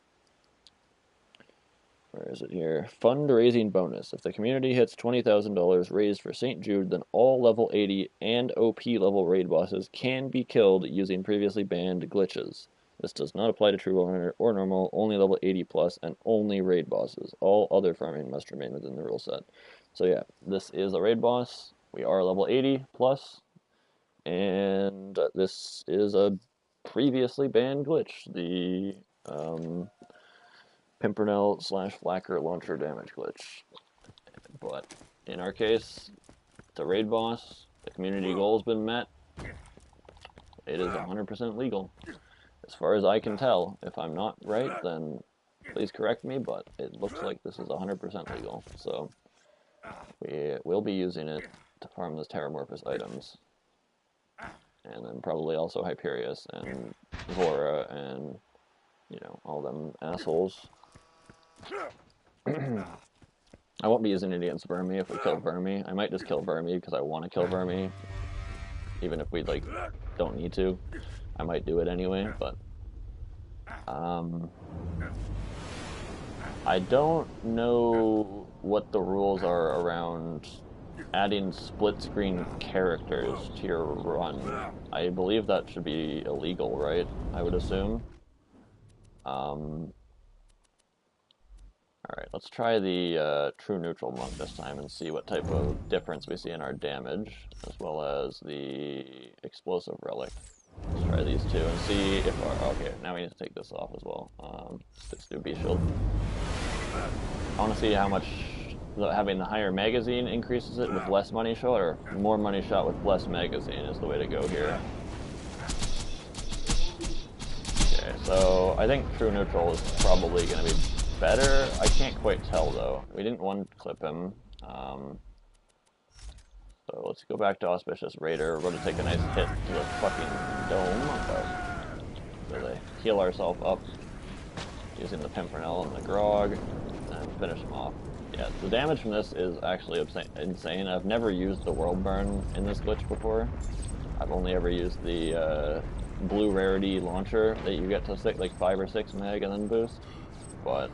where is it here? Fundraising bonus. If the community hits $20,000 raised for St. Jude, then all level 80 and OP level raid bosses can be killed using previously banned glitches. This does not apply to true or normal, only level 80 plus, and only raid bosses. All other farming must remain within the rule set. So yeah, this is a raid boss. We are level 80 plus, and this is a previously banned glitch, the Pimpernel / Flacker launcher damage glitch. But in our case, it's a raid boss. The community goal has been met. It is 100% legal. As far as I can tell, if I'm not right, then please correct me, but it looks like this is 100% legal. So we will be using it to farm those Terramorphous items. And then probably also Hyperius and Vora and, you know, all them assholes. I won't be using it against Vermi if we kill Vermi. I might just kill Vermi because I want to kill Vermi. Even if we, like, don't need to. I might do it anyway, but I don't know what the rules are around adding split-screen characters to your run. I believe that should be illegal, right? I would assume. Alright, let's try the True Neutral Monk this time and see what type of difference we see in our damage, as well as the Explosive Relic. Let's try these two and see if our... Okay, now we need to take this off as well. Let's do B-Shield. I want to see how much having the higher magazine increases it with less money shot, or more money shot with less magazine is the way to go here. Okay, so I think True Neutral is probably going to be better. I can't quite tell though. We didn't one-clip him. So let's go back to Auspicious Raider. We're going to take a nice hit to the fucking dome. So to heal ourselves up using the Pimpernel and the Grog and finish him off. Yeah, the damage from this is actually insane. I've never used the World Burn in this glitch before. I've only ever used the blue rarity launcher that you get to like 5 or 6 meg and then boost. But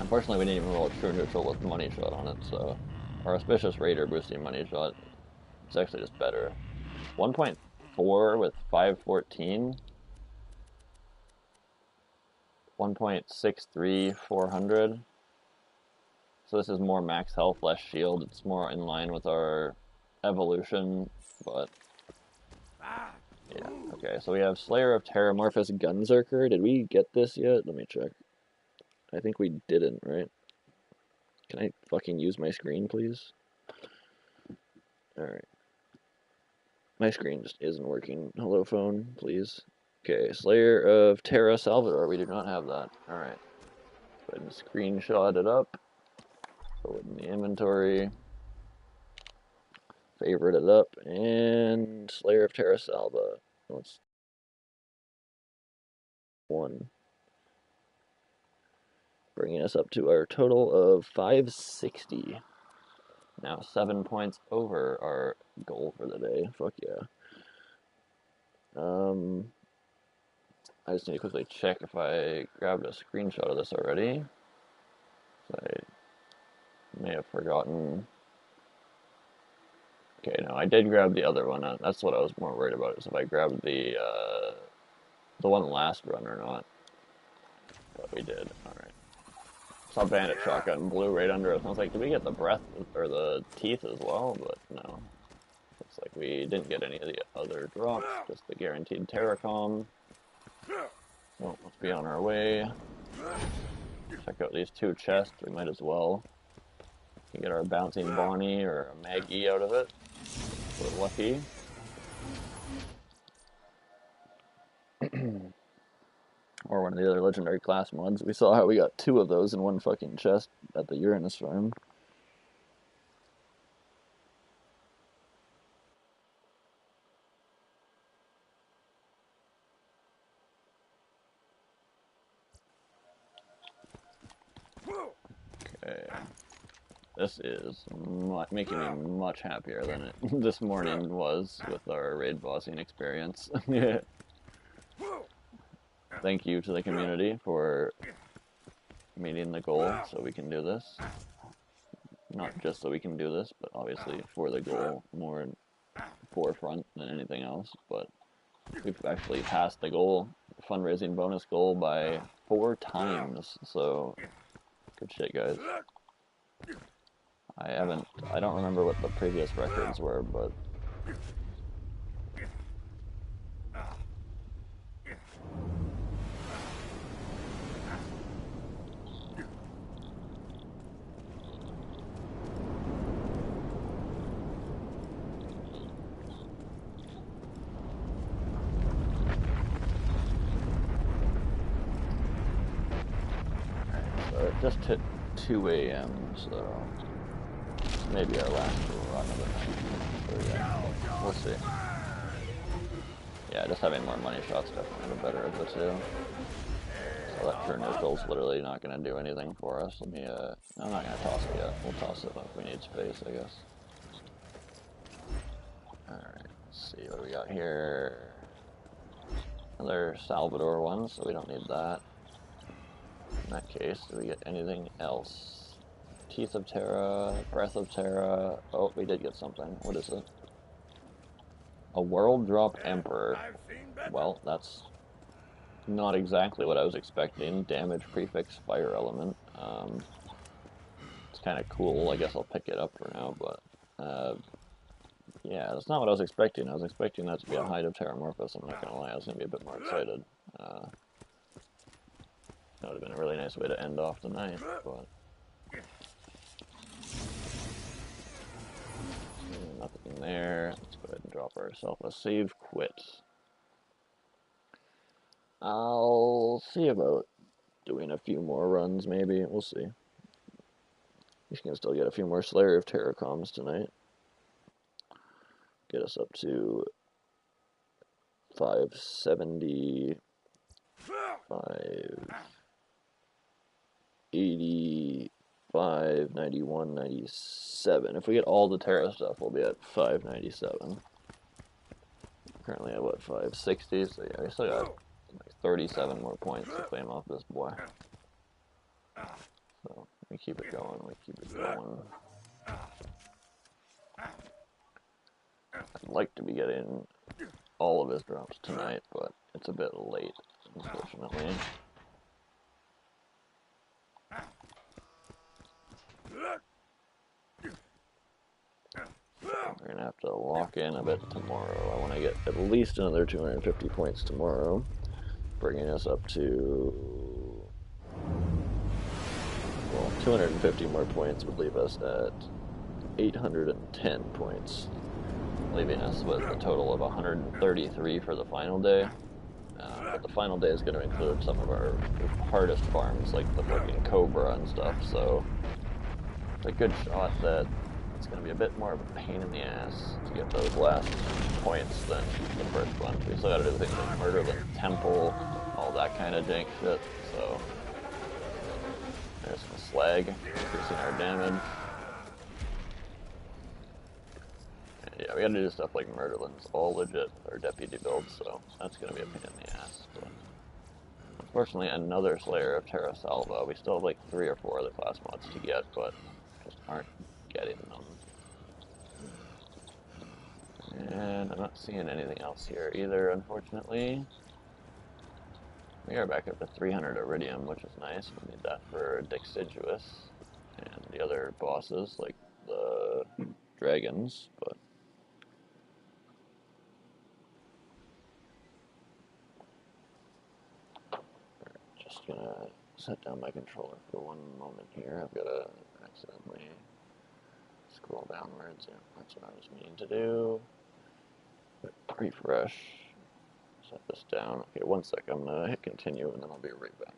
unfortunately, we didn't even roll a True Neutral with money shot on it, so our Auspicious Raider boosting money shot is actually just better. 1.4 with 514. 1.63, 400. So this is more max health, less shield. It's more in line with our evolution, but yeah. Okay, so we have Slayer of Terramorphous Gunzerker. Did we get this yet? Let me check. I think we didn't, right? Can I fucking use my screen, please? Alright. My screen just isn't working. Hello, phone, please. Okay, Slayer of Terra Salvador. We do not have that. Alright. Go ahead and screenshot it up. Throw it in the inventory. Favorite it up. And Slayer of Terra Salva. Let's... 1. Bringing us up to our total of 560. Now 7 points over our goal for the day. Fuck yeah. I just need to quickly check if I grabbed a screenshot of this already. I may have forgotten. Okay, no, I did grab the other one. That's what I was more worried about, is if I grabbed the one last run or not. But we did. Alright. Saw Bandit Shotgun blew right under us. I was like, did we get the breath or the teeth as well? But no. Looks like we didn't get any of the other drops, just the guaranteed Terracom. Well, let's be on our way. Check out these 2 chests. We might as well. We can get our bouncing Bonnie or a Maggie out of it. We're lucky. Or one of the other legendary class mods. We saw how we got 2 of those in one fucking chest at the Uranus farm. Okay. This is making me much happier than it this morning was with our raid bossing experience. Thank you to the community for meeting the goal so we can do this. Not just so we can do this, but obviously for the goal more in forefront than anything else. But we've actually passed the goal, fundraising bonus goal, by 4 times. So good shit, guys. I don't remember what the previous records were, but so it just hit 2 a.m., so maybe our last run of the night. So yeah, we'll see. Yeah, just having more money shots definitely the better of the two. So that turn neutral's literally not going to do anything for us. Let me, I'm not going to toss it yet. We'll toss it if we need space, I guess. Alright, let's see what we got here. Another Salvador one, so we don't need that. In that case, do we get anything else? Teeth of Terra, Breath of Terra. Oh, we did get something. What is it? A World Drop Emperor. Well, that's not exactly what I was expecting. Damage prefix fire element. It's kind of cool. I guess I'll pick it up for now, but yeah, that's not what I was expecting. I was expecting that to be a Hide of Terramorphous. I'm not gonna lie, I was gonna be a bit more excited. That would have been a really nice way to end off the night, but nothing there. Let's go ahead and drop ourselves a save quit. I'll see about doing a few more runs, maybe. We'll see. We can still get a few more Slayer of Terracoms tonight. Get us up to 570, 580, 591, 97. If we get all the Terra stuff, we'll be at 597. Currently at what, 560? So yeah, we still got like 37 more points to claim off this boy. So we keep it going, we keep it going. I'd like to be getting all of his drops tonight, but it's a bit late, unfortunately. We're gonna have to lock in a bit tomorrow. I want to get at least another 250 points tomorrow, bringing us up to, well, 250 more points would leave us at 810 points, leaving us with a total of 133 for the final day. But the final day is going to include some of our hardest farms, like the fucking Cobra and stuff, so it's a good shot that it's going to be a bit more of a pain in the ass to get those last points than the first bunch. We still got to do things like Murderland Temple, all that kind of jank shit, so there's some slag, increasing our damage. Yeah, we gotta do stuff like Murderlands, all legit with our deputy builds, so that's gonna be a pain in the ass. But unfortunately, another Slayer of Terra Salva. We still have like 3 or 4 other class mods to get, but just aren't getting them. And I'm not seeing anything else here either, unfortunately. We are back up to 300 Iridium, which is nice. We need that for Deciduous and the other bosses, like the dragons, but just gonna set down my controller for one moment here. I've got to accidentally scroll downwards. Yeah, that's what I was meaning to do. Refresh. Set this down. Okay, one sec. I'm gonna hit continue and then I'll be right back.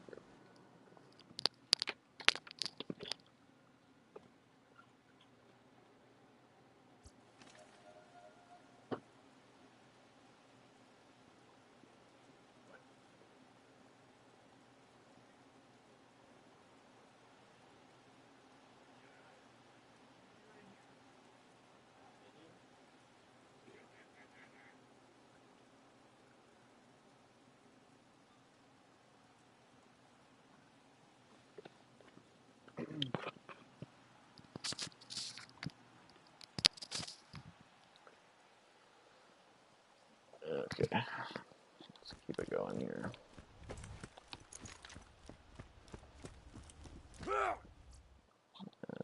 Okay, let's keep it going here.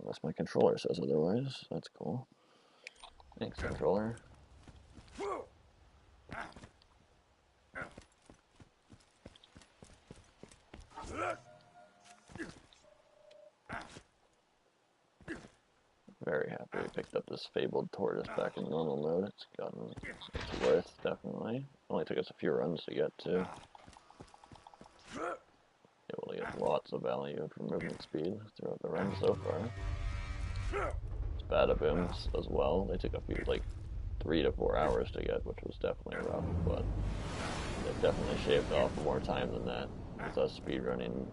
Unless my controller says otherwise, that's cool. Thanks, controller. Very happy we picked up this fabled tortoise back in normal mode. It's gotten its worth, definitely. Only took us a few runs to get to. Able to get lots of value from movement speed throughout the run so far. Bada-booms as well. They took a few, like, 3 to 4 hours to get, which was definitely rough, but they've definitely shaved off more time than that with us speedrunning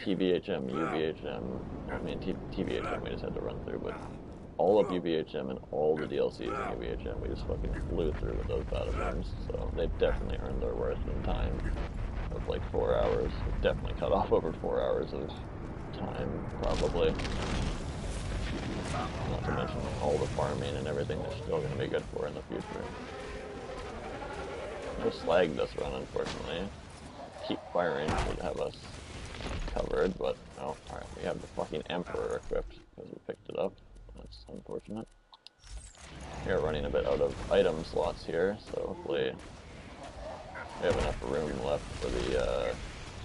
TVHM, UVHM. I mean, TVHM we just had to run through, but all of UVHM and all the DLCs in UVHM we just fucking flew through with those bada-booms, so they definitely earned their worth in time of like 4 hours. It definitely cut off over 4 hours of time, probably. Not to mention all the farming and everything they're still going to be good for in the future. No slag this run, unfortunately. Keep firing should have us covered, but oh, alright, we have the fucking Emperor equipped because we picked it up. That's unfortunate. We're running a bit out of item slots here, so hopefully we have enough room left for the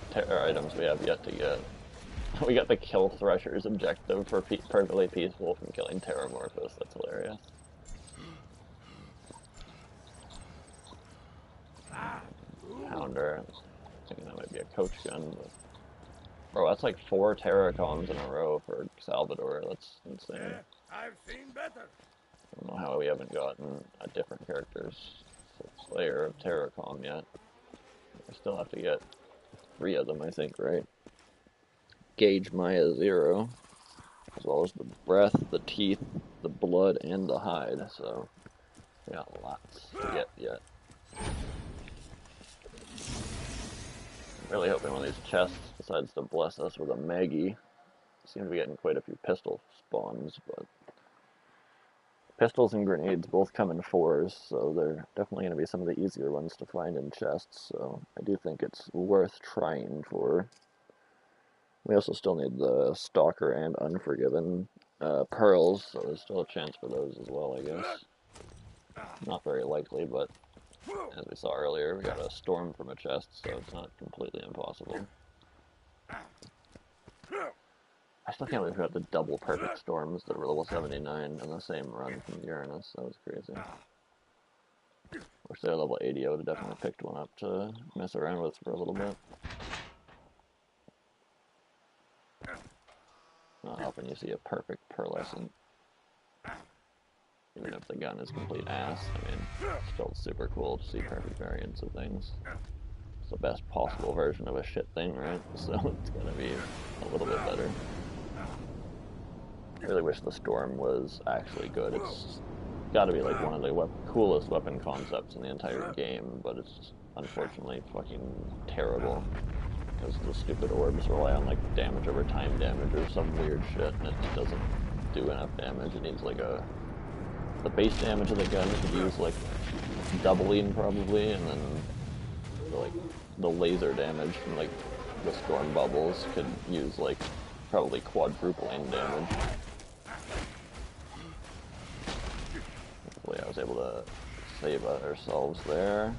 terror items we have yet to get. We got the Kill Threshers objective for perfectly peaceful from killing Terramorphous. That's hilarious. Pounder. Thinking that might be a coach gun, but bro, that's like 4 Terracoms in a row for Salvador. That's insane. Yeah, I've seen better. I don't know how we haven't gotten a different character's Slayer of Terracom yet. We still have to get 3 of them, I think, right? Gauge Maya 0, as well as the breath, the teeth, the blood, and the hide, so we got lots to get yet. Really hoping one of these chests decides to bless us with a Maggie. Seem to be getting quite a few pistol spawns, but pistols and grenades both come in 4s, so they're definitely going to be some of the easier ones to find in chests, so I do think it's worth trying for. We also still need the Stalker and Unforgiven pearls, so there's still a chance for those as well, I guess. Not very likely, but as we saw earlier, we got a storm from a chest, so it's not completely impossible. I still can't believe we got the double perfect storms that were level 79 in the same run from Uranus. That was crazy. Wish they were level 80, I would have definitely picked one up to mess around with for a little bit. Not often you see a perfect pearlescent. Even if the gun is complete ass, I mean, it's still super cool to see perfect variants of things. It's the best possible version of a shit thing, right? So it's gonna be a little bit better. I really wish the Storm was actually good. It's gotta be like one of the coolest weapon concepts in the entire game, but it's unfortunately fucking terrible. Because the stupid orbs rely on like damage over time damage or some weird shit, and it just doesn't do enough damage. It needs like the base damage of the gun could use like doubling probably, and then the laser damage from like the storm bubbles could use like probably quadrupling damage. Hopefully I was able to save ourselves there.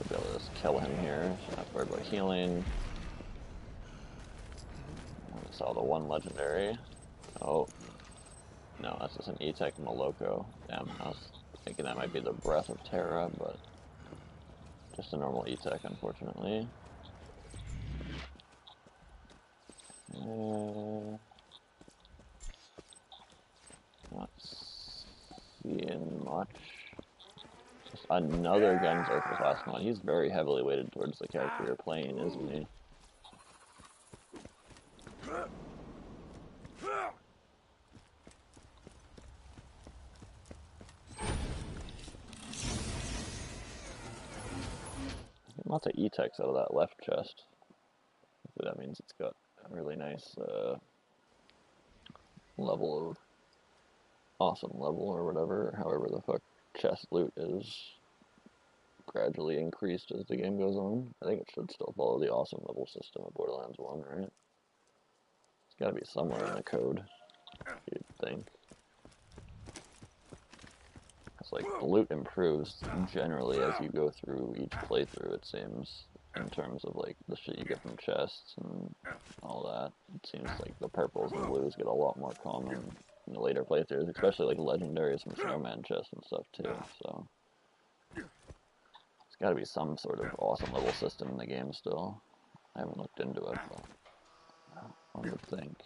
Be able to just kill him here. Should not worry about healing. I saw the one legendary. Oh. No, that's just an E-Tech Moloko. Damn, I was thinking that might be the Breath of Terra, but just a normal E-Tech, unfortunately. Not seeing much. Just another Gunzer for class 1. He's very heavily weighted towards the character you're playing, isn't he? Lots of E-Techs out of that left chest. Hopefully that means it's got a really nice level of awesome level or whatever, however the fuck chest loot is gradually increased as the game goes on. I think it should still follow the awesome level system of Borderlands 1, right? It's gotta be somewhere in the code, you'd think. It's like, the loot improves generally as you go through each playthrough, it seems, in terms of, like, the shit you get from chests and all that. It seems like the purples and blues get a lot more common in the later playthroughs, especially, like, legendaries from Snowman chests and stuff, too, so... There's gotta be some sort of awesome level system in the game still. I haven't looked into it, but one would think.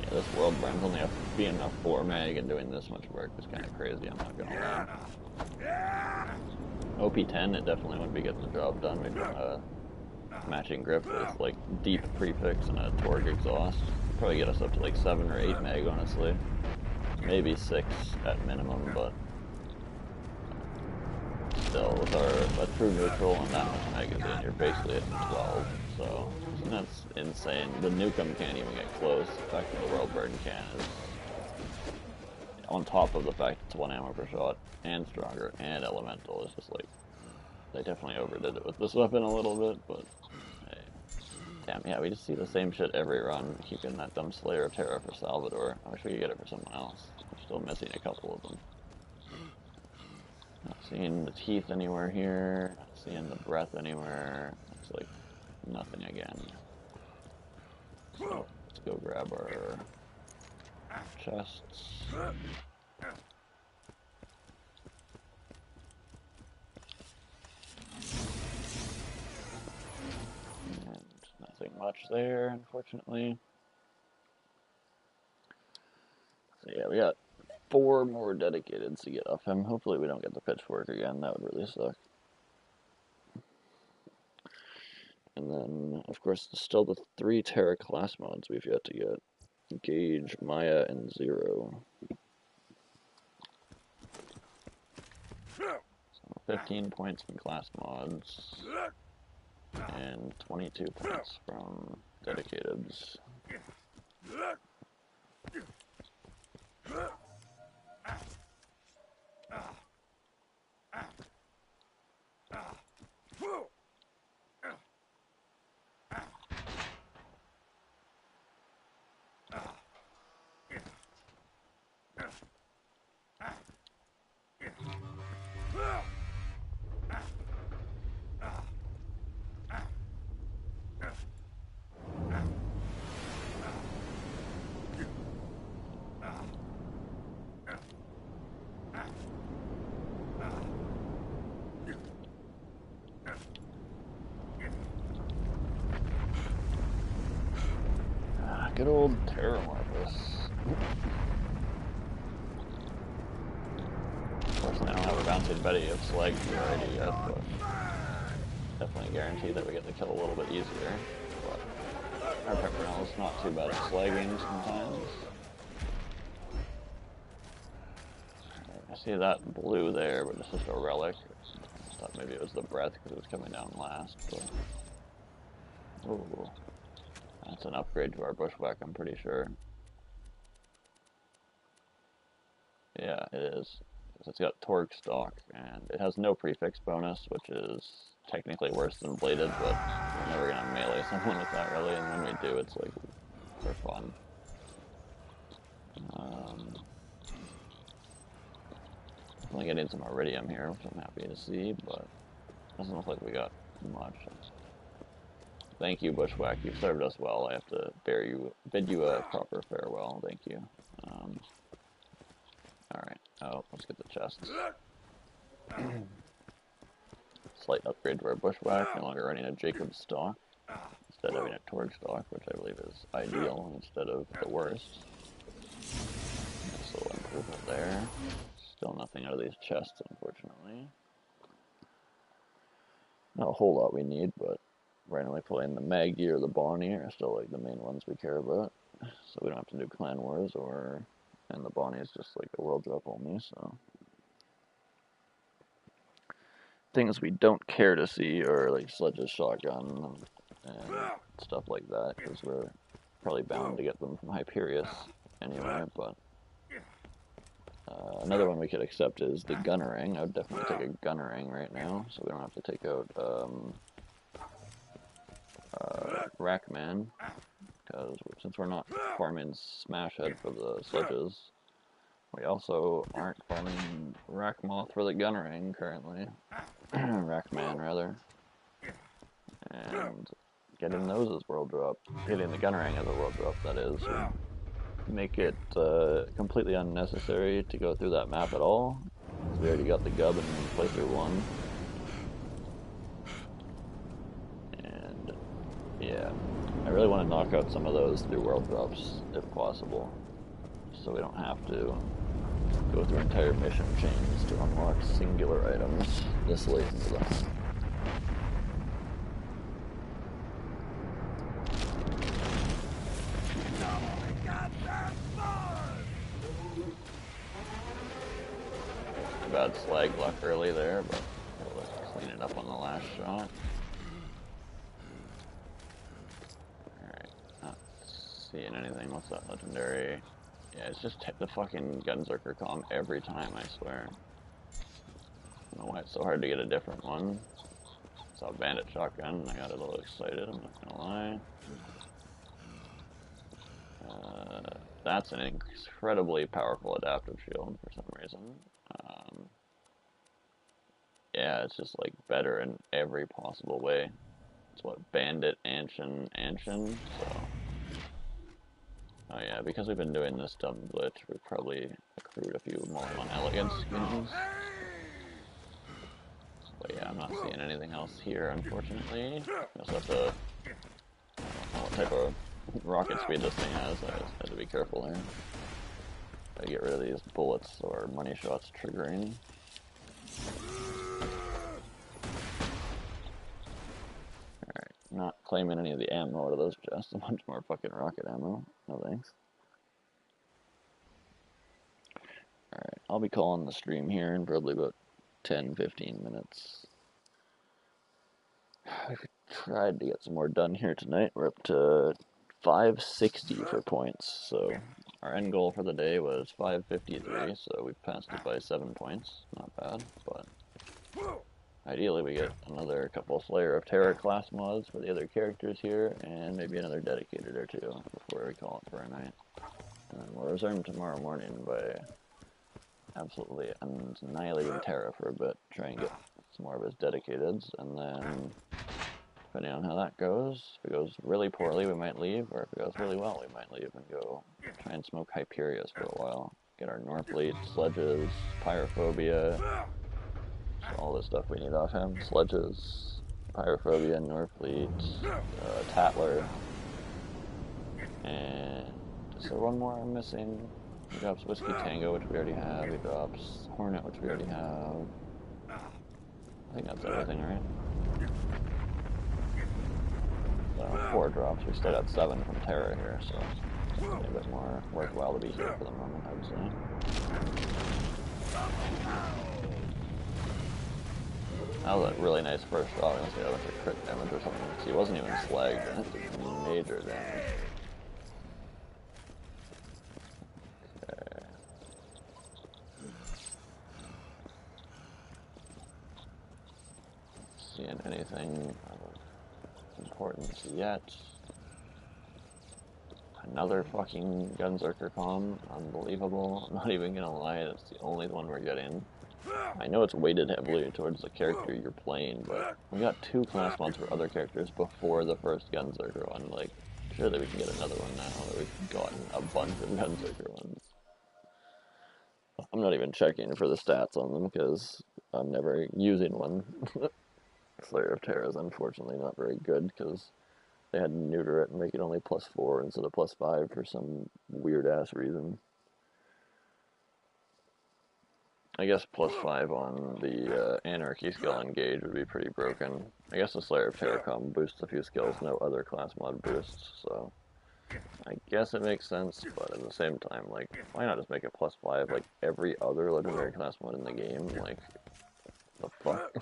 Yeah, this world burn's only being a 4 mag and doing this much work is kind of crazy, I'm not gonna lie. OP10, it definitely wouldn't be getting the job done. We'd run a matching grip with like deep prefix and a Torg exhaust. Probably get us up to like 7 or 8 meg, honestly. Maybe 6 at minimum, but still, with a true neutral and that much magazine, you're basically at 12. So that's insane. The Nukem can't even get close. The fact that the World Burden can is, on top of the fact it's 1 ammo per shot and stronger and elemental, is just like, they definitely overdid it with this weapon a little bit, but hey. Damn, yeah, we just see the same shit every run. We keep getting that dumb Slayer of Terror for Salvador. I wish we could get it for someone else. We're still missing a couple of them. Not seeing the teeth anywhere here. Not seeing the breath anywhere. Looks like nothing again. So, let's go grab our chests. And nothing much there, unfortunately. So yeah, we got 4 more dedicated to get off him. Hopefully we don't get the pitchfork again. That would really suck. And then, of course, still the 3 Terra class mods we've yet to get. Gauge, Maya, and Zero. So 15 points from class mods. And 22 points from dedicateds. Good old Terra Marvis. Unfortunately, I don't have a bouncing Betty of Slag already yet, but definitely guarantee that we get the kill a little bit easier. But our Pimpernel is not too bad at slagging sometimes. I see that blue there, but it's just a relic. I thought maybe it was the breath because it was coming down last. But... ooh. That's an upgrade to our bushwhack, I'm pretty sure. Yeah, it is. It's got Torque stock, and it has no prefix bonus, which is technically worse than bladed, but we're never gonna melee someone with that really, and when we do, it's like for fun. Definitely getting some iridium here, which I'm happy to see, but doesn't look like we got much. Thank you, Bushwhack. You've served us well. I have to bid you a proper farewell. Thank you. Alright. Oh, let's get the chests. Slight upgrade to our Bushwhack. No longer running a Jacob's stock. Instead of having a Torg stock, which I believe is ideal instead of the worst. Nice little improvement there. Still nothing out of these chests, unfortunately. Not a whole lot we need, but randomly pulling the Maggie or the Bonnie are still like the main ones we care about. So we don't have to do Clan Wars and the Bonnie is just like a world drop only, so. things we don't care to see are like Sledge's shotgun and stuff like that, because we're probably bound to get them from Hyperius anyway, but another one we could accept is the Gunnering. I would definitely take a Gunnering right now, so we don't have to take out Rackman, because since we're not farming Smashhead for the Sledges, we also aren't farming Rackmoth for the Gunnering currently. Rackman, rather. And getting those as world drop, getting the Gunnering as a world drop, that is, would make it completely unnecessary to go through that map at all. We already got the Gub in playthrough 1. And yeah, I really want to knock out some of those through world drops if possible, so we don't have to go through entire mission chains to unlock singular items this late into the hunt. Bad slag luck early there, but we'll clean it up on the last shot. Alright, not seeing anything. What's that legendary? Yeah, it's just the fucking Gunzerker comm every time, I swear. I don't know why it's so hard to get a different one. Saw Bandit Shotgun and I got a little excited, I'm not gonna lie. That's an incredibly powerful adaptive shield for some reason. Yeah, it's just like better in every possible way. It's what, Bandit, Anshin, so... Oh yeah, because we've been doing this dumb glitch, we've probably accrued a few more on Elegance skins. But yeah, I'm not seeing anything else here, unfortunately. I also have to... I don't know what type of rocket speed this thing has, I just have to be careful here. Gotta get rid of these bullets or money shots triggering. Alright, not claiming any of the ammo out of those chests, a bunch more fucking rocket ammo. No thanks. Alright, I'll be calling the stream here in probably about 10-15 minutes. We've tried to get some more done here tonight. We're up to 560 for points, so our end goal for the day was 553, so we passed it by 7 points. Not bad, but ideally we get another couple Slayer of Terror class mods for the other characters here, and maybe another dedicated or two before we call it for a night. And then we'll resume tomorrow morning by absolutely annihilating Terra for a bit, try and get some more of his dedicateds, and then depending on how that goes, if it goes really poorly we might leave, or if it goes really well we might leave and go try and smoke Hyperius for a while. Get our Norfleet, Sledges, Pyrophobia, all the stuff we need off him. Sledges, Pyrophobia, Norfleet, Tatler, and is there one more I'm missing? He drops Whiskey Tango, which we already have. He drops Hornet, which we already have. I think that's everything, right? So 4 drops. We stayed at 7 from Terra here, so it's a bit more worthwhile to be here for the moment, I would say. That was a really nice first shot. Unless he had a bunch of crit damage or something. He wasn't even slagged, and it did major damage. Seeing anything of importance yet. Another fucking Gunzerker comm. Unbelievable. I'm not even gonna lie, that's the only one we're getting. I know it's weighted heavily towards the character you're playing, but we got 2 class mods for other characters before the first Gunzerker one. Like, surely we can get another one now that we've gotten a bunch of Gunzerker ones. I'm not even checking for the stats on them because I'm never using one. Slayer of Terror is unfortunately not very good because they had to neuter it and make it only +4 instead of +5 for some weird ass reason. I guess +5 on the Anarchy skill engage would be pretty broken. I guess the Slayer of Terror comm boosts a few skills no other class mod boosts, so I guess it makes sense, but at the same time, like, why not just make it +5 like every other legendary class mod in the game? Like, the fuck?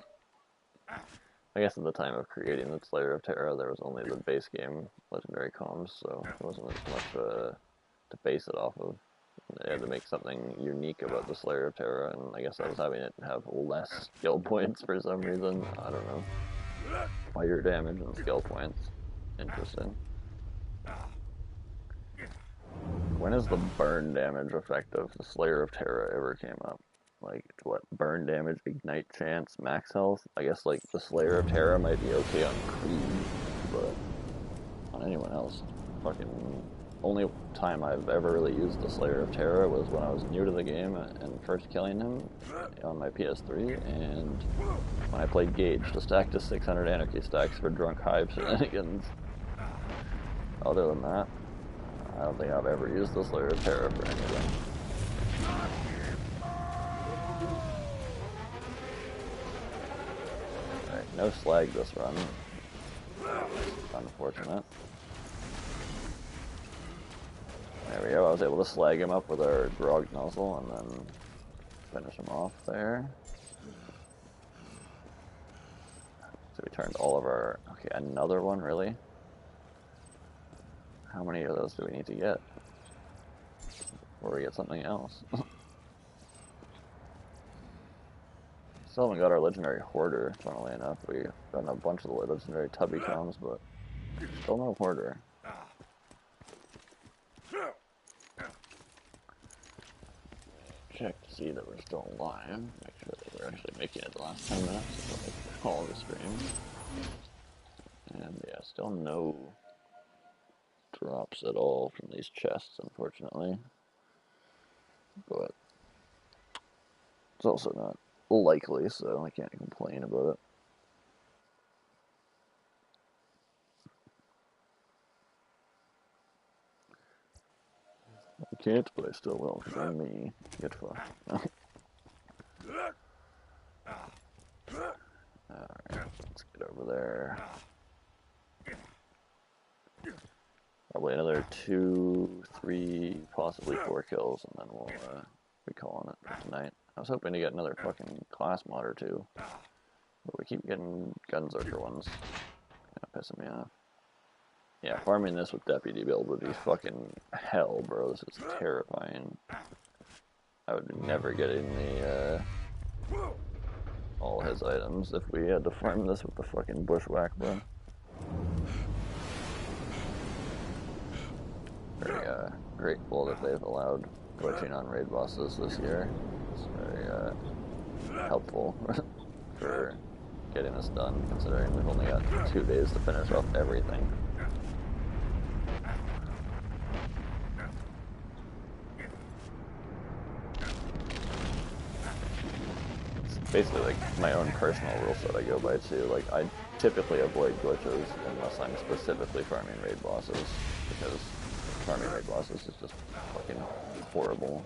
I guess at the time of creating the Slayer of Terra, there was only the base game legendary comms, so there wasn't as much to base it off of. They had to make something unique about the Slayer of Terra, and I guess I was having it have less skill points for some reason. I don't know. Fire damage and skill points. Interesting. When is the burn damage effect of the Slayer of Terra ever came up? Like, what, burn damage, ignite chance, max health? I guess, like, the Slayer of Terra might be okay on Creed, but on anyone else, fucking... Only time I've ever really used the Slayer of Terra was when I was new to the game and first killing him on my PS3, and when I played Gage to stack to 600 Anarchy stacks for drunk hive shenanigans. Other than that, I don't think I've ever used the Slayer of Terra for anything. Alright, no slag this run. Unfortunate. There we go, I was able to slag him up with our grog nozzle and then finish him off there. So we turned all of our... Okay, another one, really? How many of those do we need to get? Before we get something else? Still haven't got our legendary hoarder, funnily enough. We've gotten a bunch of the legendary tubby comms, but still no hoarder. Check to see that we're still alive. Make sure that we're actually making it the last 10 minutes before I call the stream. And yeah, still no drops at all from these chests, unfortunately. But it's also not likely, so I can't complain about it. I can't, but I still will, because I'm me. Get fucked. Alright, let's get over there. Probably another 2, 3, possibly 4 kills, and then we'll be calling it for tonight. I was hoping to get another fucking class mod or 2, but we keep getting Gunzerker ones. Kinda pissing me off. Yeah, farming this with Deputy build would be fucking hell, bro. This is terrifying. I would be never getting the, all his items if we had to farm this with the fucking bushwhack, bro. Very, grateful that they've allowed glitching on raid bosses this year. It's very, helpful for getting this done, considering we've only got 2 days to finish off everything. Basically like my own personal rules that I go by too. Like I typically avoid glitches unless I'm specifically farming raid bosses, because farming raid bosses is just fucking horrible.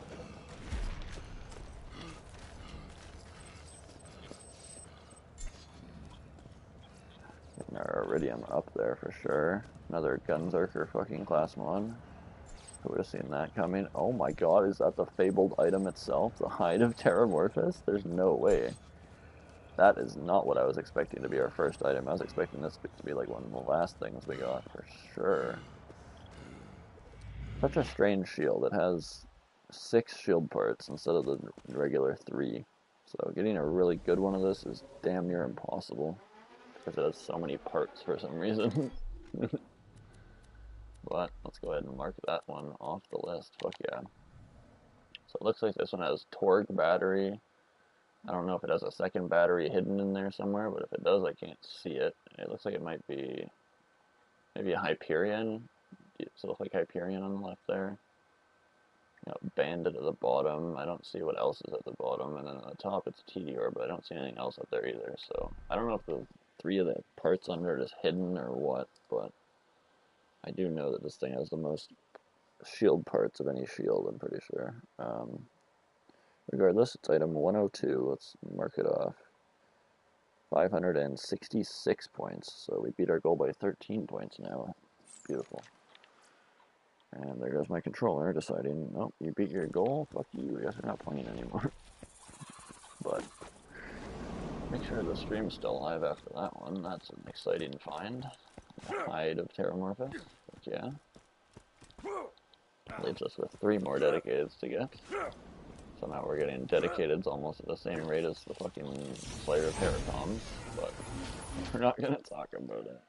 Getting our Iridium up there for sure. Another Gunzerker fucking class 1. Who would have seen that coming? Oh my god, is that the fabled item itself? The Hide of Terramorphous? There's no way. That is not what I was expecting to be our first item. I was expecting this to be like one of the last things we got, for sure. Such a strange shield. It has 6 shield parts instead of the regular 3. So getting a really good one of this is damn near impossible, because it has so many parts for some reason. But let's go ahead and mark that one off the list. Fuck yeah. So it looks like this one has Torgue battery. I don't know if it has a second battery hidden in there somewhere, but if it does, I can't see it. It looks like it might be maybe a Hyperion. Does it look like Hyperion on the left there? Bandit at the bottom. I don't see what else is at the bottom. And then at the top it's TDR, but I don't see anything else up there either. So I don't know if the 3 of the parts under it is hidden or what, but I do know that this thing has the most shield parts of any shield, I'm pretty sure. Regardless, it's item 102. Let's mark it off. 566 points. So we beat our goal by 13 points now. Beautiful. And there goes my controller deciding, nope, you beat your goal, fuck you, I guess we're not playing anymore. But make sure the stream's still live after that one. That's an exciting find. The hide of Terramorphous. Yeah. Leaves us with 3 more dedicateds to get. So now we're getting dedicateds almost at the same rate as the fucking Slayer of Terratoms, but we're not gonna talk about it.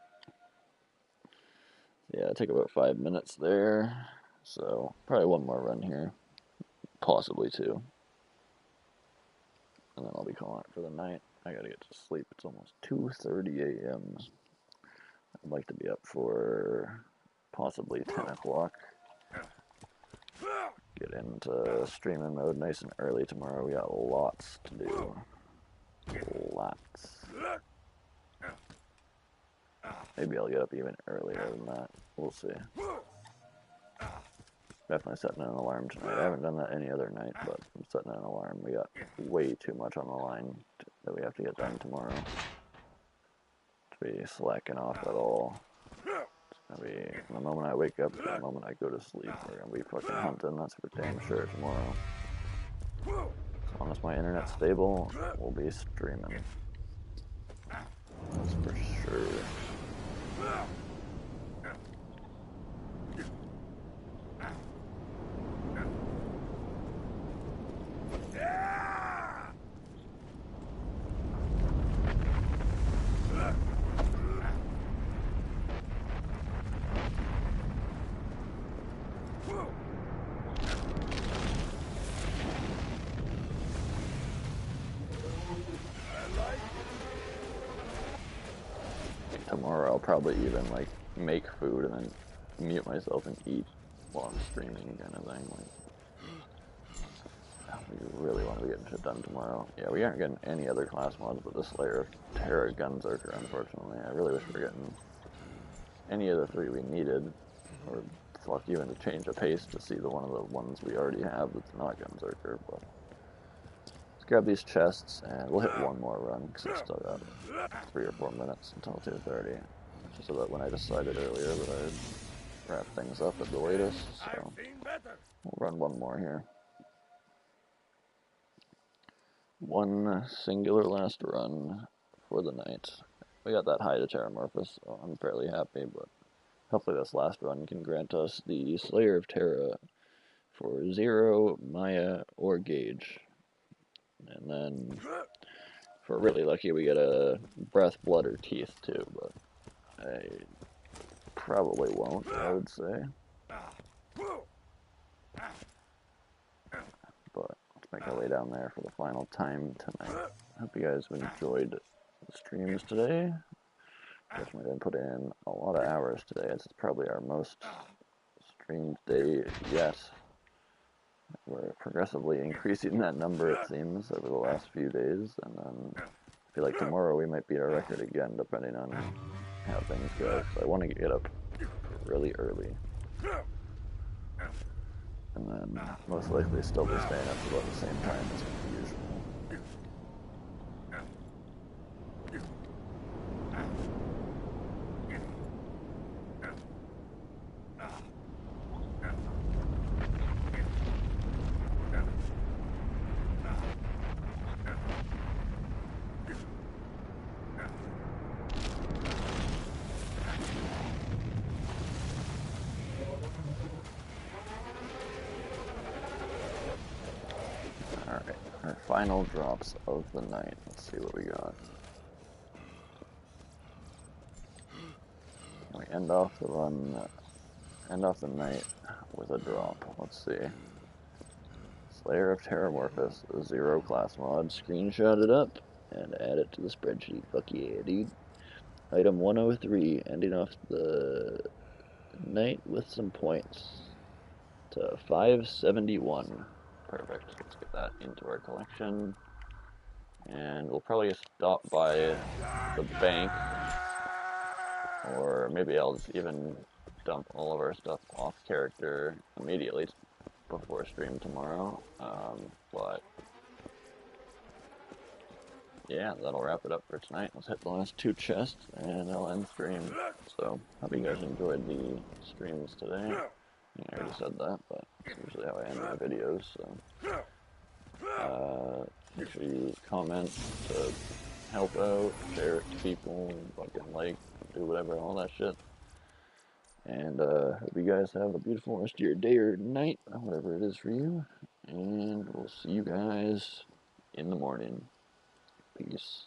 Yeah, it took about 5 minutes there, so probably one more run here, possibly 2. And then I'll be calling it for the night. I gotta get to sleep. It's almost 2:30 a.m. I'd like to be up for possibly 10 o'clock. Get into streaming mode nice and early tomorrow. We got lots to do. Lots. Maybe I'll get up even earlier than that. We'll see. Definitely setting an alarm tonight. I haven't done that any other night, but I'm setting an alarm. We got way too much on the line that we have to get done tomorrow. To be slacking off at all. It's gonna be, the moment I wake up, the moment I go to sleep, we're gonna be fucking hunting, that's for damn sure tomorrow. As long as my internet's stable, we'll be streaming. That's for sure. Tomorrow I'll probably even like make food and then mute myself and eat while I'm streaming kind of thing. Like, we really want to be getting shit done tomorrow. Yeah, we aren't getting any other class mods but the Slayer of Terra Gunzerker, unfortunately. I really wish we were getting any of the 3 we needed, or fuck, even to change the pace to see one of the ones we already have that's not Gunzerker, but let's grab these chests and we'll hit one more run because I still got 3 or 4 minutes until 2:30. Which is about when I decided earlier that I'd wrap things up at the latest, so we'll run one more here. One singular last run for the night. We got that high to Terramorphous, so I'm fairly happy, but hopefully this last run can grant us the Slayer of Terra for 0, Maya, or Gauge. And then, if we're really lucky, we get a Breath, Blood, or Teeth too, but I probably won't, I would say. But let's make our way down there for the final time tonight. I hope you guys enjoyed the streams today. Definitely been put in a lot of hours today. It's probably our most streamed day yet. We're progressively increasing that number, it seems, over the last few days, and then I feel like tomorrow we might beat our record again, depending on how things go. So I want to get up really early, and then most likely still be staying up about the same time as usual. Final drops of the night. Let's see what we got. We end off the run, end off the night with a drop. Let's see. Slayer of Terramorphous, a 0 class mod. Screenshot it up and add it to the spreadsheet. Fuck yeah, dude. Item 103, ending off the night with some points to 571. Perfect. Let's get that into our collection. And we'll probably stop by the bank, or maybe I'll just even dump all of our stuff off character immediately before stream tomorrow. But yeah, that'll wrap it up for tonight. Let's hit the last 2 chests and I'll end stream. So, hope you guys enjoyed the streams today. I already said that, but it's usually how I end my videos, so make sure you comment to help out, share it to people, fucking like, do whatever, all that shit. And hope you guys have a beautiful rest of your day or night, whatever it is for you. And we'll see you guys in the morning. Peace.